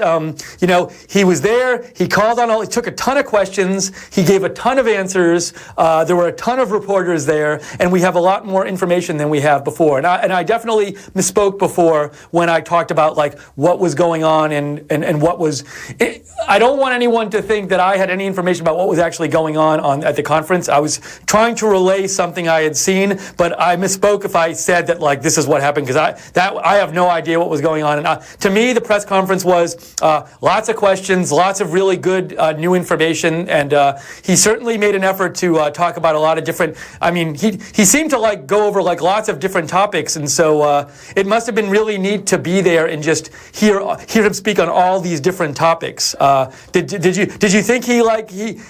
he was there, he took a ton of questions, he gave a ton of answers, there were a ton of reporters there, and we have a lot more information than we have before. And I definitely misspoke before when I talked about like what was going on and what was. I don't want anyone to think that I had any information about what was actually going on at the conference. I was trying to relay something I had seen, but I misspoke if I said that like this is what happened, because I have no idea what was going on. And to me, the press conference was lots of questions, lots of really good new information, and he certainly made an effort to talk about a lot of different. I mean, he seemed to like go over like lots of different topics, and so it must have been really neat to be there and just hear him speak on all these different topics. Did you think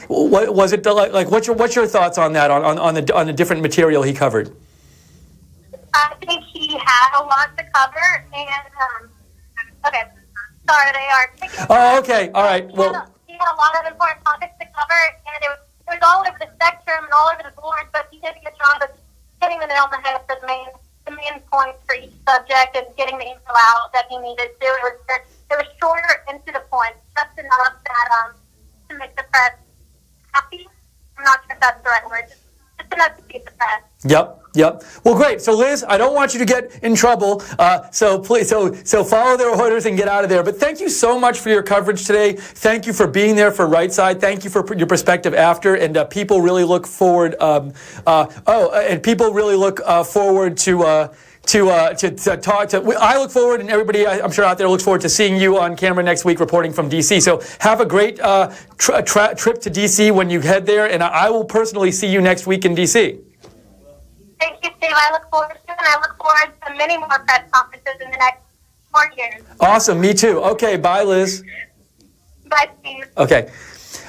was it like what's your thoughts on that on the different material he covered? I think he had a lot to cover, and okay, sorry, they are. Oh, okay, all right. He had a lot of important topics to cover, and it was all over the spectrum and all over the board. But he did a good job of hitting the nail on the head for the main points for each subject and getting the info out that he needed to. It was shorter and to the point, just enough that to make the press happy. I'm not sure if that's the right word. Just enough to keep the press. Yep. Well, great. So, Liz, I don't want you to get in trouble. So please, so follow their orders and get out of there. But thank you so much for your coverage today. Thank you for being there for Right Side. Thank you for your perspective after. And people really look forward. And people really look forward to talk to. I look forward, and everybody I'm sure out there looks forward to seeing you on camera next week reporting from D.C. So have a great trip to D.C. when you head there, and I will personally see you next week in D.C. Thank you, Steve. I look forward to it, and I look forward to many more press conferences in the next 4 years. Awesome. Me too. Okay. Bye, Liz. Bye, Steve. Okay.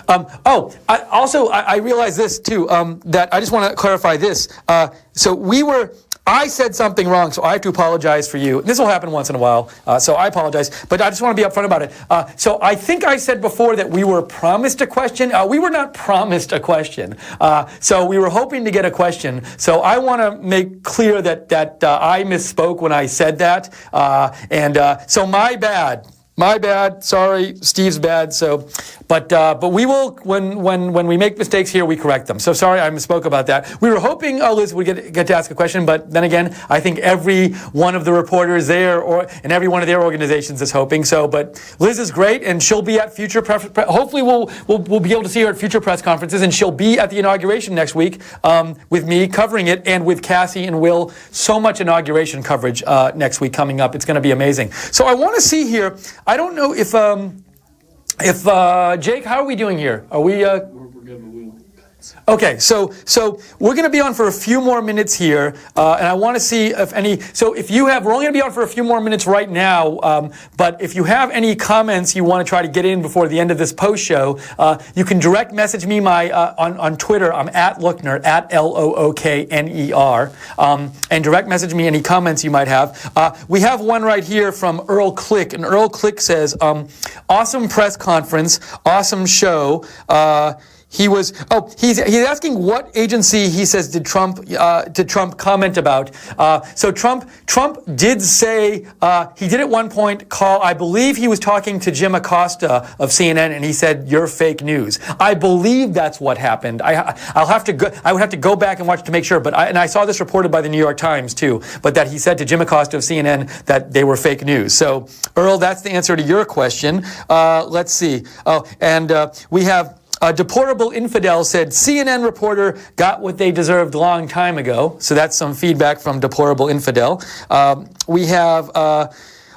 I realized this too, that I just want to clarify this. I said something wrong, so I have to apologize for you. This will happen once in a while, so I apologize. But I just want to be upfront about it. So I think I said before that we were promised a question. We were not promised a question. So we were hoping to get a question. So I want to make clear that I misspoke when I said that. So my bad. My bad. Sorry, Steve's bad. So, but we will when we make mistakes here, we correct them. So sorry, I misspoke about that. We were hoping Liz would get to ask a question, but then again, I think every one of the reporters there and every one of their organizations is hoping so. But Liz is great, and she'll be at future hopefully we'll be able to see her at future press conferences, and she'll be at the inauguration next week with me covering it, and with Cassie and Will. So much inauguration coverage next week coming up. It's going to be amazing. So I want to see here. I don't know if Jake, how are we doing here? Are we? Okay, so we're going to be on for a few more minutes here, and I want to see if any. So if you have, we're only going to be on for a few more minutes right now. But if you have any comments you want to try to get in before the end of this post show, you can direct message me on Twitter. I'm at Lookner, at LOOKNER, and direct message me any comments you might have. We have one right here from Earl Click, and Earl Click says, "Awesome press conference, awesome show." He's asking what agency he says did Trump comment about. So Trump did say he did at one point call. I believe he was talking to Jim Acosta of CNN, and he said, "You're fake news." I believe that's what happened. I would have to go back and watch to make sure. But I saw this reported by the New York Times too. But that he said to Jim Acosta of CNN that they were fake news. So Earl, that's the answer to your question. Let's see. We have. Deportable Infidel said, CNN reporter got what they deserved a long time ago. So that's some feedback from Deportable Infidel. We have,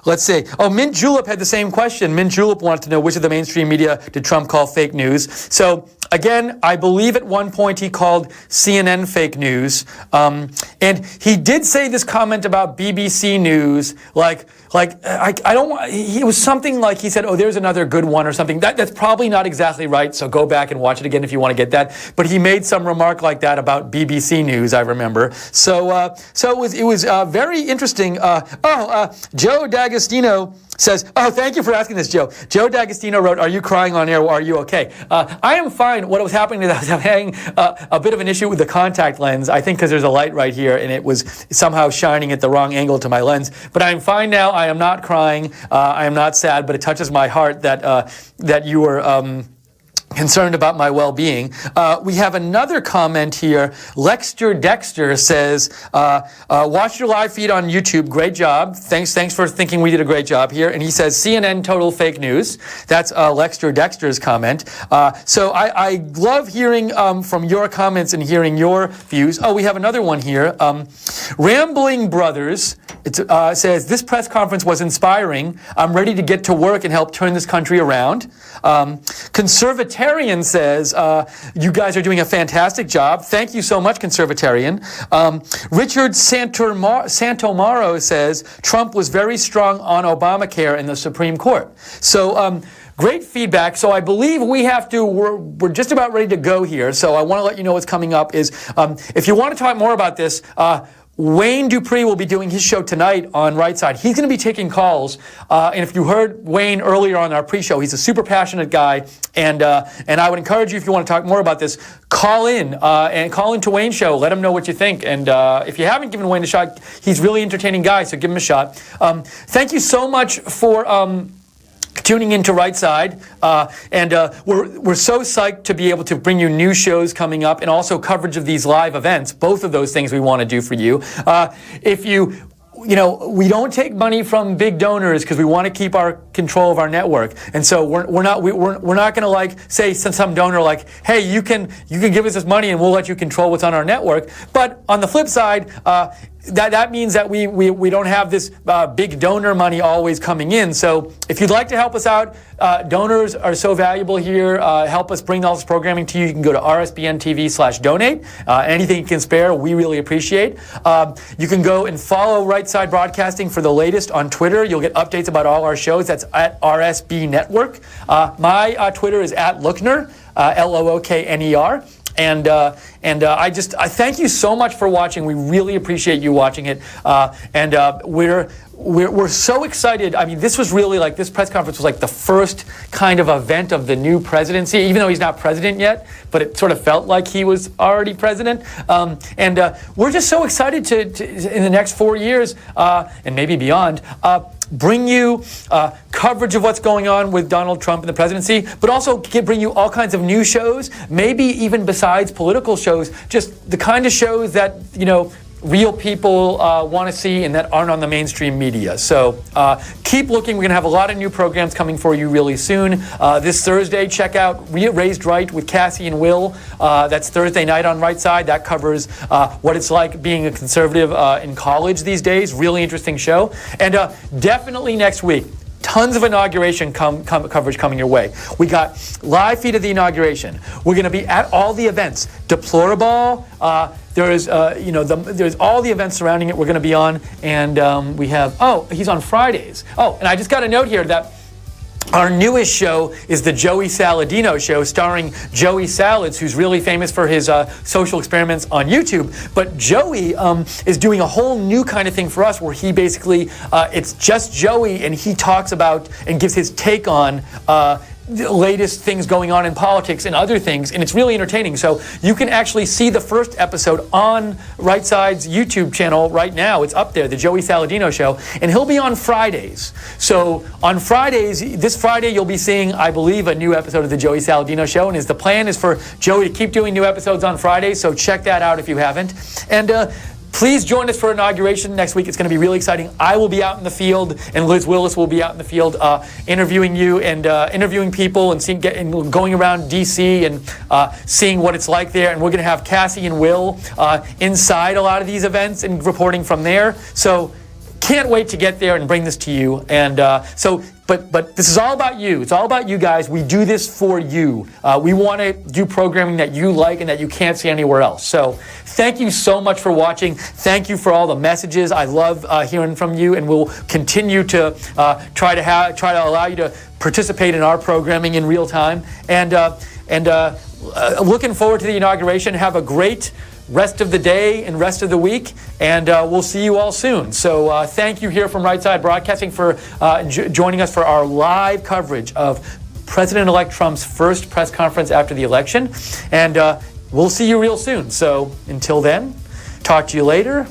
let's see. Mint Julep had the same question. Mint Julep wanted to know which of the mainstream media did Trump call fake news. So again, I believe at one point he called CNN fake news. And he did say this comment about BBC News, it was something like he said, there's another good one or something. That's probably not exactly right, so go back and watch it again if you want to get that. But he made some remark like that about BBC News, I remember. So it was very interesting. Joe D'Agostino says, thank you for asking this, Joe. Joe D'Agostino wrote, "Are you crying on air? Are you okay?" I am fine. What was happening is I was having a bit of an issue with the contact lens, I think because there's a light right here, and it was somehow shining at the wrong angle to my lens. But I'm fine now. I am not crying. I am not sad, but it touches my heart that you were concerned about my well-being. We have another comment here. Lexter Dexter says, watch your live feed on YouTube. Great job. Thanks for thinking we did a great job here. And he says, CNN total fake news. That's Lexter Dexter's comment. So I love hearing from your comments and hearing your views. Oh, we have another one here. Rambling Brothers says, this press conference was inspiring. I'm ready to get to work and help turn this country around. Conservatarian says, you guys are doing a fantastic job. Thank you so much, Conservatarian. Richard Santomaro says, Trump was very strong on Obamacare in the Supreme Court. So, great feedback. So I believe we're just about ready to go here. So I want to let you know what's coming up is, if you want to talk more about this, Wayne Dupree will be doing his show tonight on Right Side. He's going to be taking calls, and if you heard Wayne earlier on our pre-show, he's a super passionate guy, and I would encourage you, if you want to talk more about this, call in to Wayne's show. Let him know what you think, and if you haven't given Wayne a shot, he's a really entertaining guy, so give him a shot. Thank you so much for tuning into Right Side, and we're so psyched to be able to bring you new shows coming up and also coverage of these live events. Both of those things we want to do for you. If we don't take money from big donors because we want to keep our control of our network, and so we're not going to say some donor like, hey, you can give us this money and we'll let you control what's on our network. But on the flip side, that means that we don't have this big donor money always coming in. So if you'd like to help us out, donors are so valuable here. Help us bring all this programming to you. You can go to RSBN TV/donate. Anything you can spare, we really appreciate. You can go and follow Right Side Broadcasting for the latest on Twitter. You'll get updates about all our shows. That's at RSB Network. My Twitter is at Lookner, Lookner. And I thank you so much for watching. We really appreciate you watching it. We're so excited. I mean, this was really this press conference was like the first kind of event of the new presidency, even though he's not president yet, but it sort of felt like he was already president. We're just so excited to in the next 4 years, and maybe beyond, bring you coverage of what's going on with Donald Trump and the presidency, but also bring you all kinds of new shows, maybe even besides political shows, just the kind of shows that, real people want to see and that aren't on the mainstream media. So keep looking. We're going to have a lot of new programs coming for you really soon. This Thursday, check out Raised Right with Cassie and Will. That's Thursday night on Right Side. That covers what it's like being a conservative in college these days. Really interesting show. And definitely next week, tons of inauguration coverage coming your way. We got live feed of the inauguration. We're going to be at all the events. Deplorable. There's all the events surrounding it we're going to be on. And we have, he's on Fridays. Oh, and I just got a note here that our newest show is the Joey Saladino Show, starring Joey Salads, who's really famous for his social experiments on YouTube. But Joey is doing a whole new kind of thing for us where he basically, it's just Joey, and he talks about and gives his take on the latest things going on in politics and other things, and it's really entertaining. So you can actually see the first episode on Right Side's YouTube channel right now. It's up there, the Joey Saladino Show, and he'll be on Fridays. So on Fridays, this Friday, you'll be seeing, I believe, a new episode of the Joey Saladino Show, and the plan is for Joey to keep doing new episodes on Fridays, so check that out if you haven't. And please join us for inauguration next week. It's going to be really exciting. I will be out in the field, and Liz Willis will be out in the field interviewing you and interviewing people and going around D.C. and seeing what it's like there. And we're going to have Cassie and Will inside a lot of these events and reporting from there. So can't wait to get there and bring this to you. And But this is all about you. It's all about you guys. We do this for you. We want to do programming that you like and that you can't see anywhere else. So thank you so much for watching. Thank you for all the messages. I love hearing from you, and we'll continue to try to allow you to participate in our programming in real time. And looking forward to the inauguration. Have a great rest of the day and rest of the week, and we'll see you all soon. So thank you here from Right Side Broadcasting for joining us for our live coverage of President-elect Trump's first press conference after the election, and we'll see you real soon. So until then, talk to you later.